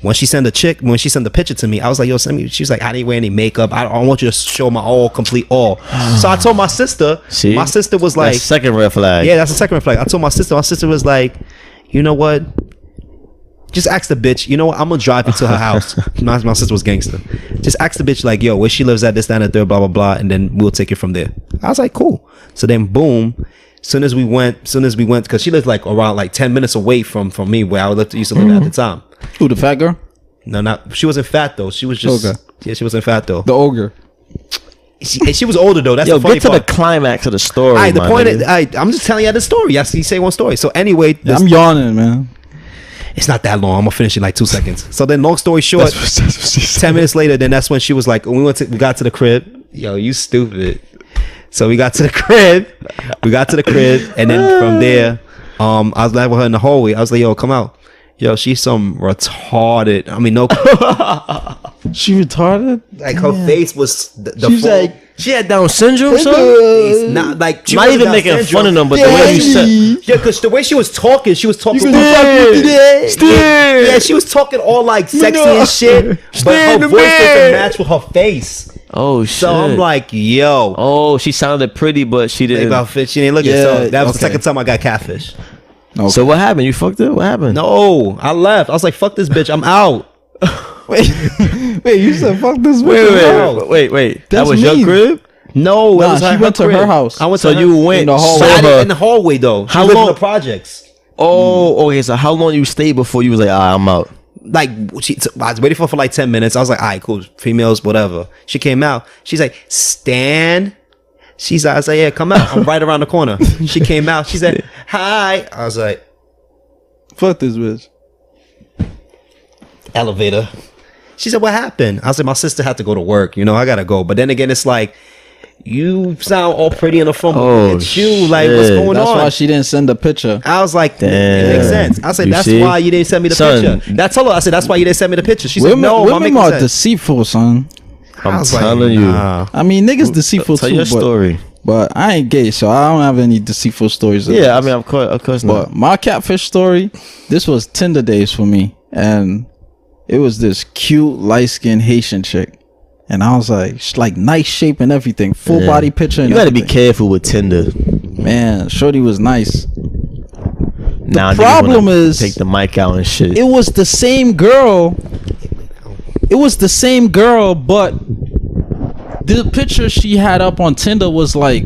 when she sent the picture to me, I was like, yo, send me. She was like, I didn't wear any makeup. I don't want you to show my complete all. So I told my sister. See? My sister was like, That's second red flag. yeah, that's the second red flag. I told my sister. My sister was like, you know what? Just ask the bitch. You know what? I'm gonna drive you to her house. My sister was gangster. Just ask the bitch like, yo, where she lives at, this, that, and the third, blah, blah, blah, and then we'll take it from there. I was like, cool. So then, boom. Soon as we went, because she lived like around like 10 minutes away from me, where I used to live at the time. Who, the fat girl? No, she wasn't fat though. She was just Okay. yeah, she wasn't fat though. The ogre. She was older though. That's Yo, the funny get to part. the climax of the story. All right, the my point nigga. is, I'm just telling you the story. Yes, you say one story. So anyway, Yeah, I'm yawning, man. it's not that long. I'm gonna finish in like 2 seconds. So then, long story short, 10 minutes later, then that's when she was like, we got to the crib. Yo, you stupid. So we got to the crib. And then from there, I was like with her in the hallway. I was like, yo, come out. Yo, she's some retarded. I mean, no, She retarded? like her face was the She's full- like, she had Down syndrome, son. it's not like she Not wasn't even Down making syndrome. fun of them, but the way you said, Yeah, because the way she was talking Still. yeah, she was talking all like sexy and shit, but her voice doesn't match with her face. oh shit. So I'm like, yo, oh, she sounded pretty, but she think didn't. about fit. She didn't look Yeah, at. So that was the okay. second time I got catfish. So what happened? You fucked up. What happened? No, I left. I was like, fuck this bitch. I'm out. Wait, you said fuck this bitch. Wait. That That's was your mean. crib. No, Nah, it was she went to crib. her house. I went So to her, you went in the hallway. But I saw didn't- her. in the hallway though. She How lived in long- the projects. Oh, okay. So how long you stayed before you was like, I'm out? Like I was waiting for her for like 10 minutes. I was like, all right, cool, females, whatever. She came out. She's like, Stan. I was like, yeah, come out. I'm right around the corner. She came out. She said, hi. I was like, Fuck this bitch. elevator. She said, what happened? I was like, my sister had to go to work. You know, I gotta go. But then again, it's like, you sound all pretty in the phone. Oh, It's you. Like, what's shit. going That's on? why she didn't send a picture. I was like, Damn. it makes sense. I said, You that's see? why you didn't send me the Son. picture. That's all. I said, that's why you didn't send me the picture. She said, Women, no, I'm women making are sense. deceitful, son. I I'm was telling you. nah. I mean, niggas deceitful Tell too. your but, story. but I ain't gay, so I don't have any deceitful stories. Yeah, I mean, of course not. But my catfish story, this was Tinder days for me, and it was this cute light-skinned Haitian chick, and I was like nice shape and everything, full Yeah. body picture. And You gotta be everything. careful with Tinder. Man, shorty was nice. Now niggas problem wanna is- take the mic out and shit. It was the same girl. It was the same girl, but the picture she had up on Tinder was like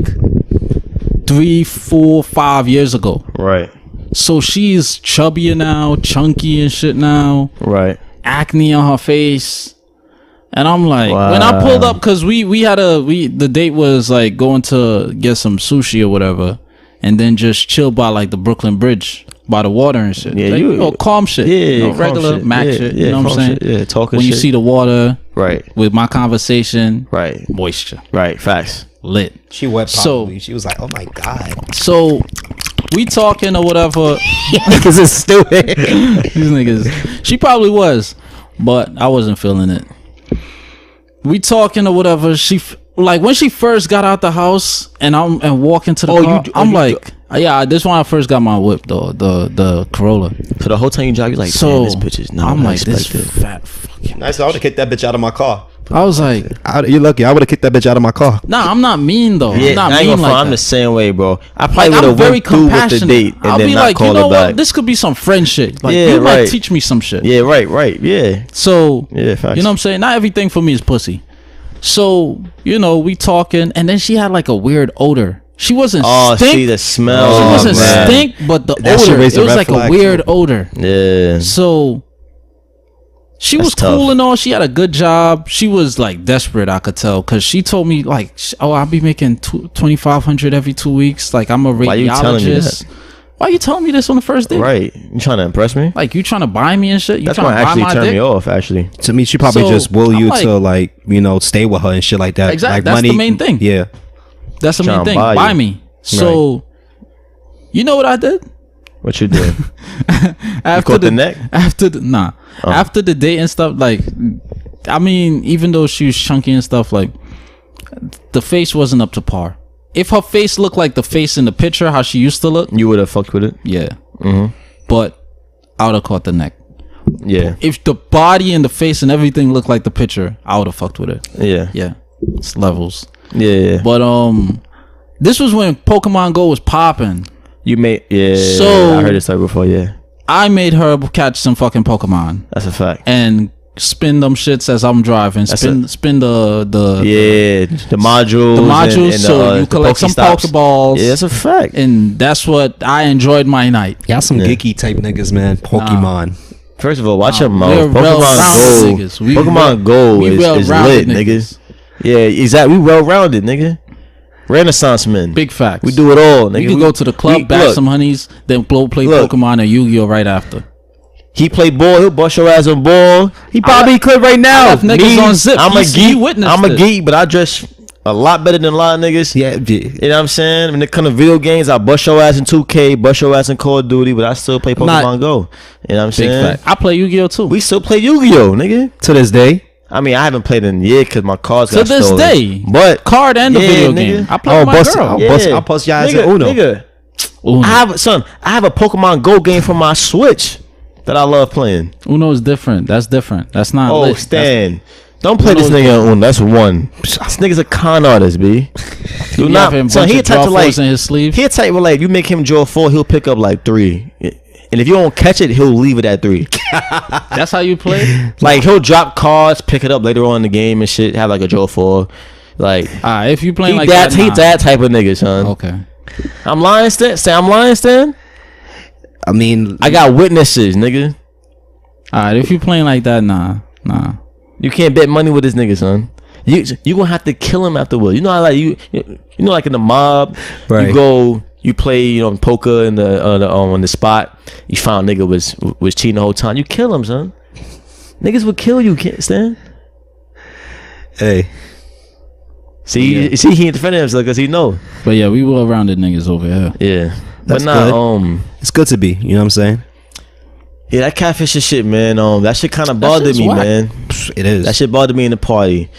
3, 4, 5 years ago. Right. So she's chubbier now, chunky and shit now. Right. acne on her face. And I'm like, when I pulled up, because the date was like going to get some sushi or whatever, and then just chill by like the Brooklyn Bridge by the water and shit. Yeah, like, calm shit. Yeah, regular shit. Mac shit. You know what I'm saying? Shit. Yeah, talking when shit. You see the water, right, with my conversation, right, moisture, right, facts, lit. She wet probably. She was like, oh my god. So we talking or whatever. Niggas is stupid. These niggas. She probably was, but I wasn't feeling it. We talking or whatever. She like when she first got out the house and walk into the car. I'm like, yeah, this one I first got my whip though, the Corolla. So the whole time you drive, you like, so this bitch is not. I'm like, this fat fucking. Nice. I would have kicked that bitch out of my car. I was like, you're lucky. I would have kicked that bitch out of my car. Nah, I'm not mean though. Yeah, I'm not I ain't mean gonna like I'm that. the same way, bro. I probably Like, would I'm have very went through with the compassionate. date and I'll then be not like, call you know her back. what? This could be some friend shit. Like, Yeah, you might right. teach me some shit. Yeah, right. Yeah. So, Yeah, facts. you know what I'm saying? Not everything for me is pussy. So, you know, we talking, and then she had like a weird odor. She wasn't stink. See the smell. She wasn't man. stink, but the That shit odor, raised it a was red like a flag, weird too. odor. Yeah. So she That's was cool tough. and all. She had a good job. She was like desperate, I could tell, because she told me like, oh, I'll be making $2,500 every 2 weeks. Like, I'm a radiologist. Why you telling me that? Why you telling me this on the first date? Right. You trying to impress me? Like, you trying to buy me and shit? You That's trying gonna to buy actually my turn dick? me off. Actually. To me, she probably So, just will I'm you like- to like, you know, stay with her and shit like that. Exactly. Like That's money, the main thing. Yeah. That's the main Trying to thing. buy Buy you. me. So, you know what I did? What you did? After caught the neck? After the date and stuff, like, I mean, even though she was chunky and stuff, like, the face wasn't up to par. If her face looked like the face in the picture, how she used to look, You would have fucked with it. yeah. Mm-hmm. But I would have caught the neck. Yeah. If the body and the face and everything looked like the picture, I would have fucked with it. Yeah. Yeah, it's levels. Yeah. But this was when Pokemon Go was popping. You made. Yeah. So- I heard this story before. Yeah. I made her catch some fucking Pokemon That's a fact. and spin them shits as I'm driving. Spin the Yeah. The modules. the modules. And So you the collect some Pokestops. Pokeballs. Yeah, that's a fact. And that's what I enjoyed my night. Y'all some geeky type niggas, man. Pokemon. First of all, watch your We're mouth. well-rounded Go. niggas. We Pokemon Go we is well-rounded lit, niggas. Yeah, exactly. We well-rounded, nigga. Renaissance men. Big facts. We do it all, nigga. You can go to the club, bash look, some honeys, then go play Look. Pokemon and Yu-Gi-Oh right after. He play ball. He'll bust your ass on ball. He probably could right now. I left niggas on zip. I'm a You geek. witnessed I'm a it. geek, but I dress a lot better than a lot of niggas. Yeah. You know what I'm saying? When it comes to video games, I bust your ass in 2K, bust your ass in Call of Duty, but I still play Pokemon Not- Go. You know what I'm Big saying? fact. I play Yu-Gi-Oh too. We still play Yu-Gi-Oh, nigga. To this day. I mean, I haven't played in a year because my cards To got this stolen. day. But Card and the Yeah, video nigga. game. I play with my bust, girl. I'll bust y'all ass in nigga, Uno. nigga. Uno. I have a Pokemon Go game for my Switch that I love playing. Uno is different. That's different. That's not Oh, lit. Stan. Don't play this Uno's nigga on Uno. That's one. This nigga's a con artist, B. Do You not. have him So bunch he of type draw to like. fours in his sleeve. He type of like. You make him draw 4, he'll pick up like 3. And if you don't catch it, he'll leave it at 3. That's how you play? Like he'll drop cards, pick it up later on in the game and shit. Have like a draw 4. Like If you playing he like that. that, He nah. that type of nigga, son. Okay. I'm lying, Stan. Say I'm lying, Stan. I mean, I got witnesses, nigga. If you playing like that, nah. You can't bet money with this nigga, son. You gonna have to kill him afterwards. You know how like you know like in the mob, Right. you go, you play poker in the on the spot. You found a nigga was cheating the whole time. You kill him, son. Niggas would kill you, can't stand. hey. See, see, he ain't defending himself because he know. But yeah, we well-rounded niggas over here. Yeah, That's but not good. It's good to be. You know what I'm saying? Yeah, that catfish shit, man. That shit kind of bothered shit's me, whack. man. It is. That shit bothered me in the party.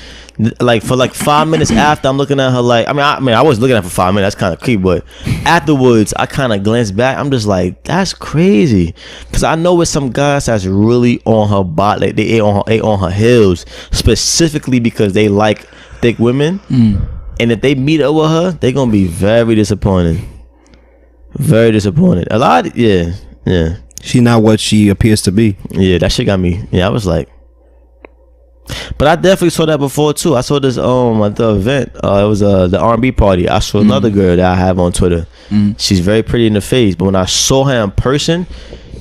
Like for like 5 minutes after, I'm looking at her like I mean I was looking at her for 5 minutes. That's kind of creepy, but afterwards I kind of glanced back. I'm just like, that's crazy, because I know it's some guys that's really on her body, like they on her heels specifically because they like thick women, and if they meet up with her, they gonna be very disappointed. Very disappointed. A lot, yeah. She not what she appears to be. Yeah, that shit got me. Yeah, I was like, but I definitely saw that before too. I saw this at the event. It was the R&B party. I saw another girl that I have on Twitter. She's very pretty in the face, but when I saw her in person,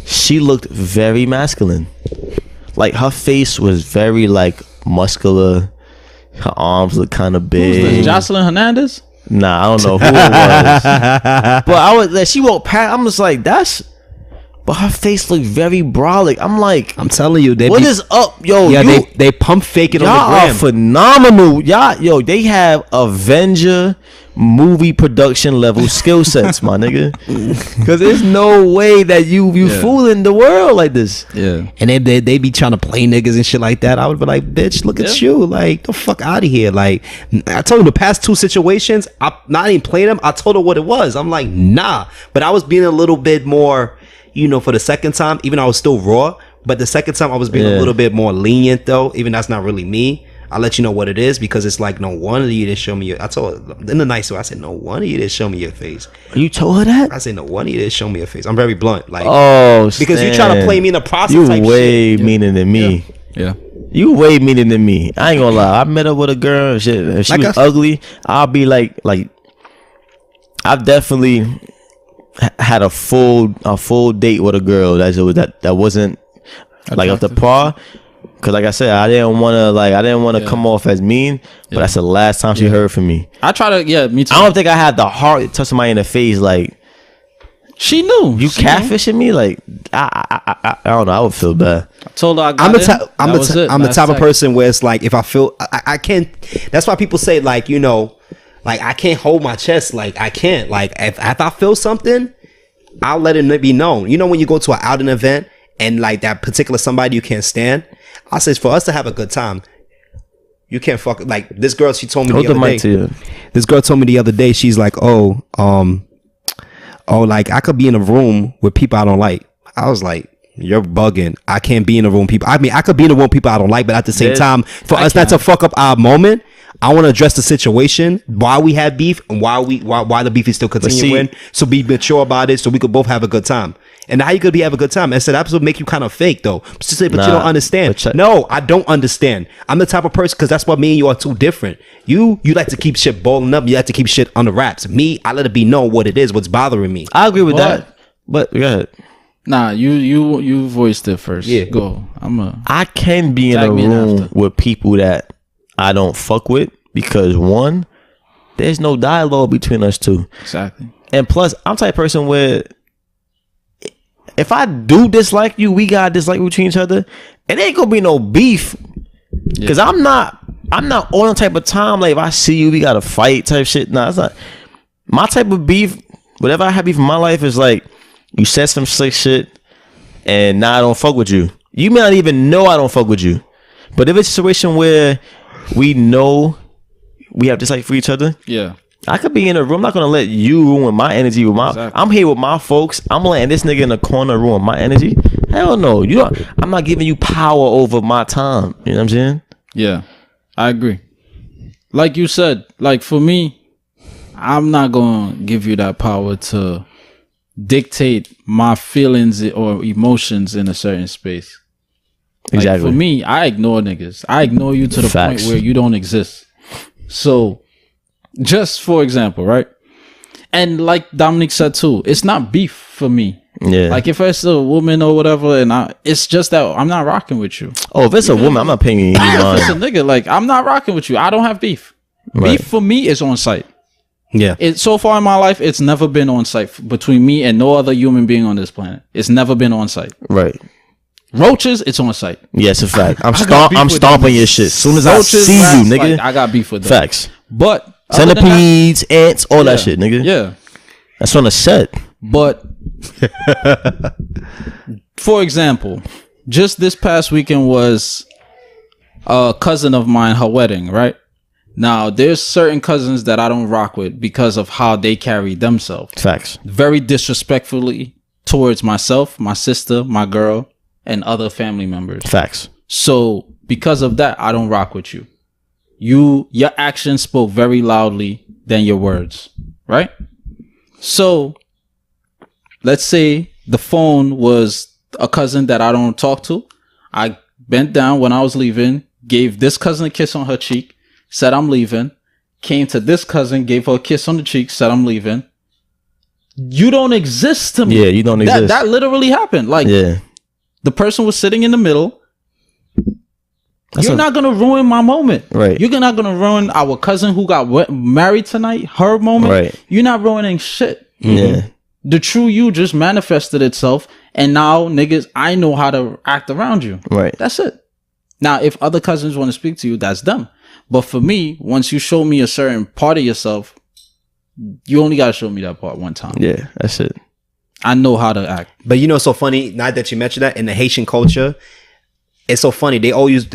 she looked very masculine. like her face was very like muscular. Her arms look kind of Who's big. this? Jocelyn Hernandez? Nah, I don't know who it was. But I was like, she walked past. I'm just like, that's. But her face looked very brolic. I'm like, I'm telling you, what is up, yo? Yeah, you, they pump fake it on y'all the are gram. phenomenal. Y'all, yo, they have Avenger movie production level skill sets, my nigga. Because there's no way that you fooling the world like this. Yeah. And they be trying to play niggas and shit like that. I would be like, bitch, look at you. Like, the fuck out of here. Like, I told him the past 2 situations, I'm not even playing them. I told her what it was. I'm like, nah. But I was being a little bit more, you know, for the second time, even though I was still raw. But the second time I was being a little bit more lenient though. Even that's not really me. I'll let you know what it is because it's like, no one of you didn't show me your, I told her in the nice way, I said, no one of you didn't show me your face. You told her that? I said, no one of you didn't show me your face. I'm very blunt. Like, because you try to play me in a process. You type way shit. meaner than me. Yeah. You way meaner than me. I ain't gonna lie. I met up with a girl and shit. If she Like was ugly, I'll be like I've definitely had a full date with a girl that wasn't like up to par. Cause like I said, I didn't want to come off as mean, but that's the last time she heard from me. I try to, me too. I don't think I had the heart to touch somebody in the face. Like, she knew. You catfishing me? Like, I don't know. I would feel bad. I told her I'm the type of person where it's like, if I feel, I can't. That's why people say, like, you know, like, I can't hold my chest. Like, I can't. Like, if I feel something, I'll let it be known. You know, when you go to an outing event and like that particular somebody you can't stand, I says, for us to have a good time, you can't fuck. Like, this girl, she told me the other day. This girl told me the other day, she's like, like, I could be in a room with people I don't like. I was like, you're bugging. I can't be in a room with people. I mean, I could be in a room with people I don't like, but at the same time, for us not to fuck up our moment, I want to address the situation, why we have beef and why the beef is still continuing. So be mature about it so we could both have a good time. And how you could have a good time? I said, that would make you kind of fake though. But you don't understand. No, I don't understand. I'm the type of person, because that's what me and you are too different. You like to keep shit boiling up. You like to keep shit under wraps. Me, I let it be known what it is, what's bothering me. I agree with that. But go ahead. Nah, you voiced it first. Yeah. Go. I can be in a room with people that I don't fuck with because one, there's no dialogue between us two. Exactly. And plus, I'm the type of person where if I do dislike you, we got dislike between each other. It ain't gonna be no beef. Cause I'm not on the type of time like if I see you, we gotta fight type shit. Nah, it's not my type of beef. Whatever I have beef in my life is like you said some slick shit and now I don't fuck with you. You may not even know I don't fuck with you. But if it's a situation where we know we have dislike for each other, yeah, I could be in a room. I'm not gonna let you ruin my energy with my. Exactly. I'm here with my folks. I'm letting this nigga in the corner ruin my energy. Hell no, you don't. I'm not giving you power over my time. You know what I'm saying? Yeah, I agree. Like you said, like for me, I'm not gonna give you that power to dictate my feelings or emotions in a certain space. Exactly. Like for me, I ignore niggas. I ignore you to the point where you don't exist. So, just for example, right? And like Dominique said too, it's not beef for me. Yeah. Like if it's a woman or whatever, and it's just that I'm not rocking with you. Oh, if it's a woman, I'm not paying you. If it's a nigga, like I'm not rocking with you. I don't have beef. Right. Beef for me is on site. Yeah. So far in my life, it's never been on site between me and no other human being on this planet. It's never been on site. Right. Roaches, it's on site. Yes, a fact. I'm stomping your shit. As soon as Roaches, I see you, nigga. Like, I got beef with them. Facts. But centipedes, ants, all that shit, nigga. Yeah. That's on the set. But for example, just this past weekend was a cousin of mine, her wedding, right? Now, there's certain cousins that I don't rock with because of how they carry themselves. Facts. Very disrespectfully towards myself, my sister, my girl, and other family members. Facts. So because of that, I don't rock with you. Your actions spoke very loudly than your words, right? So let's say the phone was a cousin that I don't talk to. I bent down when I was leaving, gave this cousin a kiss on her cheek, said I'm leaving, came to this cousin, gave her a kiss on the cheek, said I'm leaving. You don't exist to me. Yeah, you don't exist. That literally happened. Like, the person was sitting in the middle. You're not gonna ruin my moment. Right. You're not gonna ruin our cousin who got married tonight. Her moment. Right. You're not ruining shit. Yeah. The true you just manifested itself, and now niggas, I know how to act around you. Right. That's it. Now, if other cousins want to speak to you, that's them. But for me, once you show me a certain part of yourself, you only gotta show me that part one time. Yeah, that's it. I know how to act. But you know, it's so funny. Now that you mentioned that, in the Haitian culture, it's so funny.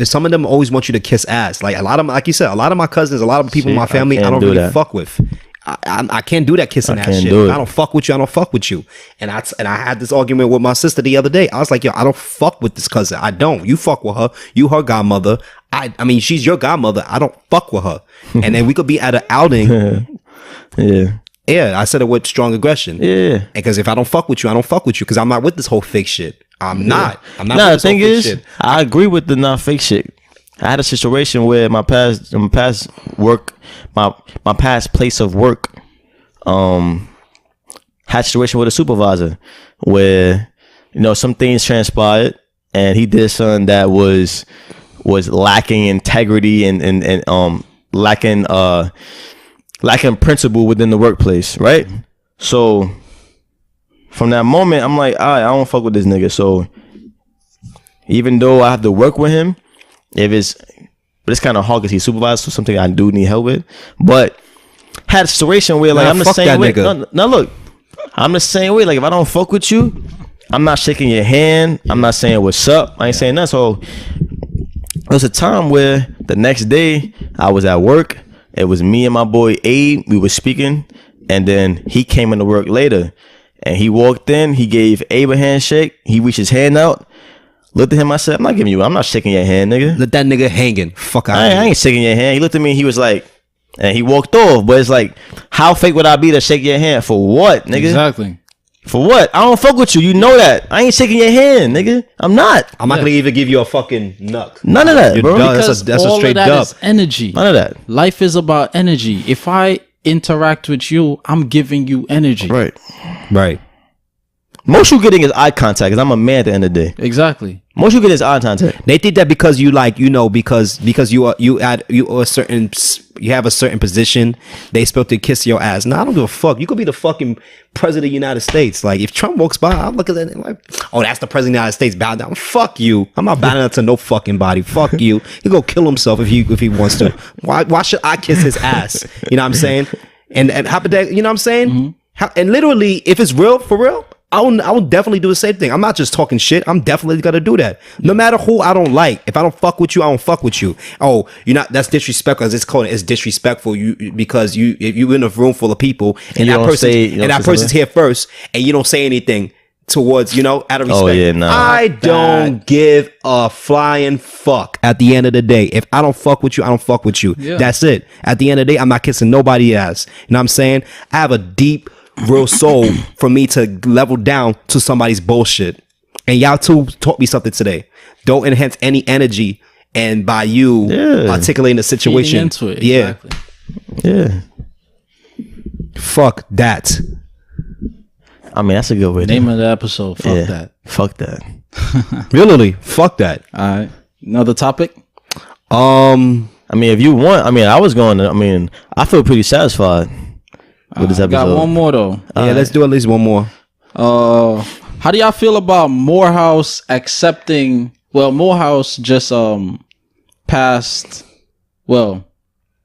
Some of them always want you to kiss ass. Like a lot of, like you said, a lot of my cousins, a lot of people in my family, I don't really fuck with. I can't do that kissing ass shit. I don't fuck with you. I don't fuck with you. And I had this argument with my sister the other day. I was like, yo, I don't fuck with this cousin. I don't. You fuck with her. You her godmother. I mean, she's your godmother. I don't fuck with her. And then we could be at an outing. Yeah, I said it with strong aggression. Yeah. Because if I don't fuck with you, I don't fuck with you. Because I'm not with this whole fake shit. I'm not. No, the thing is, I agree with the not fake shit. I had a situation where my past work, my past place of work, had a situation with a supervisor where, you know, some things transpired and he did something that was lacking integrity and lacking principle within the workplace, right? So from that moment, I'm like, all right, I don't fuck with this nigga. So even though I have to work with him, but it's kind of hard because he's supervised, so something I do need help with. But had a situation where like I'm the same way. No, look, I'm the same way. Like if I don't fuck with you, I'm not shaking your hand. I'm not saying what's up. I ain't saying that. So there was a time where the next day I was at work. It was me and my boy Abe. We were speaking, and then he came into work later, and he walked in. He gave Abe a handshake. He reached his hand out. Looked at him. I said, I'm not shaking your hand, nigga. Let that nigga hanging. Fuck out. I ain't shaking your hand. He looked at me and he was like, and he walked off. But it's like, how fake would I be to shake your hand? For what, nigga? Exactly. For what? I don't fuck with you. You know that. I ain't shaking your hand, nigga. I'm not. I'm not gonna even give you a fucking nuck. None of that, bro. Because that's all a straight of that dub. is energy. None of that. Life is about energy. If I interact with you, I'm giving you energy. Right. Most you getting is eye contact, because I'm a man at the end of the day. Exactly. Most you get is eye contact. They think that because you like, you know, because you have a certain position, they supposed to kiss your ass. No, I don't give a fuck. You could be the fucking president of the United States. Like if Trump walks by, I'll look at that and like, oh, that's the president of the United States. Bow down. Fuck you. I'm not bowing down to no fucking body. Fuck you. He go kill himself if he wants to. Why should I kiss his ass? You know what I'm saying? And how about that? You know what I'm saying? Mm-hmm. And literally, if it's real for real, I will definitely do the same thing. I'm not just talking shit. I'm definitely gonna do that. No matter who I don't like. If I don't fuck with you, I don't fuck with you. Oh, you're not. That's disrespectful. As it's called, it's disrespectful. Because if you're in a room full of people and that person's here first, and you don't say anything towards, out of respect. Oh yeah, no. I don't give a flying fuck. At the end of the day, if I don't fuck with you, I don't fuck with you. Yeah. That's it. At the end of the day, I'm not kissing nobody's ass. You know what I'm saying? I have a deep, real soul for me to level down to somebody's bullshit. And y'all too taught me something today. Don't enhance any energy, and by you articulating the situation into it. Exactly. Yeah. Fuck that. I mean, that's a good way. Name of the episode. Fuck that. Fuck that. Really? Fuck that. All right. Another topic. I mean, if you want, I feel pretty satisfied with this episode. Got one more though. Let's do at least one more. How do y'all feel about Morehouse accepting? Well, Morehouse just passed. Well,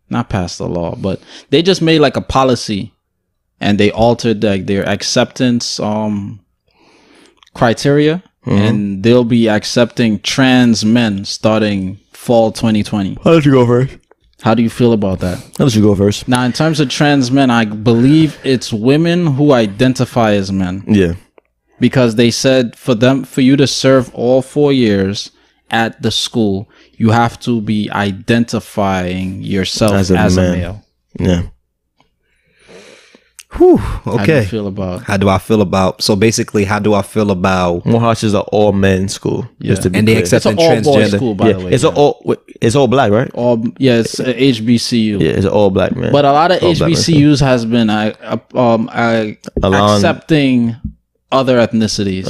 not passed the law, but they just made like a policy, and they altered like their acceptance criteria, and they'll be accepting trans men starting fall 2020. How did you go first? How do you feel about that? How did you go first? Now, in terms of trans men, I believe it's women who identify as men. Yeah. Because they said for you to serve all 4 years at the school, you have to be identifying yourself as a male. Yeah. Whew, okay. How do you feel about? So basically, how do I feel about? Morehouse is an all men school. Yeah. And they accept transgender. School, by the way. It's all black, right? It's a HBCU. Yeah, it's an all black man. But a lot of HBCUs has been accepting other ethnicities,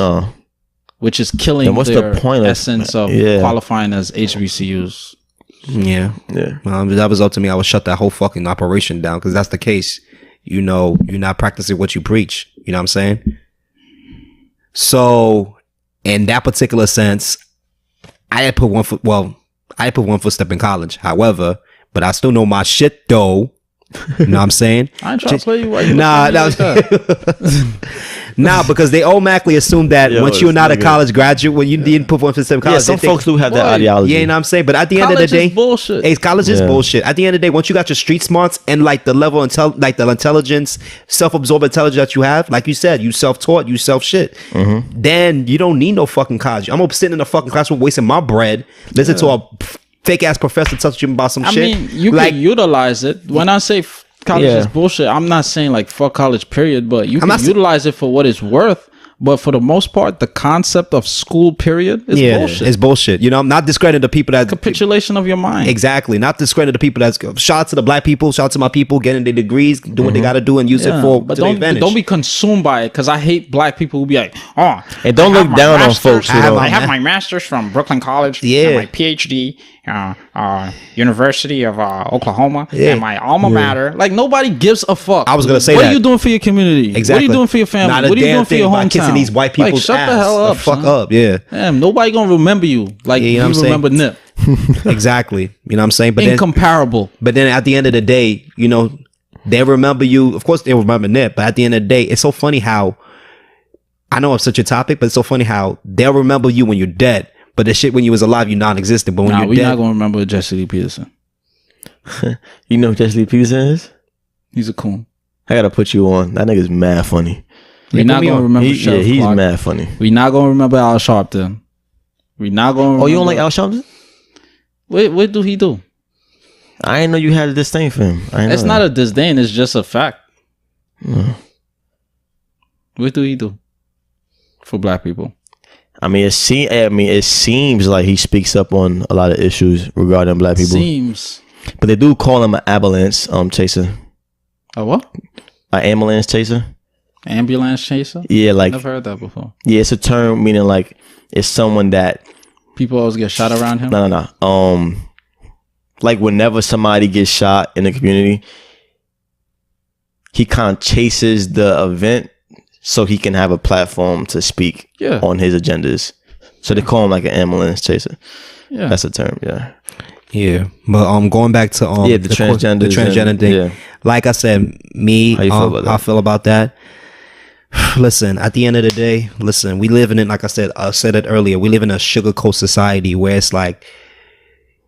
which is killing the point essence of qualifying as HBCUs. Yeah. Yeah. If that was up to me, I would shut that whole fucking operation down, because that's the case. You know, you're not practicing what you preach. You know what I'm saying? So, in that particular sense, I had put one footstep in college. However, but I still know my shit though. You know what I'm saying? I ain't trying to play you. Why you Nah, like that? nah, because they automatically assume that Yo, once you're it's not a nigga. college graduate, when you didn't put one footstep in college, Yeah, some they think- folks do have that Boy, ideology. Yeah, you know what I'm saying? But at the end of the College day, is bullshit. hey, college is Yeah. bullshit. At the end of the day, once you got your street smarts and like the level of like the intelligence, self-absorbed intelligence that you have, like you said, you self-taught, you self-shit, then you don't need no fucking college. I'm gonna sit in a fucking classroom wasting my bread, listen to a fake ass professor touch you about some I shit. mean, you like, can utilize it. When I say college Yeah. is bullshit, I'm not saying like fuck college, period, but you I'm can not sa- utilize it for what it's worth. But for the most part, the concept of school, period, is bullshit. it's bullshit. You know, I'm not discrediting the people that Capitulation of your mind. exactly, not discrediting the people that's shout out to the black people, shout out to my people getting their degrees, do what they got to do and use it for But to their advantage. don't be consumed by it, because I hate black people who be like, oh, And don't I have look my down on master's- folks who don't. I have my master's from Brooklyn College, Yeah. and my PhD, University of Oklahoma, Yeah. and my alma mater. Like, nobody gives a fuck. I was gonna say what that. are you doing for your community? Exactly. What are you doing for your family? Not a What are you damn doing for thing your by hometown? kissing these white people's like, shut ass. the hell up, fuck son. up, yeah. Damn, nobody gonna remember you like Yeah, you know you what I'm saying? remember Nip. Exactly. You know what I'm saying? But then, Incomparable. but then at the end of the day, you know, they remember you. Of course, they remember Nip. But at the end of the day, it's so funny how I know it's such a topic, but it's so funny how they'll remember you when you're dead. But the shit when you was alive, you're non-existent. But when Nah, you're we're dead, not gonna remember Jesse Lee Peterson. You know who Jesse Lee Peterson is? He's a coon. I gotta put you on. That nigga's mad funny. We're not me gonna on. remember Yeah, Sheriff he's Clark. mad funny. We're not gonna remember Al Sharpton. We're not gonna. Oh, you don't remember- like Al Sharpton? What do he do? I didn't know you had a disdain for him. I didn't It's know not that. a disdain. It's just a fact. What do he do for black people? I mean, it seems like he speaks up on a lot of issues regarding black people. Seems. But they do call him an ambulance chaser. A what? An ambulance chaser. Ambulance chaser? Yeah, like Never heard that before. yeah, it's a term meaning like it's someone that People always get shot around him. no. Like whenever somebody gets shot in the community, he kind of chases the event so he can have a platform to speak Yeah. on his agendas. So they call him like an ambulance chaser. Yeah. That's a term, yeah. yeah. But going back to Yeah, the transgenders the transgender and- thing. yeah. Like I said, me, How you feel about that? how I feel about that. Listen, at the end of the day, listen, we live in it. Like I said it earlier. We live in a sugarcoat society where it's like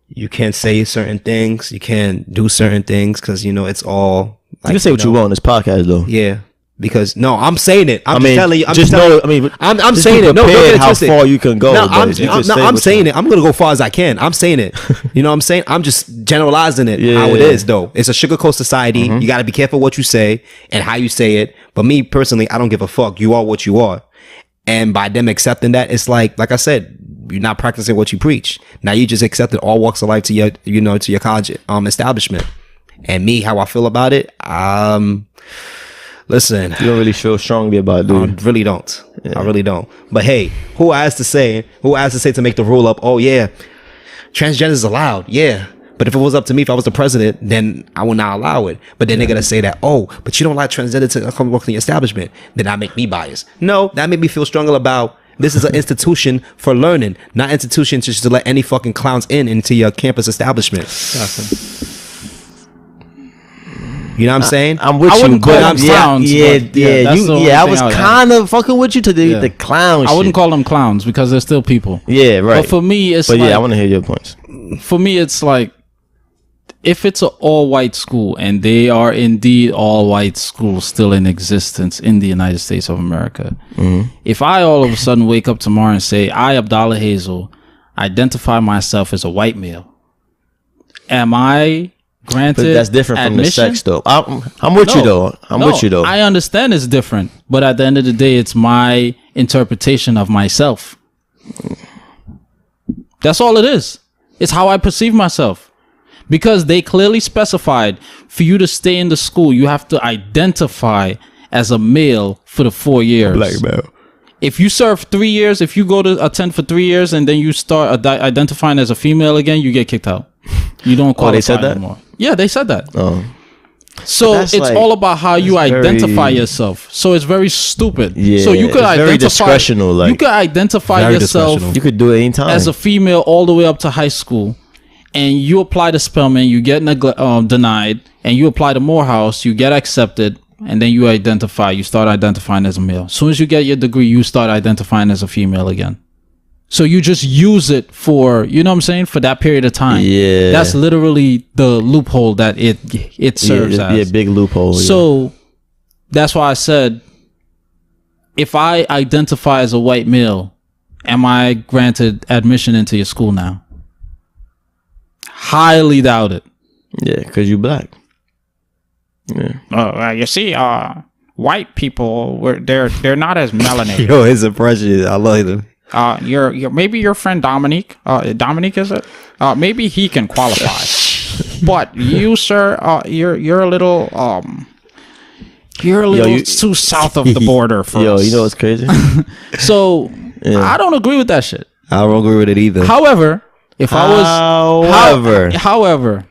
you can't say certain things, you can't do certain things because you know it's all. Like, You can say what you want on this podcast though. Yeah, because no, I'm saying it. I'm I just mean, telling you. I'm just telling know. you. I mean, I'm just saying be it. No, don't get prepared it how twisted. far you can go. No, but I'm you can say I'm what saying you- it. I'm gonna go far as I can. I'm saying it. You know what I'm saying? I'm just generalizing it Yeah. how it is though. It's a sugarcoat society. You got to be careful what you say and how you say it. But me personally, I don't give a fuck. You are what you are. And by them accepting that, it's like I said, you're not practicing what you preach. Now you just accepted all walks of life to your, you know, to your college establishment. And me, how I feel about it, listen, You don't really feel strongly about it, do I you? really don't. I really don't. But hey, who has to say to make the rule up? Oh yeah, transgender is allowed. Yeah. But if it was up to me, if I was the president, then I would not allow it. But then they're going to say that, oh, but you don't like transgender to come work in your establishment. Then that make me biased. No, that made me feel stronger about this is an institution for learning, not institution just to let any fucking clowns into your campus establishment. You know what I'm saying? I'm with I you, wouldn't call but them I'm clowns, Yeah, but yeah, yeah, that's you, the only yeah. I thing was I would kind of fucking with you to the Yeah. clown. I wouldn't shit. call them clowns because they're still people. Yeah, right. But for me, it's But like, yeah, I want to hear your points. for me, it's like, if it's an all-white school and they are indeed all-white schools still in existence in the United States of America, if I all of a sudden wake up tomorrow and say, I, Abdalla Hazel, identify myself as a white male, am I granted But that's different from the admission? sex, though. I'm with you, though. I'm with you, though. I understand it's different, but at the end of the day, it's my interpretation of myself. That's all it is. It's how I perceive myself. Because they clearly specified for you to stay in the school, you have to identify as a male for the 4 years. male. If you serve 3 years, if you go to attend for 3 years and then you start identifying as a female again, you get kicked out. You don't qualify they said that? anymore. Yeah, they said that. Oh. So That's it's like- all about how you it's identify very- yourself. So it's very stupid. Yeah, So you could it's very identify. discretional, like- you could identify Very yourself discretional. You could do it anytime. as a female all the way up to high school, and you apply to Spelman, you get denied, and you apply to Morehouse, you get accepted, and then you identify. You start identifying as a male. As soon as you get your degree, you start identifying as a female again. So you just use it for, you know what I'm saying, for that period of time. Yeah. That's literally the loophole that it serves as. Yeah, big loophole. So that's why I said, if I identify as a white male, am I granted admission into your school now? Highly doubt it. yeah, because you black. Yeah. You see, white people, they're not as melanated. Yo, his impression, I love him. Your maybe your friend Dominique, Dominique is it? Maybe he can qualify. But you, sir, you're a little too south of the border for Yo, us. you know what's crazy? So I don't agree with that shit. I don't agree with it either. However, if I was however,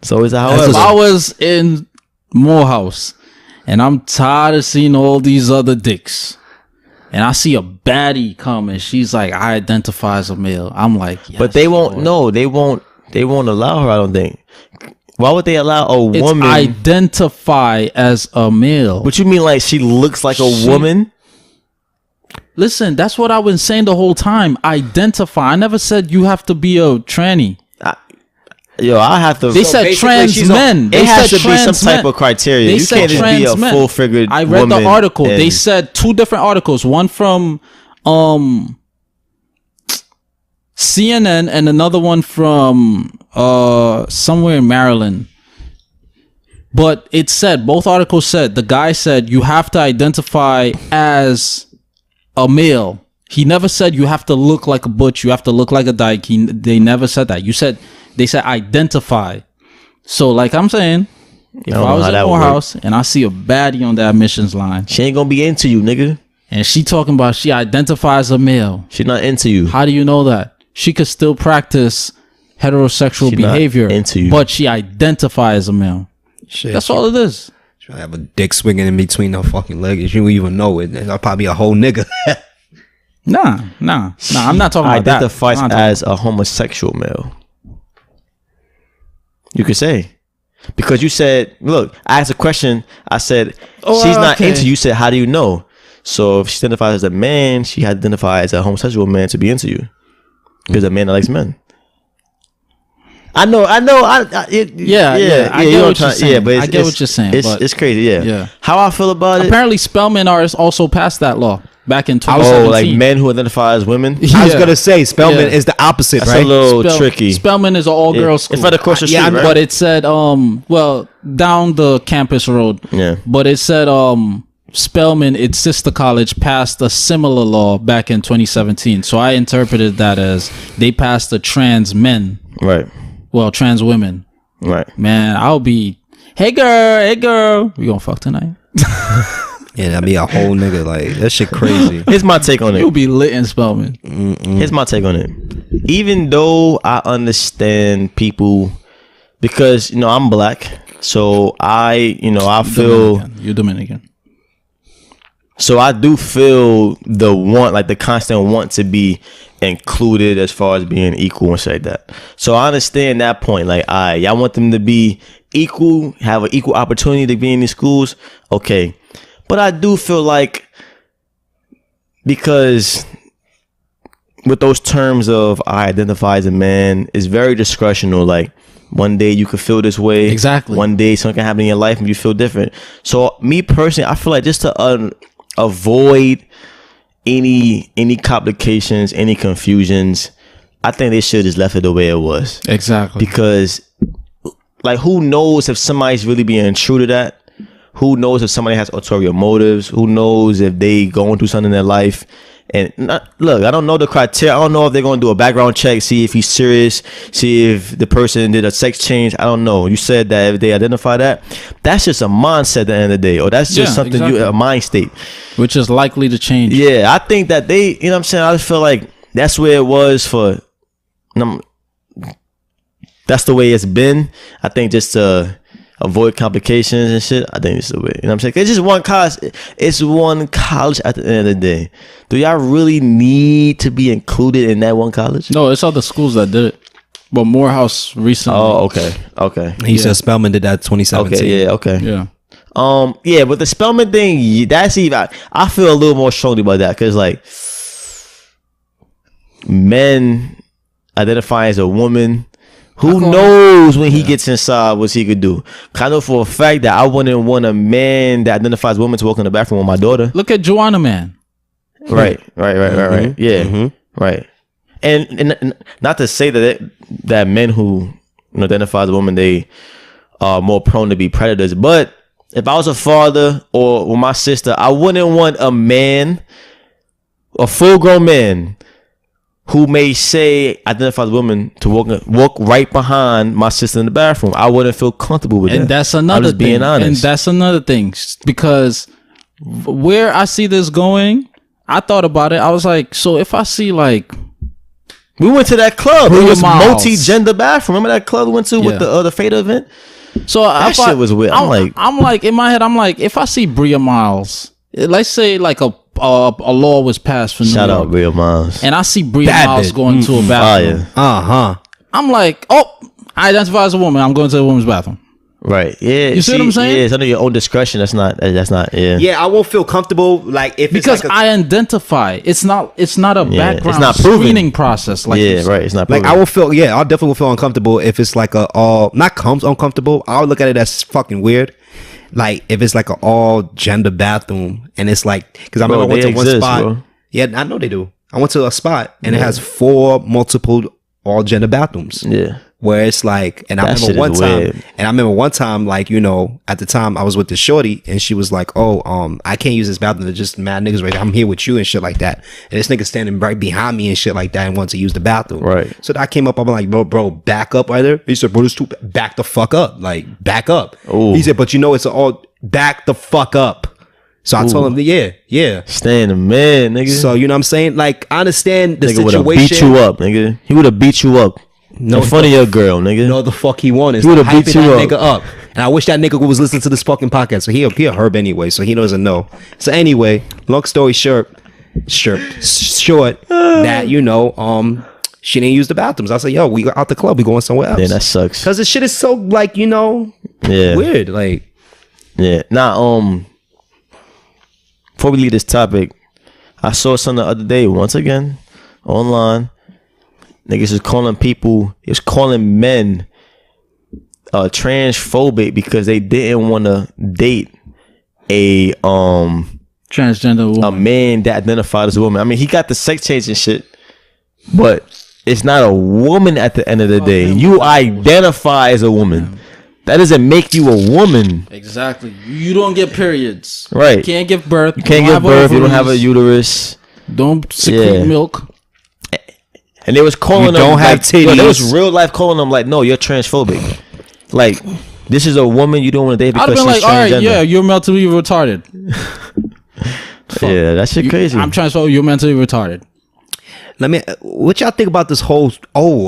So is that if I however? was in Morehouse and I'm tired of seeing all these other dicks, and I see a baddie come and she's like, I identify as a male, I'm like, yes, But they won't. Lord. No, they won't. They won't allow her. I don't think. Why would they allow a It's woman? identify as a male. What you mean? Like she looks like a woman? Listen, that's what I've been saying the whole time. Identify. I never said you have to be a tranny. Yo, I have to. They said trans men. It They has said to be some trans type men. of criteria. They You said can't just be a trans men. full-figured I read the woman article. They and- said two different articles. One from CNN and another one from somewhere in Maryland. But it said, both articles said, the guy said you have to identify as a male. He never said you have to look like a butch, you have to look like a dyke. They never said that. They said identify. So like I'm saying, if don't I know was how in that would Morehouse and I see a baddie on the admissions line She ain't gonna be into you, nigga. and she talking about she identifies as a male, She not into you. how do you know that? She could still practice heterosexual She not behavior, into you. but she identifies as a male. Shit, That's all it is. She'll have a dick swinging in between her fucking legs. You don't even know it. And I'll probably be a whole nigga. Nah. I'm not talking about that. Identifies I'm not talking- as a homosexual male. You could say. Because you said, look, I asked a question. I said, she's not okay. into you. You said, how do you know? So if she identifies as a man, she identifies as a homosexual man to be into you. Because a man that likes men. I know. Yeah, I get you know what I'm you're trying- saying. but I get what you're saying, but- It's crazy, yeah. Yeah. How I feel about it? Apparently, Spelman artists also passed that law back in Oh, 2017. like men who identify as women? I was Yeah. gonna say Spelman Yeah. is the opposite, That's right? a little tricky. Spelman is an all-girls school. It's right across the street, right? But it said, well, down the campus road. Yeah. But it said, Spelman, its sister college, passed a similar law back in 2017. So I interpreted that as they passed the trans men, Right. well, trans women. Right. Man, I'll be, hey girl, we gonna fuck tonight? Yeah, that'd be a whole nigga. Like that shit crazy. Here's my take on it. You'll be lit in Spelman. Here's my take on it. Even though I understand people, because I'm black, so I feel. You're Dominican. So I do feel the want, like the constant want to be included as far as being equal and shit like that. So I understand that point. Like, y'all want them to be equal, have an equal opportunity to be in these schools. Okay. But I do feel like, because with those terms of I identify as a man, is very discretional. Like, one day you could feel this way. Exactly. One day something can happen in your life and you feel different. So me personally, I feel like just to avoid any complications, any confusions, I think they should just left it the way it was. Exactly. Because, like, who knows if somebody's really being true to that? Who knows if somebody has ulterior motives? Who knows if they going through something in their life? And look, I don't know the criteria. I don't know if they're going to do a background check, see if he's serious, see if the person did a sex change. I don't know. You said that if they identify that, that's just a mindset at the end of the day. Or that's just something exactly. a mind state. Which is likely to change. Yeah, I think that they, you know what I'm saying? I just feel like that's where it was for that's the way it's been. I think just to avoid complications and shit, I think it's the way. You know what I'm saying? It's just one college. It's one college at the end of the day. Do y'all really need to be included in that one college? No, it's other schools that did it. But Morehouse recently. Oh, okay. He said Spelman did that 2017. Okay, yeah, okay. Yeah. Yeah, but the Spelman thing, that's even. I feel a little more strongly about that because like men identify as a woman. Who knows when he gets inside what he could do? Kind of for a fact that I wouldn't want a man that identifies women to walk in the bathroom with my daughter. Look at Joanna Man. Right. Yeah, right. And not to say that men who identify as a woman, they are more prone to be predators. But if I was a father or with my sister, I wouldn't want a man, a full-grown man, who may say identify as a woman to walk right behind my sister in the bathroom. I wouldn't feel comfortable with that. And that's another I'm just being thing. honest. And that's another thing. Because where I see this going, I thought about it. I was like, so if I see like... We went to that club. It was Miles. multi-gender bathroom. Remember that club we went to with the Feta event? So that shit was weird. I'm like, in my head, I'm like, if I see Bria Miles, let's say like a law was passed for New Shout York, out Bria Miles. and I see Bria Bad Miles bitch. going to a bathroom. I'm like, oh, I identify as a woman. I'm going to a woman's bathroom. Right. Yeah. You see what I'm saying? Yeah, it's under your own discretion. That's not. Yeah. Yeah, I won't feel comfortable like if Because it's like I identify. It's not a background it's not proven. screening process. Like you said. Right. It's not like proven. I will feel. Yeah, I definitely will feel uncomfortable if it's like a all not uncomfortable. I'll look at it as fucking weird. Like if it's like an all gender bathroom and it's like because I remember I went to one spot. Bro. Yeah, I know they do. I went to a spot and it has 4 multiple all gender bathrooms. Yeah. Where it's like, and I That remember shit one time, like, at the time I was with the shorty and she was like, oh, I can't use this bathroom. There's just mad niggas right there. I'm here with you and shit like that. And this nigga standing right behind me and shit like that and wanted to use the bathroom. Right. So I came up, I'm like, bro, back up right there. He said, bro, this too, back the fuck up. Like, back up. Ooh. He said, but it's all, back the fuck up. So I told him, yeah. Stay in the man, nigga. So, you know what I'm saying? Like, I understand the nigga would situation. have beat you up, nigga. He would have beat you up. No, in front of your girl, nigga. No, the fuck he wanted. He would have beat Hyping you that up. nigga up. And I wish that nigga was listening to this fucking podcast. So he a herb anyway, so he doesn't know. So anyway, long story short, that she didn't use the bathrooms. I said, yo, we go out the club, we going somewhere else. Yeah, that sucks. Cause this shit is so like, weird. Like, yeah. Now, before we leave this topic, I saw something the other day once again online. Niggas is calling men transphobic because they didn't want to date a Transgender woman. a man that identified as a woman. I mean, he got the sex change and shit, but it's not a woman at the end of the day. You identify as a woman. That doesn't make you a woman. Exactly. You don't get periods. Right. You can't give birth. You can't give birth. You don't have a uterus. Don't secrete milk. And they was calling You them don't have like, yo, they was titties. real life calling them like, no, you're transphobic. Like, this is a woman you don't want to date I'd because have been she's like, all right, transgender. yeah, you're mentally retarded. Yeah, that shit crazy. I'm transphobic. You're mentally retarded. what y'all think about this whole,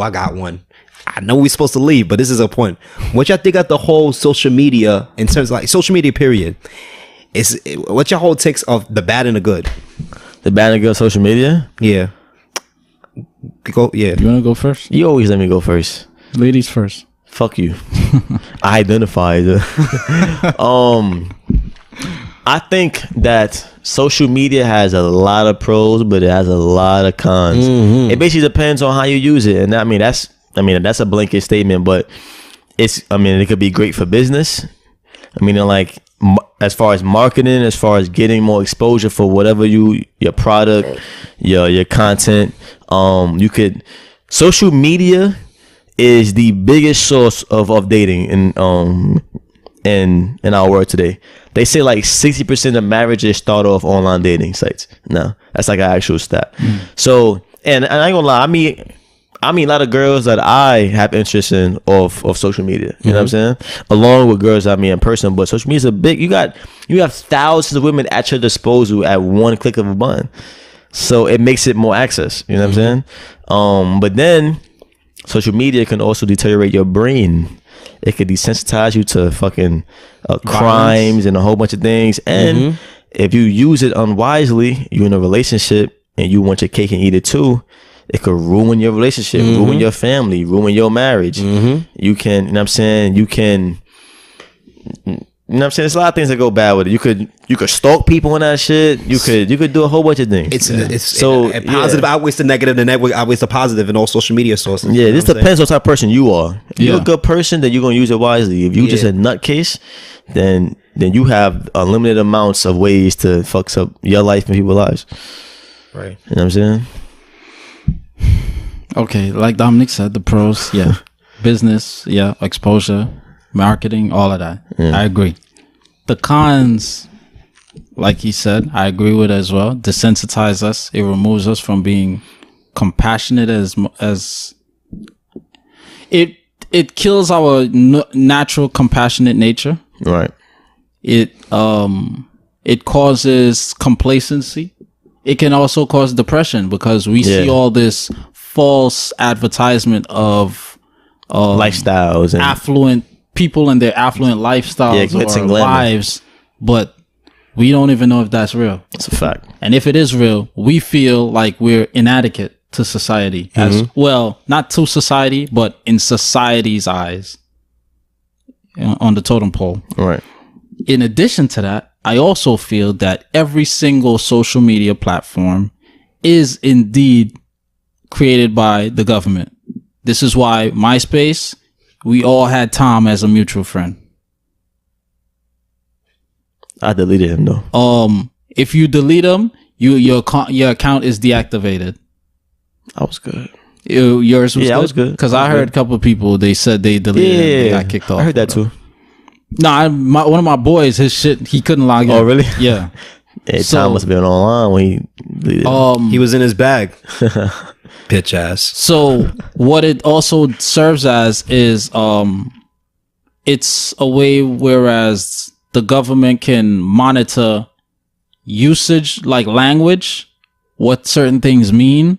I got one. I know we're supposed to leave, but this is a point. What y'all think about the whole social media in terms of like social media period? What's your whole takes of the bad and the good? The bad and good social media? Yeah. Yeah. You want to go first? You always let me go first. Ladies first. Fuck you. I identify as I think that social media has a lot of pros, but it has a lot of cons. Mm-hmm. It basically depends on how you use it. And that's a blanket statement, but it could be great for business. Like as far as marketing, as far as getting more exposure for whatever your product, your content, social media is the biggest source of dating in our world today. They say like 60% of marriages start off online dating sites. No, that's like an actual stat. So, and I ain't gonna lie, I mean a lot of girls that I have interest in of social media. You know what I'm saying? Along with girls I mean in person, but social media is a big. You have thousands of women at your disposal at one click of a button. So it makes it more access. You know what I'm saying? But then social media can also deteriorate your brain. It could desensitize you to fucking crimes and a whole bunch of things. And if you use it unwisely, you're in a relationship and you want your cake and eat it too, it could ruin your relationship, ruin your family, ruin your marriage. You can, you know what I'm saying? You can, you know what I'm saying? There's a lot of things that go bad with it. You could stalk people and that shit. You could do a whole bunch of things. It's positive outweighs the negative. The network outweighs the positive in all social media sources. Yeah, this depends on what type of person you are. If you're a good person, then you're gonna use it wisely. If you just a nutcase, then you have unlimited amounts of ways to fuck up your life and people's lives. Right. You know what I'm saying? Okay, like Dominique said, the pros, business, exposure, marketing, all of that. I agree. The cons, like he said, I agree with as well. Desensitize us. It removes us from being compassionate as it kills our natural compassionate nature. Right. It causes complacency. It can also cause depression because we see all this false advertisement of lifestyles and affluent people and their affluent lifestyles or lives, but we don't even know if that's real. It's a fact. And if it is real, we feel like we're inadequate to society as well, not to society, but in society's eyes on the totem pole. Right. In addition to that, I also feel that every single social media platform is indeed created by the government. This is why MySpace, we all had Tom as a mutual friend. I deleted him though. If you delete him, your account is deactivated. I was good. Yours was good? I was good because I heard a couple of people. They said they deleted him. They got kicked off. I heard that too. Nah, one of my boys, his shit, he couldn't log in. Oh really? Yeah. Hey, Tom must have been online when he deleted. He was in his bag. Bitch ass. So what it also serves as is it's a way whereas the government can monitor usage, like language, what certain things mean,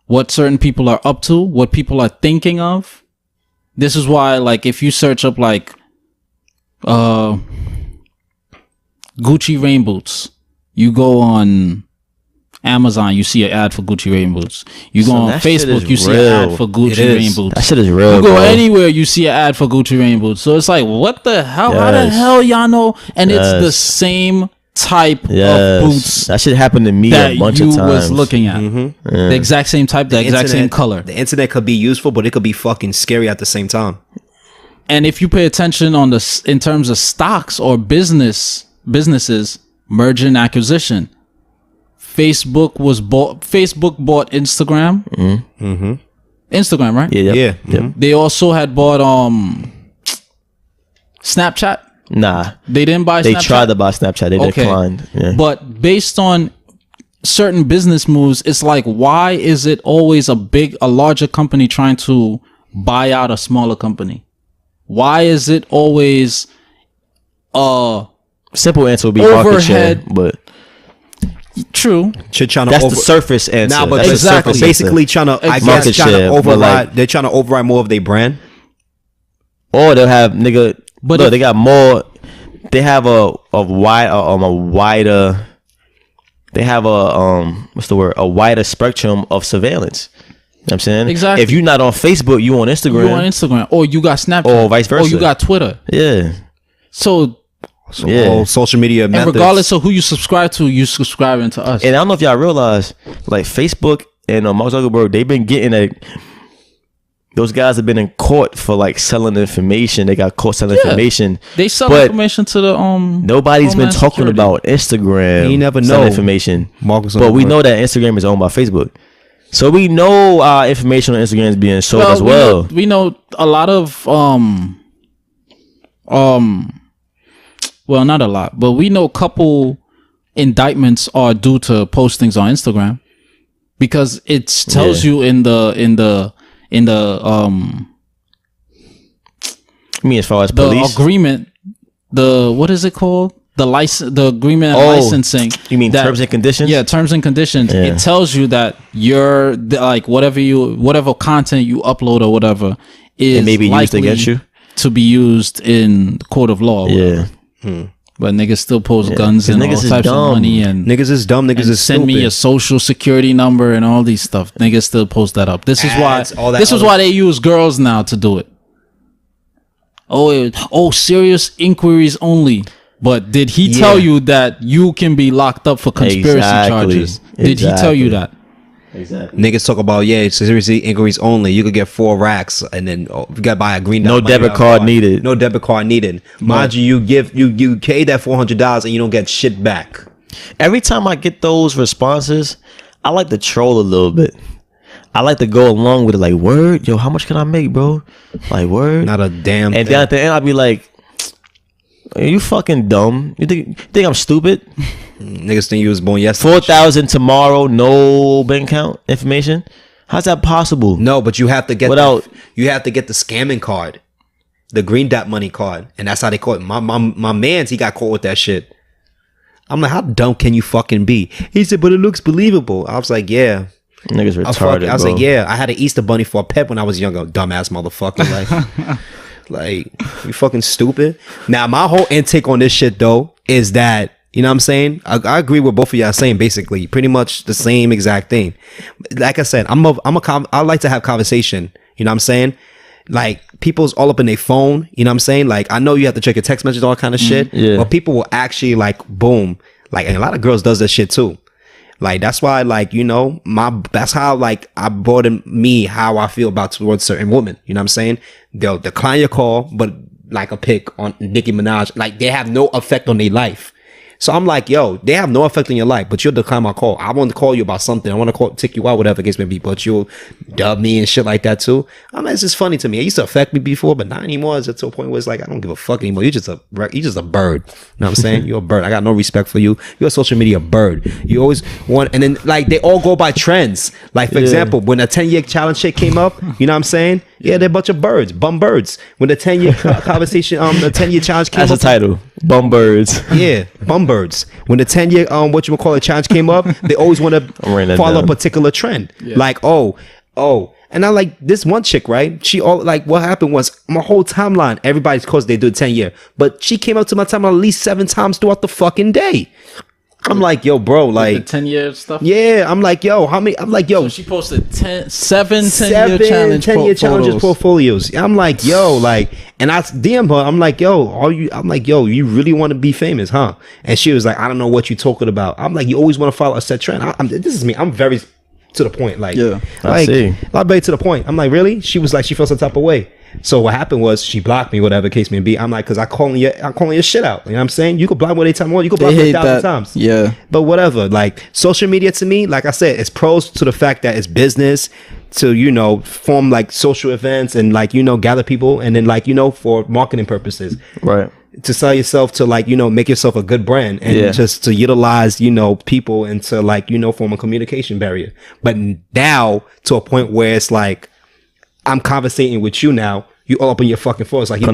what certain people are up to, what people are thinking of. This is why, like, if you search up like Gucci rain boots, you go on Amazon, you see an ad for Gucci rain boots. You go on Facebook, you see an ad for Gucci rain boots. That shit is real. You go anywhere, you see an ad for Gucci rain boots. So it's like, what the hell? How the hell y'all know? And it's the same type of boots. That shit happened to me a bunch of times. You was looking at the exact same type, the exact same color. The internet could be useful, but it could be fucking scary at the same time. And if you pay attention on in terms of stocks or businesses, merger and acquisition. Facebook bought Instagram. Instagram, right? Yeah. They also had bought Snapchat. Nah, they didn't buy. They Snapchat? tried to buy Snapchat. They declined. Yeah. But based on certain business moves, it's like, why is it always a larger company trying to buy out a smaller company? Why is it always simple answer would be market share, but true. That's the surface answer. Nah, but exactly. Basically trying to, I guess, trying to override. They're trying to override more of their brand. Or they'll have but no, they got more. They have a wider. They have a wider spectrum of surveillance. You know what I'm saying? Exactly. If you're not on Facebook, you on Instagram. You on Instagram, or you got Snapchat, or vice versa, or you got Twitter. Yeah. So all social media methods. And regardless of who you subscribe to, you subscribing to us. And I don't know if y'all realize, like Facebook and Mark Zuckerberg, they've been getting those guys have been in court for like selling information. They got caught selling information. They sell information to the nobody's been talking about Instagram. You never know information. But we know that Instagram is owned by Facebook. So we know our information on Instagram is being sold as well. We know a lot of well, not a lot, but we know a couple indictments are due to postings on Instagram because it tells you in the I mean, as far as police agreement, what is it called? the agreement and licensing. You mean terms and conditions? Yeah, terms and conditions. Yeah. It tells you that you're like whatever content you upload or whatever is maybe used against you to be used in court of law. Yeah. But niggas still post guns and all niggas is types dumb. of money and Niggas is dumb. Niggas is send stupid. me a social security number and all these stuff. Niggas still post that up. This is Ads, all why. that This is other- why they use girls now to do it. Oh, serious inquiries only. But did he tell you that you can be locked up for conspiracy charges? Did he tell you that? Exactly. Niggas talk about seriously inquiries only. You could get 4 racks and then you got to buy a green. No dot debit money card needed. No debit card needed. Mind you pay that $400 and you don't get shit back. Every time I get those responses, I like to troll a little bit. I like to go along with it, like, word, yo, how much can I make, bro? Like, word. Not a damn And thing. then at the end, I'll be like, are you fucking dumb? You think I'm stupid? Niggas think you was born yesterday. 4,000 tomorrow, no bank account information. How's that possible? No, but you have to get Without- you have to get the scamming card, the green dot money card, and that's how they caught it. My man's he got caught with that shit. I'm like, how dumb can you fucking be? He said, but it looks believable. I was like, yeah. Niggas retarded, I was bro. like, yeah. I had an Easter bunny for a pet when I was younger. Dumbass motherfucker. Like, you fucking stupid. Now, my whole intake on this shit though is that, you know what I'm saying? I agree with both of y'all saying basically pretty much the same exact thing. Like I said, I like to have conversation. You know what I'm saying? Like, people's all up in their phone. You know what I'm saying? Like, I know you have to check your text message, all that kind of shit. Yeah. But people will actually like, boom. Like, and a lot of girls does that shit too. Like, that's why, like, you know, that's how, like, I brought in me how I feel about towards certain women. You know what I'm saying? They'll decline your call, but like a pic on Nicki Minaj, like, they have no effect on their life. So I'm like, yo, they have no effect on your life, but you'll decline my call. I want to call you about something. I want to take you out, whatever the case may be, but you'll dub me and shit like that too. I mean, it's just funny to me. It used to affect me before, but not anymore. It's to a point where it's like, I don't give a fuck anymore. You're just a bird. You know what I'm saying? You're a bird. I got no respect for you. You're a social media bird. You always want, and then like they all go by trends. Like, for example, when the 10-year challenge shit came up, you know what I'm saying? Yeah, they're a bunch of birds, bum birds. When the 10-year conversation, the 10-year challenge came up. That's the title. Bum birds. Yeah, bum birds. When the 10-year challenge came up, they always want writing to that follow a down. particular trend. Like, oh. And I like this one chick, right? She all like what happened was my whole timeline, everybody's cause they do a 10-year. But she came up to my timeline at least 7 times throughout the fucking day. I'm like, yo, bro, The like 10-year stuff. yeah, I'm like, yo, how many? I'm like, yo, So she posted 7 10-year challenge 10-year challenges photos. portfolios. I'm like, yo, like, and I DM her. I'm like, yo, you really want to be famous, huh? And she was like, I don't know what you're talking about. I'm like, you always want to follow a set trend. This is me. I'm very to the point. Like, Yeah, I see. I'm very to the point. I'm like, really? She was like, she felt some type of way. So what happened was she blocked me, whatever case may be. I'm like, cause I'm calling your shit out. You know what I'm saying? You could block me anytime you want. You could block me 1,000 times. Yeah. But whatever, like social media to me, like I said, it's pros to the fact that it's business to, you know, form like social events and like, you know, gather people and then like, you know, for marketing purposes. Right. To sell yourself to like, you know, make yourself a good brand and just to utilize, you know, people and to like, you know, form a communication barrier. But now to a point where it's like, I'm conversating with you now. You all up on your fucking phone. It's like you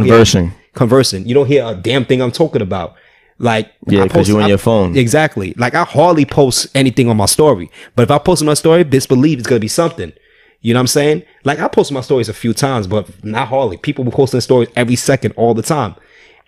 conversing. You don't hear a damn thing I'm talking about. Like, Yeah, because you're on your phone. Exactly. Like, I hardly post anything on my story. But if I post on my story, best believe it's gonna be something. You know what I'm saying? Like, I post my stories a few times, but not hardly. People will post their stories every second, all the time.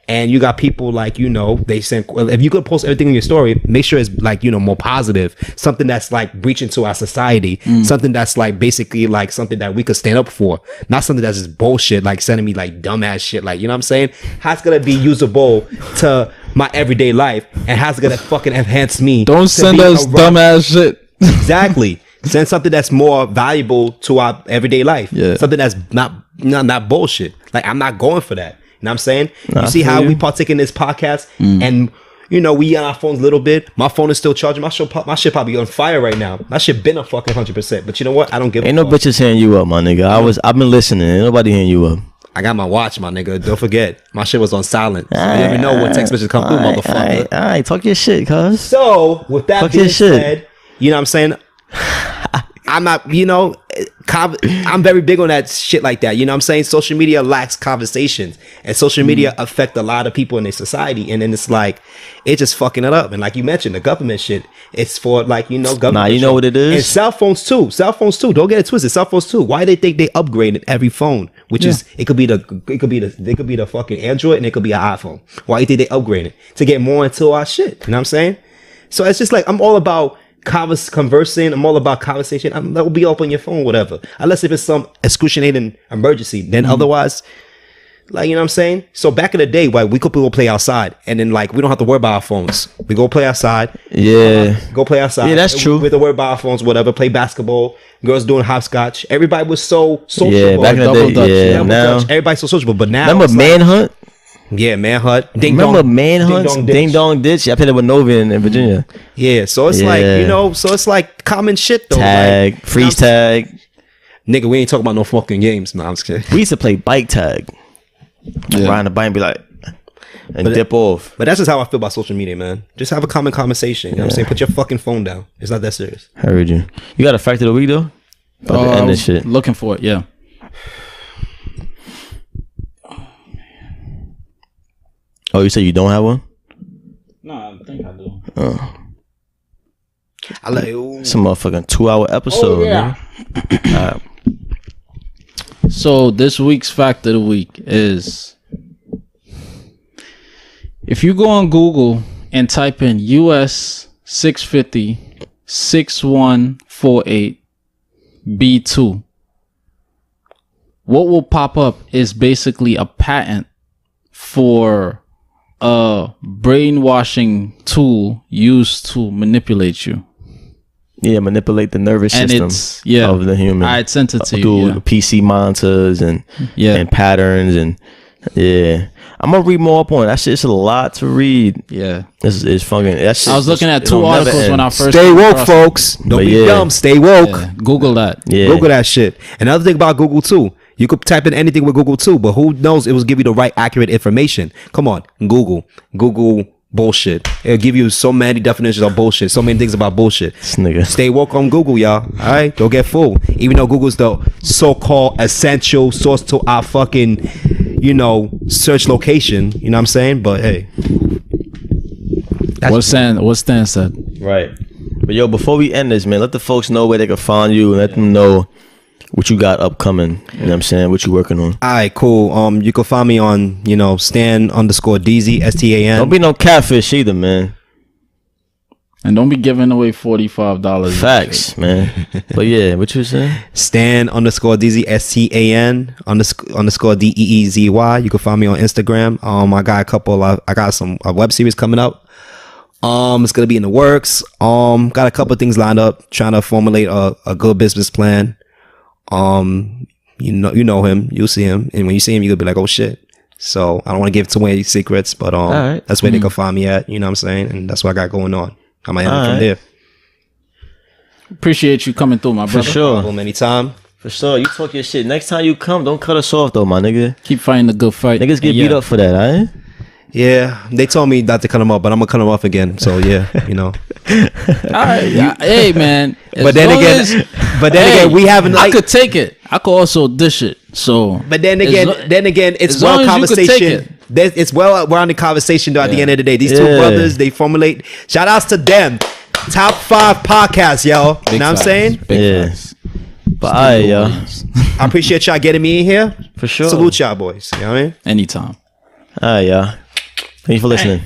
And you got people like, you know, they send, well, if you could post everything in your story, make sure it's like, you know, more positive, something that's like reaching to our society, something that's like basically like something that we could stand up for, not something that's just bullshit, like sending me like dumbass shit, like, you know what I'm saying? How's it gonna be usable to my everyday life and how's it gonna fucking enhance me? Don't send us dumbass shit. Exactly. Send something that's more valuable to our everyday life. Yeah. Something that's not bullshit. Like, I'm not going for that. You know what I'm saying? You see how we partake in this podcast and, you know, we on our phones a little bit. My phone is still charging. My shit probably on fire right now. My shit been a fucking 100%. But you know what? I don't give Ain't a no fuck. bitches hearing you up, my nigga. I've been listening. Ain't nobody hearing you up. I got my watch, my nigga. Don't forget. My shit was on silent. So you never know what text messages come through, motherfucker. All right, talk your shit, cuz. So, with that Fuck being your shit. said, you know what I'm saying? I'm not, I'm very big on that shit like that. You know what I'm saying? Social media lacks conversations, and social media affect a lot of people in their society. And then it's like, it's just fucking it up. And like you mentioned, the government shit, it's for like, government. Nah, you know what it is? And cell phones too. Don't get it twisted. Cell phones too. Why they think they upgraded every phone? Which is, it could be the fucking Android and it could be an iPhone. Why do you think they upgraded? To get more into our shit. You know what I'm saying? So it's just like, I'm all about conversing. I'm all about conversation. That will be up on your phone, whatever. Unless if it's some excruciating emergency. Then otherwise, like, you know what I'm saying? So back in the day, we could go play outside, and then like we don't have to worry about our phones. We go play outside. Yeah. Go play outside. Yeah, that's true. We have to worry about our phones, whatever. Play basketball. Girls doing hopscotch. Everybody was so sociable. Yeah, back in the day. Dutch, Yeah, now. Everybody's so sociable. But now, Remember Manhunt? Yeah, Manhunt. Remember Manhunt? Ding Dong Ditch. I played it with Nova in Virginia. Yeah, so it's like, so it's like common shit though. Tag, like, freeze tag. Nigga, we ain't talking about no fucking games. No, I'm just kidding. We used to play bike tag. Ride the bike and be like, dip off. But that's just how I feel about social media, man. Just have a common conversation. You know what I'm saying? Put your fucking phone down. It's not that serious. I heard you. You got a fact of the week though? About to end this shit. Looking for it, yeah. Oh, you say you don't have one? No, I think I do. I like it. Some motherfucking 2-hour episode. Man. So this week's fact of the week is, if you go on Google and type in US 650 6148 B2, what will pop up is basically a patent for a brainwashing tool used to manipulate you. Yeah, manipulate the nervous And system it's of the human. I sent it to you. Through Yeah. PC monitors and patterns and I'm gonna read more up on it. That shit's a lot to read. Yeah. It's fucking. That shit I was looking at it'll two never articles end. when I first Stay came woke, across folks. Don't be dumb. Stay woke. Yeah. Google that. Yeah. Google that shit. Another thing about Google too, you could type in anything with Google too, but who knows it will give you the right accurate information. Come on, Google bullshit. It'll give you so many definitions of bullshit, so many things about bullshit. This nigga. Stay woke on Google, y'all. All right, don't get fooled. Even though Google's the so-called essential source to our fucking, search location. You know what I'm saying? But hey, What Stan said. Right. But yo, before we end this, man, let the folks know where they can find you and let them know what you got upcoming. You know what I'm saying? What you working on. all right, cool. You can find me on, Stan_DZ STAN. Don't be no catfish either, man. And don't be giving away $45. Facts, man. But yeah, what you saying? Stan_DZ STAN__ DEEZY. You can find me on Instagram. I got some web series coming up. It's gonna be in the works. Got a couple of things lined up. Trying to formulate a good business plan. You know him. You'll see him, and when you see him, you'll be like, "Oh shit." So I don't want to give too many secrets, but right. that's where they can find me at. You know what I'm saying? And that's what I got going on. I might have it from there. Appreciate you coming through, my brother. For sure. Anytime. For sure. You talk your shit. Next time you come, don't cut us off though, my nigga. Keep fighting the good fight. Niggas get beat up for that, alright? Yeah, they told me not to cut him off, but I'm gonna cut him off again. So yeah, All right. Hey man. But then again, we haven't. I could take it. I could also dish it. So. But then again, it's as long well as you could take conversation. It's well rounded conversation though. At the end of the day, these two Yeah. brothers, they formulate. Shout outs to them. Top 5 podcasts, yo. You know what I'm saying? Yeah. Facts. But alright, yo. I appreciate y'all getting me in here. For sure. Salute y'all boys. You know what I mean? Anytime. Alright, y'all. Thank you for listening.